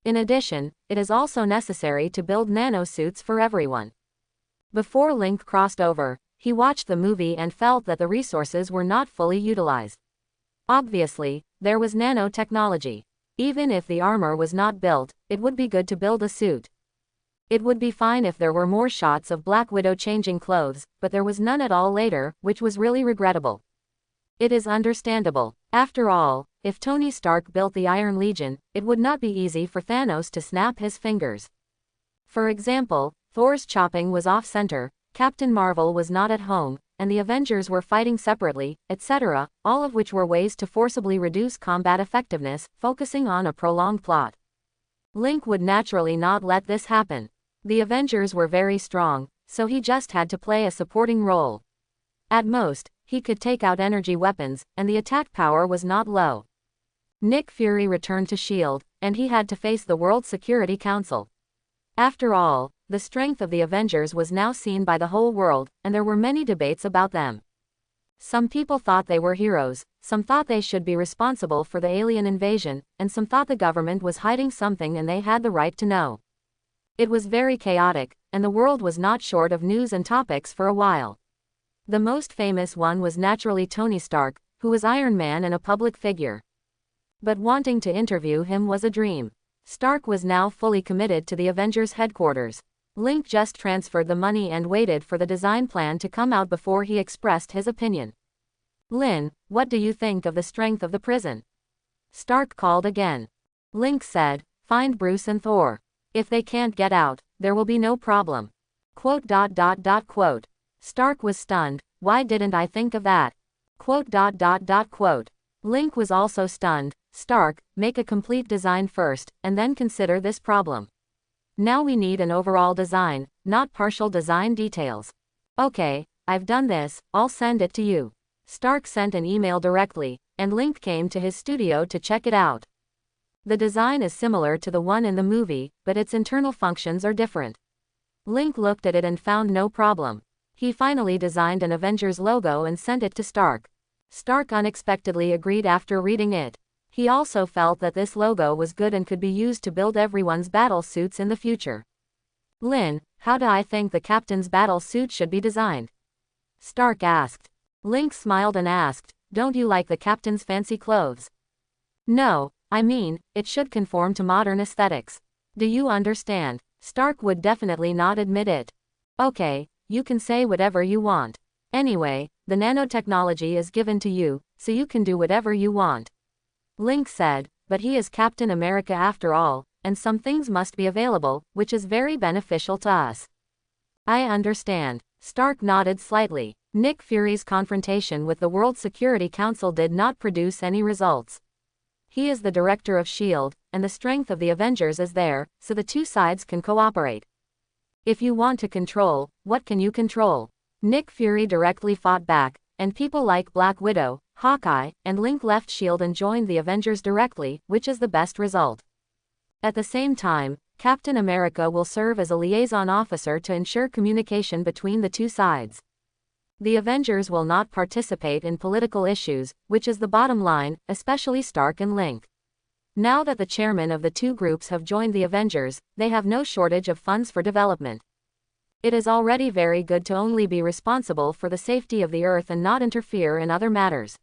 In addition, it is also necessary to build nanosuits for everyone. Before Link crossed over, he watched the movie and felt that the resources were not fully utilized. Obviously, there was nanotechnology. Even if the armor was not built, it would be good to build a suit. It would be fine if there were more shots of Black Widow changing clothes, but there was none at all later, which was really regrettable. It is understandable. After all, if Tony Stark built the Iron Legion, it would not be easy for Thanos to snap his fingers. For example, Thor's chopping was off-center, Captain Marvel was not at home, and the Avengers were fighting separately, etc., all of which were ways to forcibly reduce combat effectiveness, focusing on a prolonged plot. Link would naturally not let this happen. The Avengers were very strong, so he just had to play a supporting role. At most, he could take out energy weapons, and the attack power was not low. Nick Fury returned to S.H.I.E.L.D., and he had to face the World Security Council. After all, the strength of the Avengers was now seen by the whole world, and there were many debates about them. Some people thought they were heroes, some thought they should be responsible for the alien invasion, and some thought the government was hiding something and they had the right to know. It was very chaotic, and the world was not short of news and topics for a while. The most famous one was naturally Tony Stark, who was Iron Man and a public figure. But wanting to interview him was a dream. Stark was now fully committed to the Avengers headquarters. Link just transferred the money and waited for the design plan to come out before he expressed his opinion. Lynn, what do you think of the strength of the prison? Stark called again. Link said, find Bruce and Thor. If they can't get out, there will be no problem. ... Stark was stunned, why didn't I think of that? ... Link was also stunned, Stark, make a complete design first, and then consider this problem. Now we need an overall design, not partial design details. Okay, I've done this, I'll send it to you. Stark sent an email directly, and Link came to his studio to check it out. The design is similar to the one in the movie, but its internal functions are different. Link looked at it and found no problem. He finally designed an Avengers logo and sent it to Stark. Stark unexpectedly agreed after reading it. He also felt that this logo was good and could be used to build everyone's battle suits in the future. Lin, how do I think the captain's battle suit should be designed? Stark asked. Link smiled and asked, don't you like the captain's fancy clothes? No, I mean, it should conform to modern aesthetics. Do you understand? Stark would definitely not admit it. Okay, you can say whatever you want. Anyway, the nanotechnology is given to you, so you can do whatever you want. Link said, but he is Captain America after all, and some things must be available, which is very beneficial to us. I understand. Stark nodded slightly. Nick Fury's confrontation with the World Security Council did not produce any results. He is the director of S.H.I.E.L.D., and the strength of the Avengers is there, so the two sides can cooperate. If you want to control, what can you control? Nick Fury directly fought back, and people like Black Widow, Hawkeye, and Link left S.H.I.E.L.D. and joined the Avengers directly, which is the best result. At the same time, Captain America will serve as a liaison officer to ensure communication between the two sides. The Avengers will not participate in political issues, which is the bottom line, especially Stark and Link. Now that the chairmen of the two groups have joined the Avengers, they have no shortage of funds for development. It is already very good to only be responsible for the safety of the Earth and not interfere in other matters.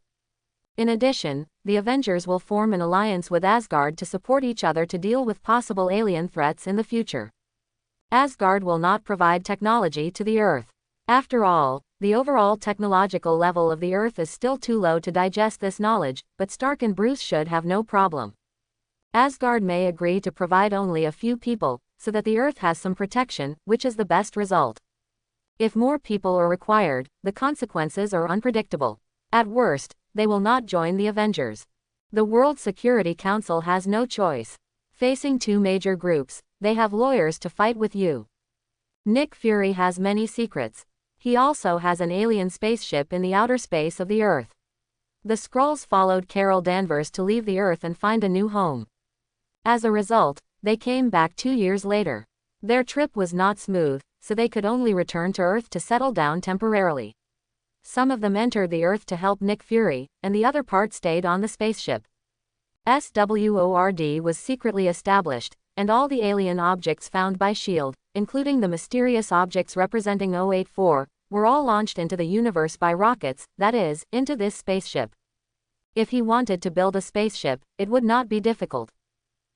In addition, the Avengers will form an alliance with Asgard to support each other to deal with possible alien threats in the future. Asgard will not provide technology to the Earth. After all, the overall technological level of the Earth is still too low to digest this knowledge, but Stark and Bruce should have no problem. Asgard may agree to provide only a few people, so that the Earth has some protection, which is the best result. If more people are required, the consequences are unpredictable. At worst, they will not join the Avengers. The World Security Council has no choice. Facing two major groups, they have lawyers to fight with you. Nick Fury has many secrets. He also has an alien spaceship in the outer space of the Earth. The Skrulls followed Carol Danvers to leave the Earth and find a new home. As a result, they came back 2 years later. Their trip was not smooth, so they could only return to Earth to settle down temporarily. Some of them entered the Earth to help Nick Fury, and the other part stayed on the spaceship. SWORD was secretly established, and all the alien objects found by S.H.I.E.L.D., including the mysterious objects representing 084, were all launched into the universe by rockets, that is, into this spaceship. If he wanted to build a spaceship, it would not be difficult.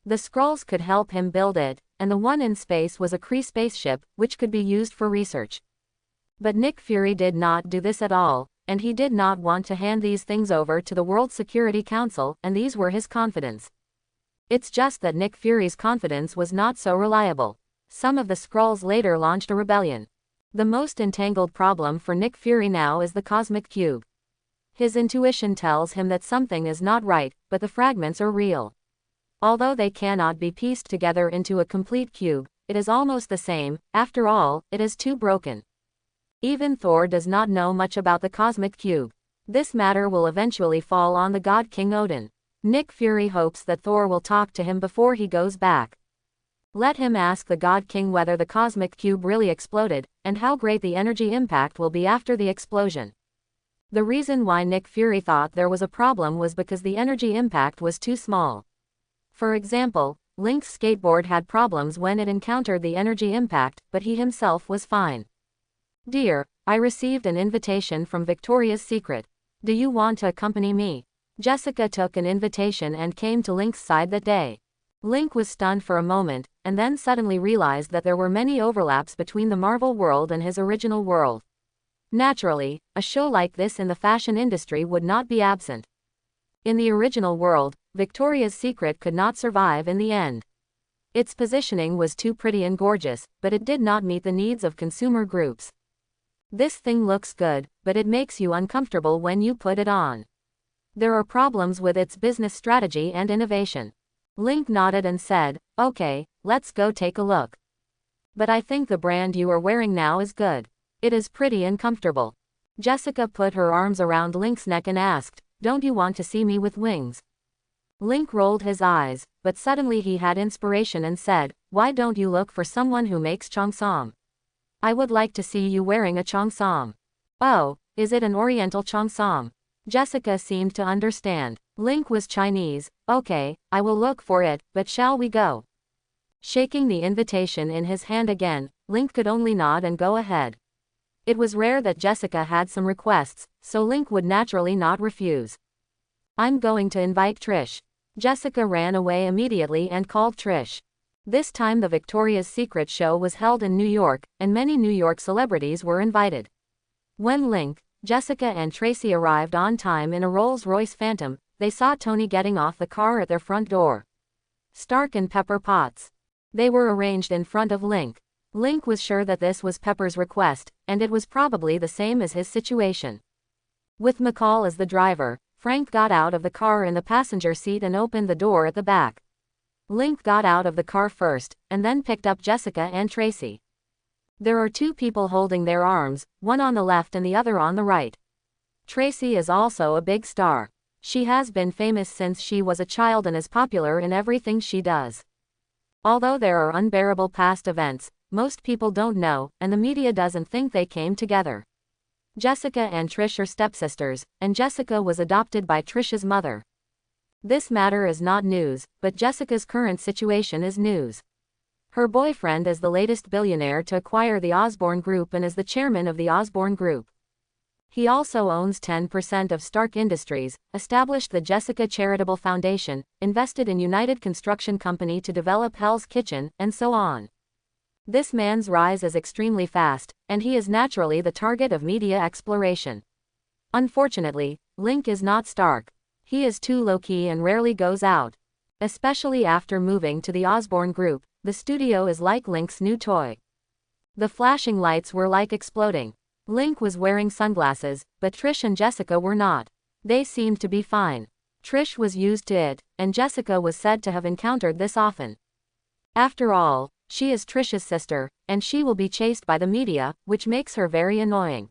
The Skrulls could help him build it, and the one in space was a Kree spaceship, which could be used for research. But Nick Fury did not do this at all, and he did not want to hand these things over to the World Security Council, and these were his confidence. It's just that Nick Fury's confidence was not so reliable. Some of the Skrulls later launched a rebellion. The most entangled problem for Nick Fury now is the cosmic cube. His intuition tells him that something is not right, but the fragments are real. Although they cannot be pieced together into a complete cube, it is almost the same. After all, it is too broken. Even Thor does not know much about the cosmic cube. This matter will eventually fall on the god King Odin. Nick Fury hopes that Thor will talk to him before he goes back. Let him ask the god King whether the cosmic cube really exploded, and how great the energy impact will be after the explosion. The reason why Nick Fury thought there was a problem was because the energy impact was too small. For example, Link's skateboard had problems when it encountered the energy impact, but he himself was fine. Dear, I received an invitation from Victoria's Secret. Do you want to accompany me? Jessica took an invitation and came to Link's side that day. Link was stunned for a moment, and then suddenly realized that there were many overlaps between the Marvel world and his original world. Naturally, a show like this in the fashion industry would not be absent. In the original world, Victoria's Secret could not survive in the end. Its positioning was too pretty and gorgeous, but it did not meet the needs of consumer groups. This thing looks good, but it makes you uncomfortable when you put it on. There are problems with its business strategy and innovation. Link nodded and said, okay, let's go take a look. But I think the brand you are wearing now is good. It is pretty and comfortable. Jessica put her arms around Link's neck and asked, don't you want to see me with wings? Link rolled his eyes, but suddenly he had inspiration and said, why don't you look for someone who makes cheongsam? I would like to see you wearing a cheongsam. Oh, is it an oriental cheongsam? Jessica seemed to understand. Link was Chinese. Okay, I will look for it, but shall we go? Shaking the invitation in his hand again, Link could only nod and go ahead. It was rare that Jessica had some requests, so Link would naturally not refuse. I'm going to invite Trish. Jessica ran away immediately and called Trish. This time the Victoria's Secret show was held in New York, and many New York celebrities were invited. When Link, Jessica and Tracy arrived on time in a Rolls-Royce Phantom, they saw Tony getting off the car at their front door. Stark and Pepper Potts. They were arranged in front of Link. Link was sure that this was Pepper's request, and it was probably the same as his situation. With McCall as the driver, Frank got out of the car in the passenger seat and opened the door at the back. Link got out of the car first, and then picked up Jessica and Tracy. There are two people holding their arms, one on the left and the other on the right. Tracy is also a big star. She has been famous since she was a child and is popular in everything she does. Although there are unbearable past events, most people don't know, and the media doesn't think they came together. Jessica and Trish are stepsisters, and Jessica was adopted by Trish's mother. This matter is not news, but Jessica's current situation is news. Her boyfriend is the latest billionaire to acquire the Osborne Group and is the chairman of the Osborne Group. He also owns 10% of Stark Industries, established the Jessica Charitable Foundation, invested in United Construction Company to develop Hell's Kitchen, and so on. This man's rise is extremely fast, and he is naturally the target of media exploration. Unfortunately, Link is not Stark. He is too low-key and rarely goes out. Especially after moving to the Osborne Group, the studio is like Link's new toy. The flashing lights were like exploding. Link was wearing sunglasses, but Trish and Jessica were not. They seemed to be fine. Trish was used to it, and Jessica was said to have encountered this often. After all, she is Trish's sister, and she will be chased by the media, which makes her very annoying.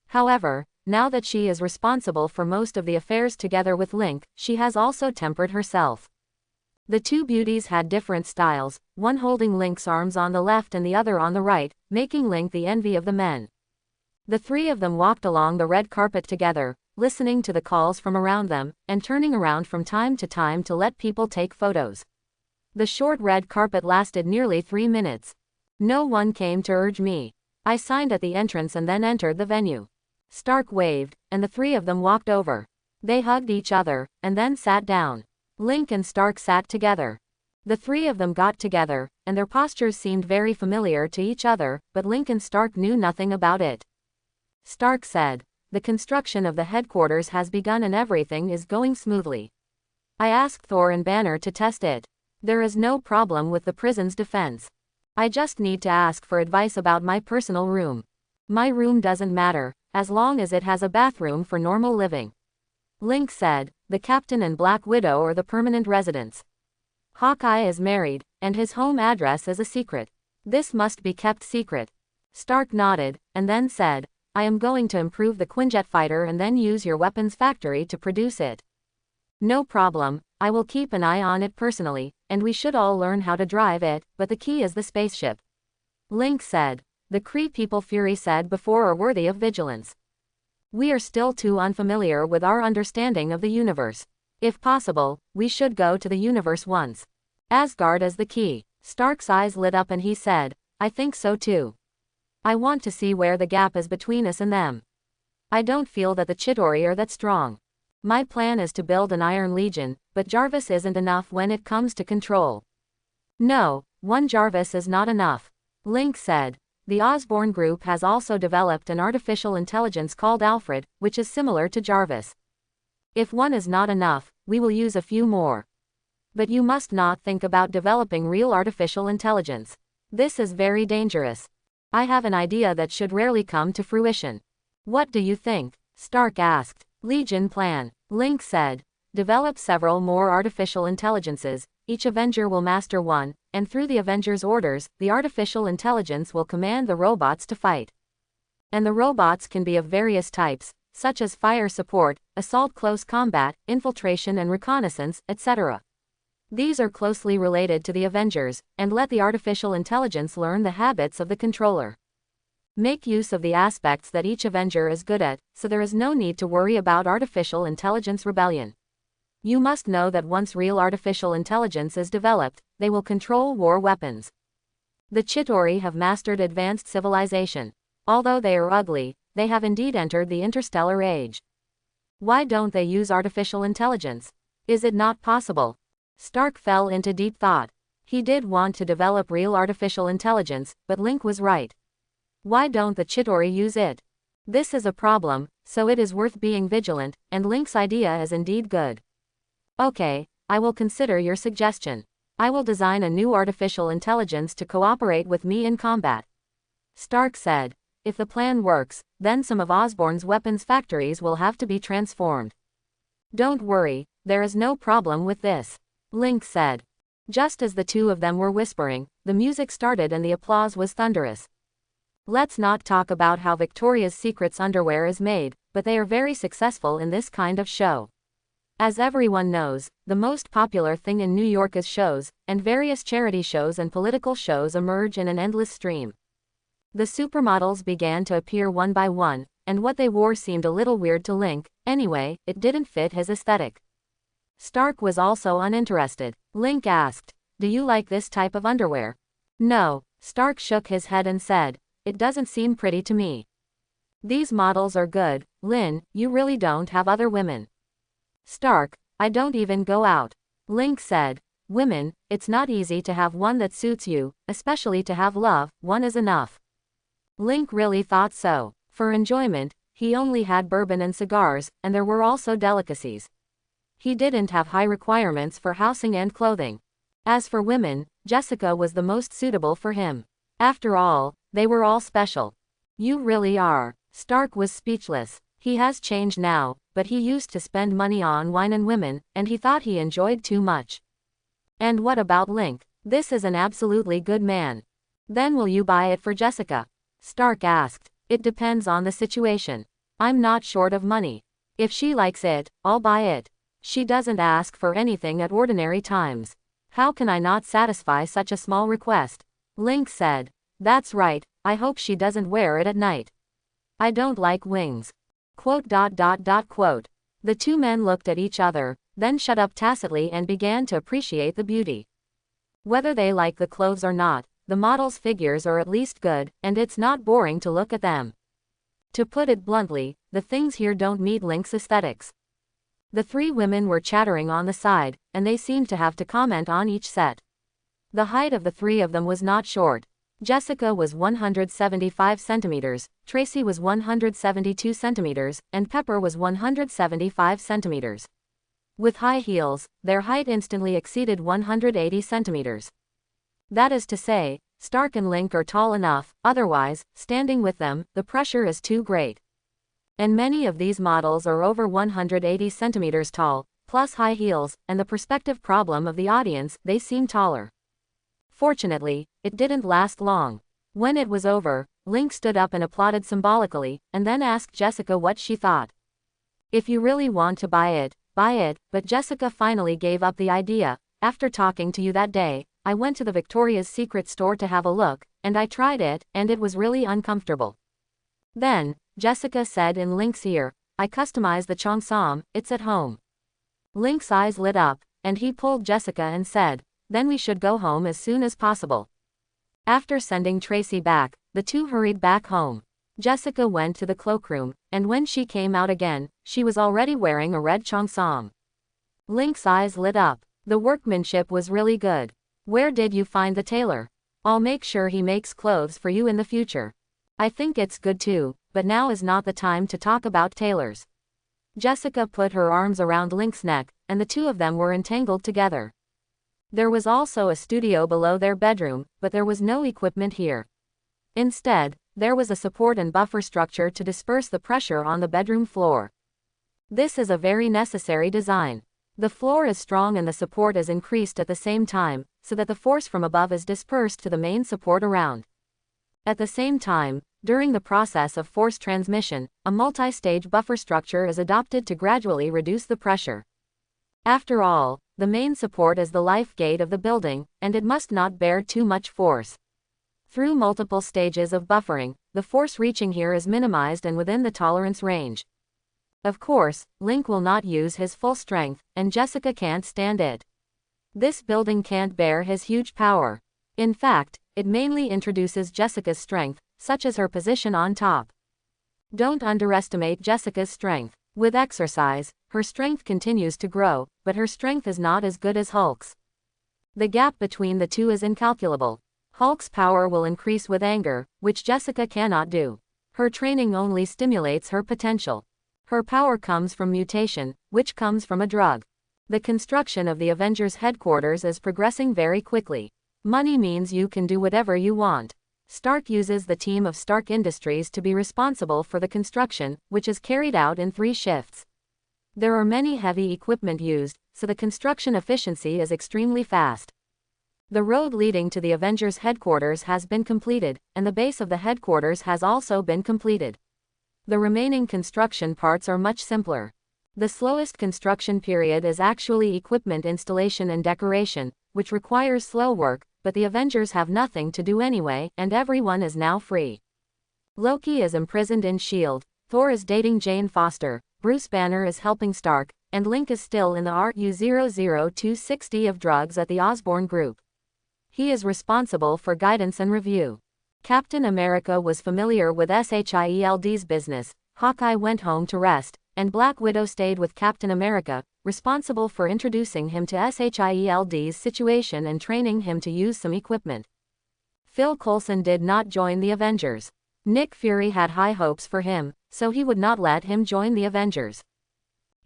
However, now that she is responsible for most of the affairs together with Link, she has also tempered herself. The two beauties had different styles, one holding Link's arms on the left and the other on the right, making Link the envy of the men. The three of them walked along the red carpet together, listening to the calls from around them, and turning around from time to time to let people take photos. The short red carpet lasted nearly 3 minutes. No one came to urge me. I signed at the entrance and then entered the venue. Stark waved, and the three of them walked over. They hugged each other, and then sat down. Link and Stark sat together. The three of them got together, and their postures seemed very familiar to each other, but Link and Stark knew nothing about it. Stark said, "The construction of the headquarters has begun and everything is going smoothly. I asked Thor and Banner to test it. There is no problem with the prison's defense. I just need to ask for advice about my personal room. My room doesn't matter, as long as it has a bathroom for normal living." Link said, "The Captain and Black Widow are the permanent residents. Hawkeye is married, and his home address is a secret. This must be kept secret." Stark nodded, and then said, "I am going to improve the Quinjet fighter and then use your weapons factory to produce it." "No problem, I will keep an eye on it personally, and we should all learn how to drive it, but the key is the spaceship." Link said, "The Kree people Fury said before are worthy of vigilance. We are still too unfamiliar with our understanding of the universe. If possible, we should go to the universe once. Asgard is the key." Stark's eyes lit up and he said, "I think so too. I want to see where the gap is between us and them. I don't feel that the Chitauri are that strong. My plan is to build an Iron Legion, but Jarvis isn't enough when it comes to control." "No, one Jarvis is not enough," Link said. "The Osborne Group has also developed an artificial intelligence called Alfred, which is similar to Jarvis. If one is not enough, we will use a few more. But you must not think about developing real artificial intelligence. This is very dangerous. I have an idea that should rarely come to fruition." "What do you think?" Stark asked. "Legion plan," Link said. Develop several more artificial intelligences, each Avenger will master one, and through the Avengers' orders, the artificial intelligence will command the robots to fight. And the robots can be of various types, such as fire support, assault close combat, infiltration and reconnaissance, etc. These are closely related to the Avengers, and let the artificial intelligence learn the habits of the controller. Make use of the aspects that each Avenger is good at, so there is no need to worry about artificial intelligence rebellion. You must know that once real artificial intelligence is developed, they will control war weapons. The Chitauri have mastered advanced civilization. Although they are ugly, they have indeed entered the interstellar age. Why don't they use artificial intelligence? Is it not possible? Stark fell into deep thought. He did want to develop real artificial intelligence, but Link was right. Why don't the Chitauri use it? This is a problem, so it is worth being vigilant, and Link's idea is indeed good. Okay, I will consider your suggestion. I will design a new artificial intelligence to cooperate with me in combat. Stark said. If the plan works, then some of Osborn's weapons factories will have to be transformed. Don't worry, there is no problem with this, Link said. Just as the two of them were whispering, the music started and the applause was thunderous. Let's not talk about how Victoria's Secret's underwear is made, but they are very successful in this kind of show. As everyone knows, the most popular thing in New York is shows, and various charity shows and political shows emerge in an endless stream. The supermodels began to appear one by one, and what they wore seemed a little weird to Link. Anyway, it didn't fit his aesthetic. Stark was also uninterested. Link asked, "Do you like this type of underwear?" "No," Stark shook his head and said, "it doesn't seem pretty to me." "These models are good, Lin, you really don't have other women." "Stark, I don't even go out," Link said. "Women, it's not easy to have one that suits you, especially to have love, one is enough." Link really thought so. For enjoyment, he only had bourbon and cigars, and there were also delicacies. He didn't have high requirements for housing and clothing. As for women, Jessica was the most suitable for him. After all, they were all special. "You really are." Stark was speechless. He has changed now, but he used to spend money on wine and women, and he thought he enjoyed too much. And what about Link? This is an absolutely good man. Then will you buy it for Jessica? Stark asked. It depends on the situation. I'm not short of money. If she likes it, I'll buy it. She doesn't ask for anything at ordinary times. How can I not satisfy such a small request? Link said. That's right, I hope she doesn't wear it at night. I don't like wings. Quote. The two men looked at each other, then shut up tacitly and began to appreciate the beauty. Whether they like the clothes or not, the models' figures are at least good, and it's not boring to look at them. To put it bluntly, the things here don't meet Link's aesthetics. The three women were chattering on the side, and they seemed to have to comment on each set. The height of the three of them was not short. Jessica was 175 centimeters, Tracy was 172 centimeters, and Pepper was 175 centimeters. With high heels, their height instantly exceeded 180 centimeters. That is to say, Stark and Link are tall enough, otherwise, standing with them, the pressure is too great. And many of these models are over 180 centimeters tall, plus high heels, and the perspective problem of the audience, they seem taller. Fortunately, it didn't last long. When it was over, Link stood up and applauded symbolically, and then asked Jessica what she thought. If you really want to buy it, but Jessica finally gave up the idea. After talking to you that day, I went to the Victoria's Secret store to have a look, and I tried it, and it was really uncomfortable. Then, Jessica said in Link's ear, I customized the cheongsam, it's at home. Link's eyes lit up, and he pulled Jessica and said, then we should go home as soon as possible. After sending Tracy back, the two hurried back home. Jessica went to the cloakroom, and when she came out again, she was already wearing a red cheongsam. Link's eyes lit up. The workmanship was really good. Where did you find the tailor? I'll make sure he makes clothes for you in the future. I think it's good too, but now is not the time to talk about tailors. Jessica put her arms around Link's neck, and the two of them were entangled together. There was also a studio below their bedroom, but there was no equipment here. Instead, there was a support and buffer structure to disperse the pressure on the bedroom floor. This is a very necessary design. The floor is strong and the support is increased at the same time, so that the force from above is dispersed to the main support around. At the same time, during the process of force transmission, a multi-stage buffer structure is adopted to gradually reduce the pressure. After all, the main support is the life gate of the building, and it must not bear too much force. Through multiple stages of buffering, the force reaching here is minimized and within the tolerance range. Of course, Link will not use his full strength, and Jessica can't stand it. This building can't bear his huge power. In fact, it mainly introduces Jessica's strength, such as her position on top. Don't underestimate Jessica's strength. With exercise, her strength continues to grow, but her strength is not as good as Hulk's. The gap between the two is incalculable. Hulk's power will increase with anger, which Jessica cannot do. Her training only stimulates her potential. Her power comes from mutation, which comes from a drug. The construction of the Avengers headquarters is progressing very quickly. Money means you can do whatever you want. Stark uses the team of Stark Industries to be responsible for the construction, which is carried out in 3 shifts. There are many heavy equipment used, so the construction efficiency is extremely fast. The road leading to the Avengers headquarters has been completed, and the base of the headquarters has also been completed. The remaining construction parts are much simpler. The slowest construction period is actually equipment installation and decoration, which requires slow work, but the Avengers have nothing to do anyway, and everyone is now free. Loki is imprisoned in S.H.I.E.L.D., Thor is dating Jane Foster, Bruce Banner is helping Stark, and Link is still in the RU-00260 of drugs at the Osborn Group. He is responsible for guidance and review. Captain America was familiar with S.H.I.E.L.D.'s business, Hawkeye went home to rest, and Black Widow stayed with Captain America, responsible for introducing him to S.H.I.E.L.D.'s situation and training him to use some equipment. Phil Coulson did not join the Avengers. Nick Fury had high hopes for him, so he would not let him join the Avengers.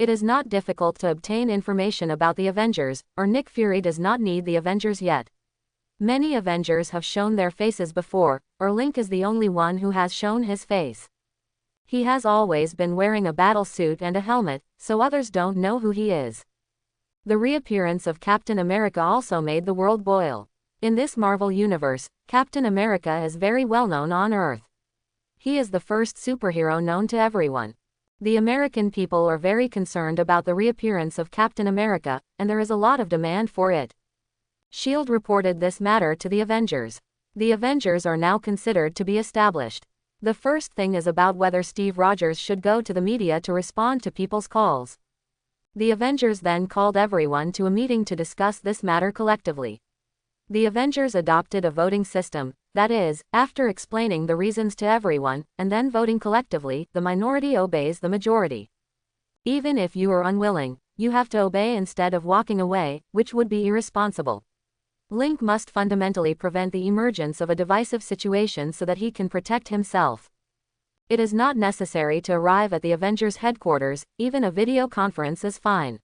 It is not difficult to obtain information about the Avengers, or Nick Fury does not need the Avengers yet. Many Avengers have shown their faces before, or Link is the only one who has shown his face. He has always been wearing a battle suit and a helmet, so others don't know who he is. The reappearance of Captain America also made the world boil. In this Marvel universe, Captain America is very well known on Earth. He is the first superhero known to everyone. The American people are very concerned about the reappearance of Captain America, and there is a lot of demand for it. S.H.I.E.L.D. reported this matter to the Avengers. The Avengers are now considered to be established. The first thing is about whether Steve Rogers should go to the media to respond to people's calls. The Avengers then called everyone to a meeting to discuss this matter collectively. The Avengers adopted a voting system, that is, after explaining the reasons to everyone, and then voting collectively, the minority obeys the majority. Even if you are unwilling, you have to obey instead of walking away, which would be irresponsible. Link must fundamentally prevent the emergence of a divisive situation so that he can protect himself. It is not necessary to arrive at the Avengers headquarters, even a video conference is fine.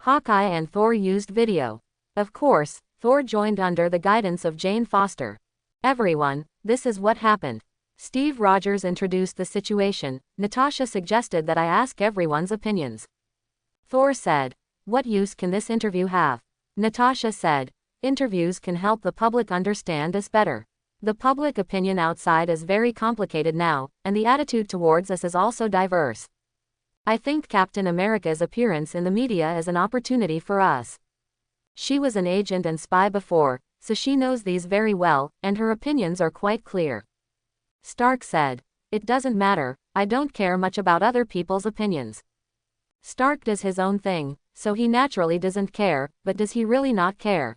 Hawkeye and Thor used video. Of course, Thor joined under the guidance of Jane Foster. Everyone, this is what happened. Steve Rogers introduced the situation. Natasha suggested that I ask everyone's opinions. Thor said, "What use can this interview have?" Natasha said, "Interviews can help the public understand us better. The public opinion outside is very complicated now, and the attitude towards us is also diverse. I think Captain America's appearance in the media is an opportunity for us. She was an agent and spy before, so she knows these very well, and her opinions are quite clear." Stark said, "It doesn't matter, I don't care much about other people's opinions." Stark does his own thing, so he naturally doesn't care, but does he really not care?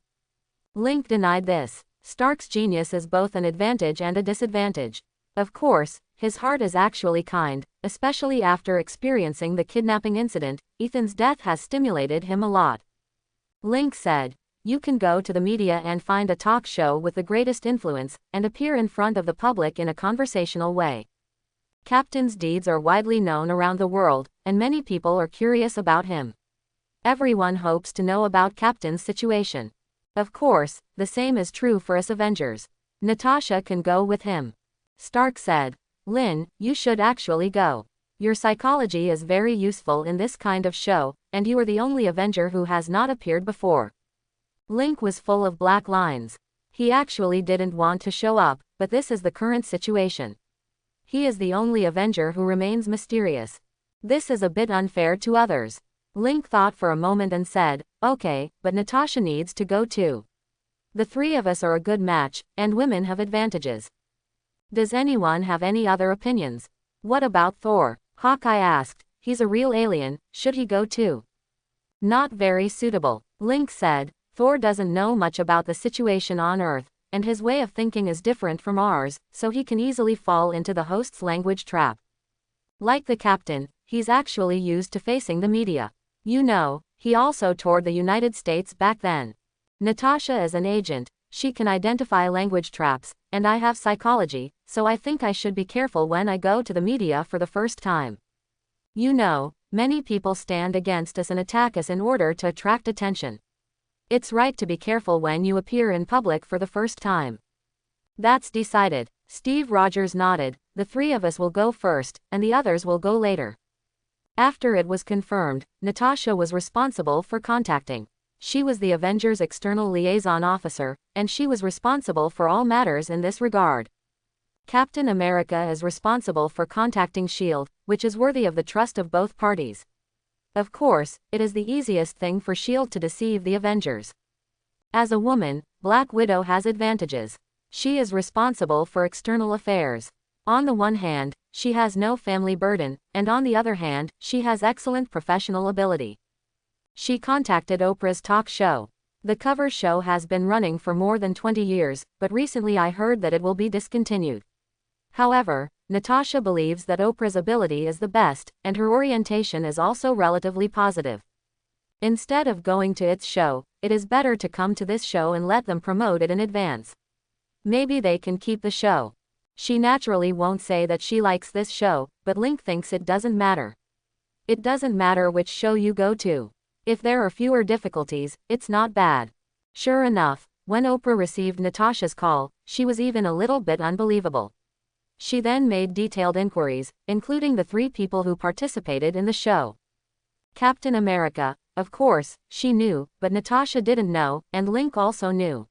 Link denied this. Stark's genius is both an advantage and a disadvantage. Of course, his heart is actually kind, especially after experiencing the kidnapping incident. Ethan's death has stimulated him a lot. Link said, "You can go to the media and find a talk show with the greatest influence, and appear in front of the public in a conversational way. Captain's deeds are widely known around the world, and many people are curious about him. Everyone hopes to know about Captain's situation. Of course, the same is true for us Avengers. Natasha can go with him." Stark said, "Lynn, you should actually go. Your psychology is very useful in this kind of show, and you are the only Avenger who has not appeared before. Link was full of black lines. He actually didn't want to show up, but this is the current situation. He is the only Avenger who remains mysterious. This is a bit unfair to others. Link thought for a moment and said, okay, but Natasha needs to go too. The three of us are a good match, and women have advantages. Does anyone have any other opinions? What about Thor? Hawkeye asked. He's a real alien, should he go too? Not very suitable, Link said. Thor doesn't know much about the situation on Earth, and his way of thinking is different from ours, so he can easily fall into the host's language trap. Like the captain, he's actually used to facing the media. You know, he also toured the United States back then. Natasha is an agent, she can identify language traps, and I have psychology, so I think I should be careful when I go to the media for the first time. You know, many people stand against us and attack us in order to attract attention. It's right to be careful when you appear in public for the first time. That's decided. Steve Rogers nodded. The three of us will go first, and the others will go later. After it was confirmed, Natasha was responsible for contacting. She was the Avengers' external liaison officer, and she was responsible for all matters in this regard. Captain America is responsible for contacting S.H.I.E.L.D., which is worthy of the trust of both parties. Of course, it is the easiest thing for S.H.I.E.L.D. to deceive the Avengers. As a woman, Black Widow has advantages. She is responsible for external affairs. On the one hand, she has no family burden, and on the other hand, she has excellent professional ability. She contacted Oprah's talk show. The cover show has been running for more than 20 years, but recently I heard that it will be discontinued. However, Natasha believes that Oprah's ability is the best, and her orientation is also relatively positive. Instead of going to its show, it is better to come to this show and let them promote it in advance. Maybe they can keep the show. She naturally won't say that she likes this show, but Link thinks it doesn't matter. It doesn't matter which show you go to. If there are fewer difficulties, it's not bad. Sure enough, when Oprah received Natasha's call, she was even a little bit unbelievable. She then made detailed inquiries, including the 3 people who participated in the show. Captain America, of course, she knew, but Natasha didn't know, and Link also knew.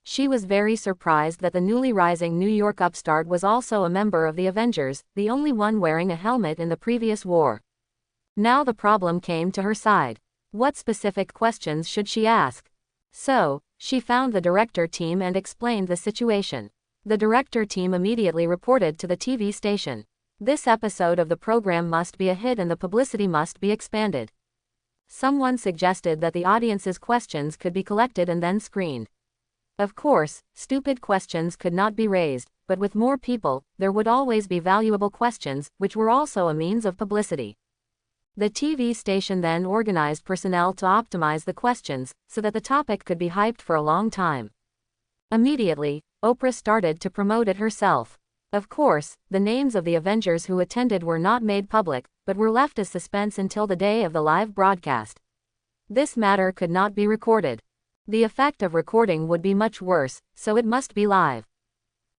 She was very surprised that the newly rising New York upstart was also a member of the Avengers, the only one wearing a helmet in the previous war. Now the problem came to her side. What specific questions should she ask? So, she found the director team and explained the situation. The director team immediately reported to the TV station. This episode of the program must be a hit and the publicity must be expanded. Someone suggested that the audience's questions could be collected and then screened. Of course, stupid questions could not be raised, but with more people, there would always be valuable questions, which were also a means of publicity. The TV station then organized personnel to optimize the questions, so that the topic could be hyped for a long time. Immediately, Oprah started to promote it herself. Of course, the names of the Avengers who attended were not made public, but were left as suspense until the day of the live broadcast. This matter could not be recorded. The effect of recording would be much worse, so it must be live.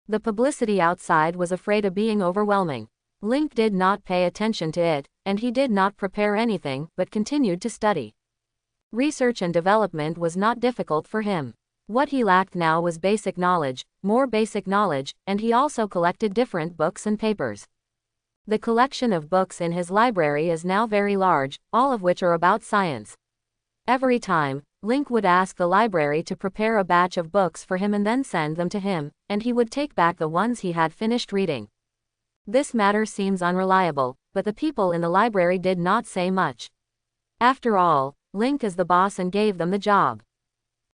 The publicity outside was afraid of being overwhelming. Link did not pay attention to it, and he did not prepare anything, but continued to study. Research and development was not difficult for him. What he lacked now was basic knowledge, more basic knowledge, and he also collected different books and papers. The collection of books in his library is now very large, all of which are about science. Every time, Link would ask the library to prepare a batch of books for him and then send them to him, and he would take back the ones he had finished reading. This matter seems unreliable, but the people in the library did not say much. After all, Link is the boss and gave them the job.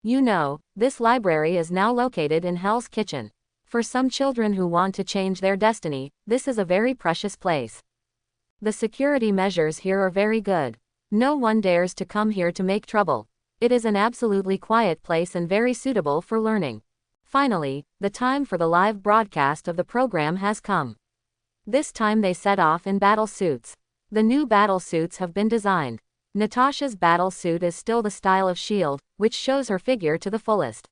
You know, this library is now located in Hell's Kitchen. For some children who want to change their destiny, this is a very precious place. The security measures here are very good. No one dares to come here to make trouble. It is an absolutely quiet place and very suitable for learning. Finally, the time for the live broadcast of the program has come. This time they set off in battle suits. The new battle suits have been designed. Natasha's battle suit is still the style of S.H.I.E.L.D., which shows her figure to the fullest.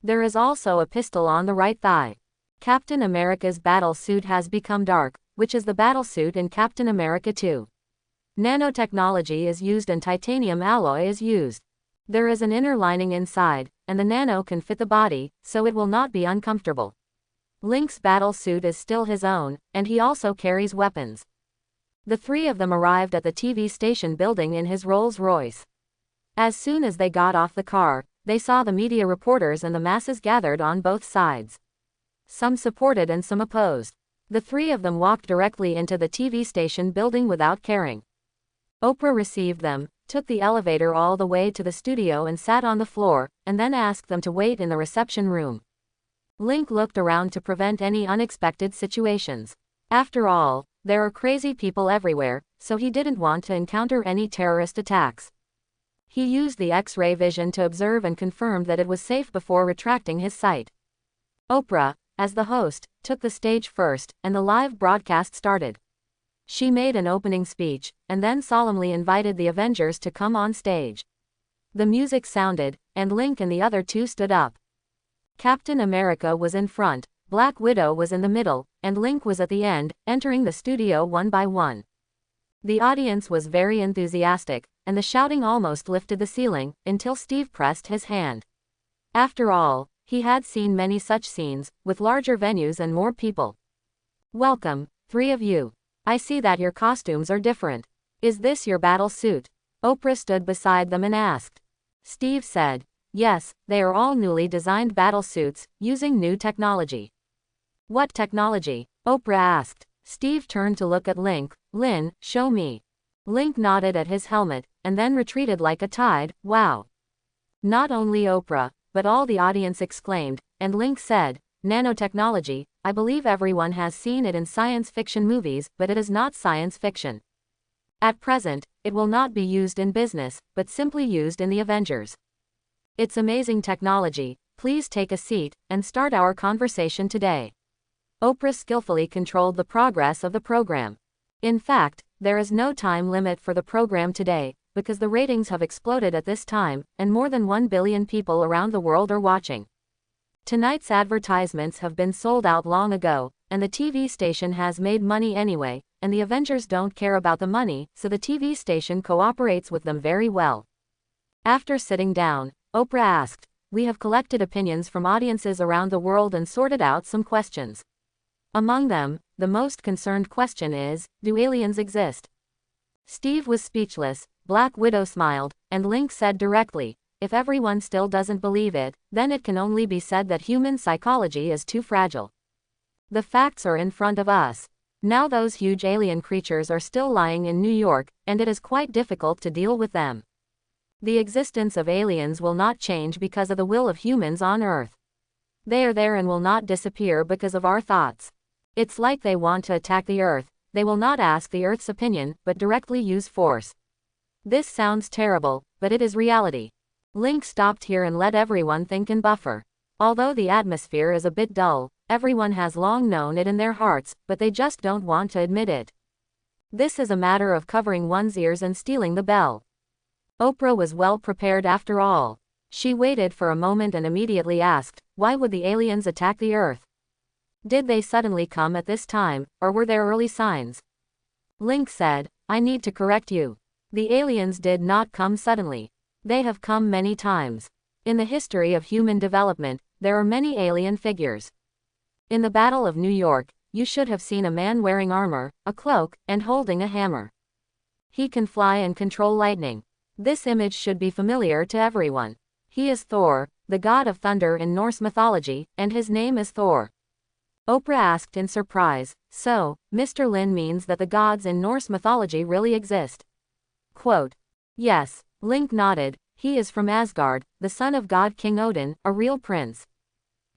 There is also a pistol on the right thigh. Captain America's battle suit has become dark, which is the battlesuit in Captain America 2. Nanotechnology is used and titanium alloy is used. There is an inner lining inside, and the nano can fit the body, so it will not be uncomfortable. Link's battle suit is still his own, and he also carries weapons. The three of them arrived at the TV station building in his Rolls-Royce. As soon as they got off the car, they saw the media reporters and the masses gathered on both sides. Some supported and some opposed. The three of them walked directly into the TV station building without caring. Oprah received them, took the elevator all the way to the studio and sat on the floor, and then asked them to wait in the reception room. Link looked around to prevent any unexpected situations. After all, there are crazy people everywhere, so he didn't want to encounter any terrorist attacks. He used the X-ray vision to observe and confirmed that it was safe before retracting his sight. Oprah, as the host, took the stage first, and the live broadcast started. She made an opening speech, and then solemnly invited the Avengers to come on stage. The music sounded, and Link and the other two stood up. Captain America was in front, Black Widow was in the middle, and Link was at the end, entering the studio one by one. The audience was very enthusiastic, and the shouting almost lifted the ceiling, until Steve pressed his hand. After all, he had seen many such scenes, with larger venues and more people. "Welcome, three of you. I see that your costumes are different. Is this your battle suit?" Oprah stood beside them and asked. Steve said, "Yes, they are all newly designed battle suits, using new technology." "What technology?" Oprah asked. Steve turned to look at Link. "Lynn, show me." Link nodded at his helmet, and then retreated like a tide. "Wow." Not only Oprah, but all the audience exclaimed, and Link said, "Nanotechnology, I believe everyone has seen it in science fiction movies, but it is not science fiction. At present, it will not be used in business, but simply used in the Avengers. It's amazing technology. Please take a seat, and start our conversation today." Oprah skillfully controlled the progress of the program. In fact, there is no time limit for the program today, because the ratings have exploded at this time, and more than 1 billion people around the world are watching. Tonight's advertisements have been sold out long ago, and the TV station has made money anyway, and the Avengers don't care about the money, so the TV station cooperates with them very well. After sitting down, Oprah asked, "We have collected opinions from audiences around the world and sorted out some questions. Among them, the most concerned question is, do aliens exist?" Steve was speechless, Black Widow smiled, and Link said directly, "If everyone still doesn't believe it, then it can only be said that human psychology is too fragile. The facts are in front of us. Now those huge alien creatures are still lying in New York, and it is quite difficult to deal with them. The existence of aliens will not change because of the will of humans on Earth. They are there and will not disappear because of our thoughts. It's like they want to attack the Earth, they will not ask the Earth's opinion, but directly use force. This sounds terrible, but it is reality." Link stopped here and let everyone think and buffer. Although the atmosphere is a bit dull, everyone has long known it in their hearts, but they just don't want to admit it. This is a matter of covering one's ears and stealing the bell. Oprah was well prepared after all. She waited for a moment and immediately asked, "Why would the aliens attack the Earth? Did they suddenly come at this time, or were there early signs?" Link said, "I need to correct you. The aliens did not come suddenly. They have come many times. In the history of human development, there are many alien figures. In the Battle of New York, you should have seen a man wearing armor, a cloak, and holding a hammer. He can fly and control lightning. This image should be familiar to everyone. He is Thor, the god of thunder in Norse mythology, and his name is Thor." Oprah asked in surprise, "So, Mr. Lin means that the gods in Norse mythology really exist?" Quote, "Yes." Link nodded, "He is from Asgard, the son of god King Odin, a real prince."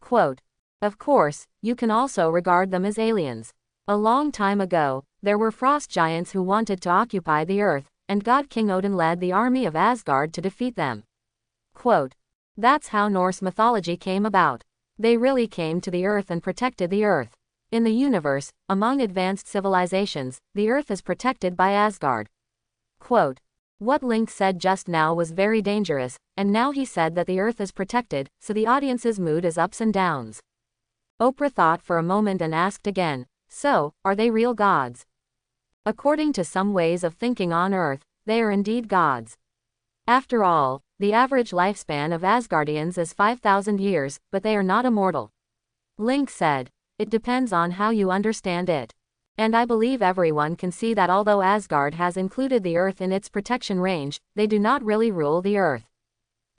Quote, "Of course, you can also regard them as aliens. A long time ago, there were frost giants who wanted to occupy the Earth, and god King Odin led the army of Asgard to defeat them." Quote, "That's how Norse mythology came about. They really came to the Earth and protected the Earth. In the universe, among advanced civilizations, the Earth is protected by Asgard." Quote, "What Link said just now was very dangerous, and now he said that the Earth is protected, so the audience's mood is ups and downs." Oprah thought for a moment and asked again, So, are they real gods? According to some ways of thinking on Earth, they are indeed gods. After all, the average lifespan of Asgardians is 5,000 years, but they are not immortal. Link said, "It depends on how you understand it. And I believe everyone can see that although Asgard has included the Earth in its protection range, they do not really rule the Earth.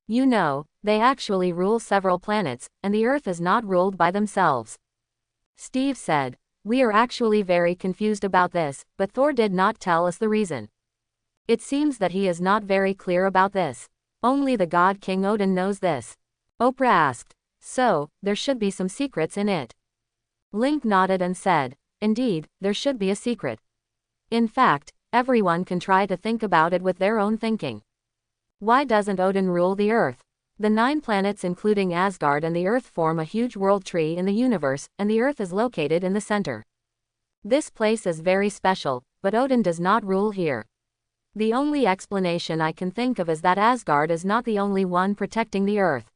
You know, they actually rule several planets, and the Earth is not ruled by themselves." Steve said, "We are actually very confused about this, but Thor did not tell us the reason. It seems that he is not very clear about this. Only the god King Odin knows this." Oprah asked, "So, there should be some secrets in it?" Link nodded and said, "Indeed, there should be a secret. In fact, everyone can try to think about it with their own thinking. Why doesn't Odin rule the Earth? The 9 planets including Asgard and the Earth form a huge world tree in the universe, and the Earth is located in the center. This place is very special, but Odin does not rule here. The only explanation I can think of is that Asgard is not the only one protecting the Earth."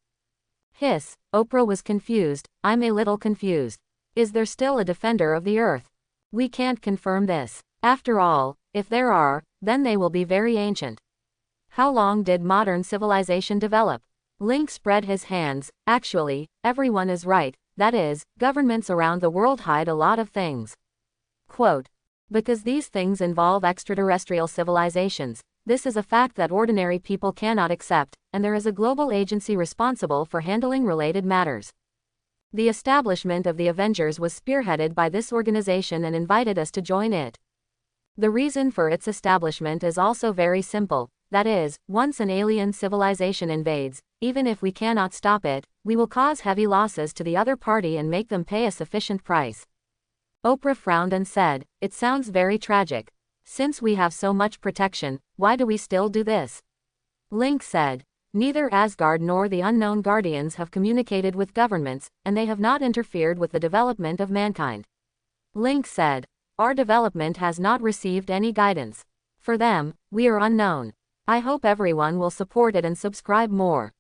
Hiss, Oprah was confused. "I'm a little confused. Is there still a defender of the Earth? We can't confirm this. After all, if there are, then they will be very ancient. How long did modern civilization develop?" Link spread his hands. "Actually, everyone is right, that is, governments around the world hide a lot of things. Quote, because these things involve extraterrestrial civilizations. This is a fact that ordinary people cannot accept, and there is a global agency responsible for handling related matters. The establishment of the Avengers was spearheaded by this organization and invited us to join it. The reason for its establishment is also very simple. That is, once an alien civilization invades, even if we cannot stop it, we will cause heavy losses to the other party and make them pay a sufficient price." Oprah frowned and said, "It sounds very tragic. Since we have so much protection, why do we still do this?" Link said, "Neither Asgard nor the unknown Guardians have communicated with governments, and they have not interfered with the development of mankind." Link said, "Our development has not received any guidance. For them, we are unknown. I hope everyone will support it and subscribe more."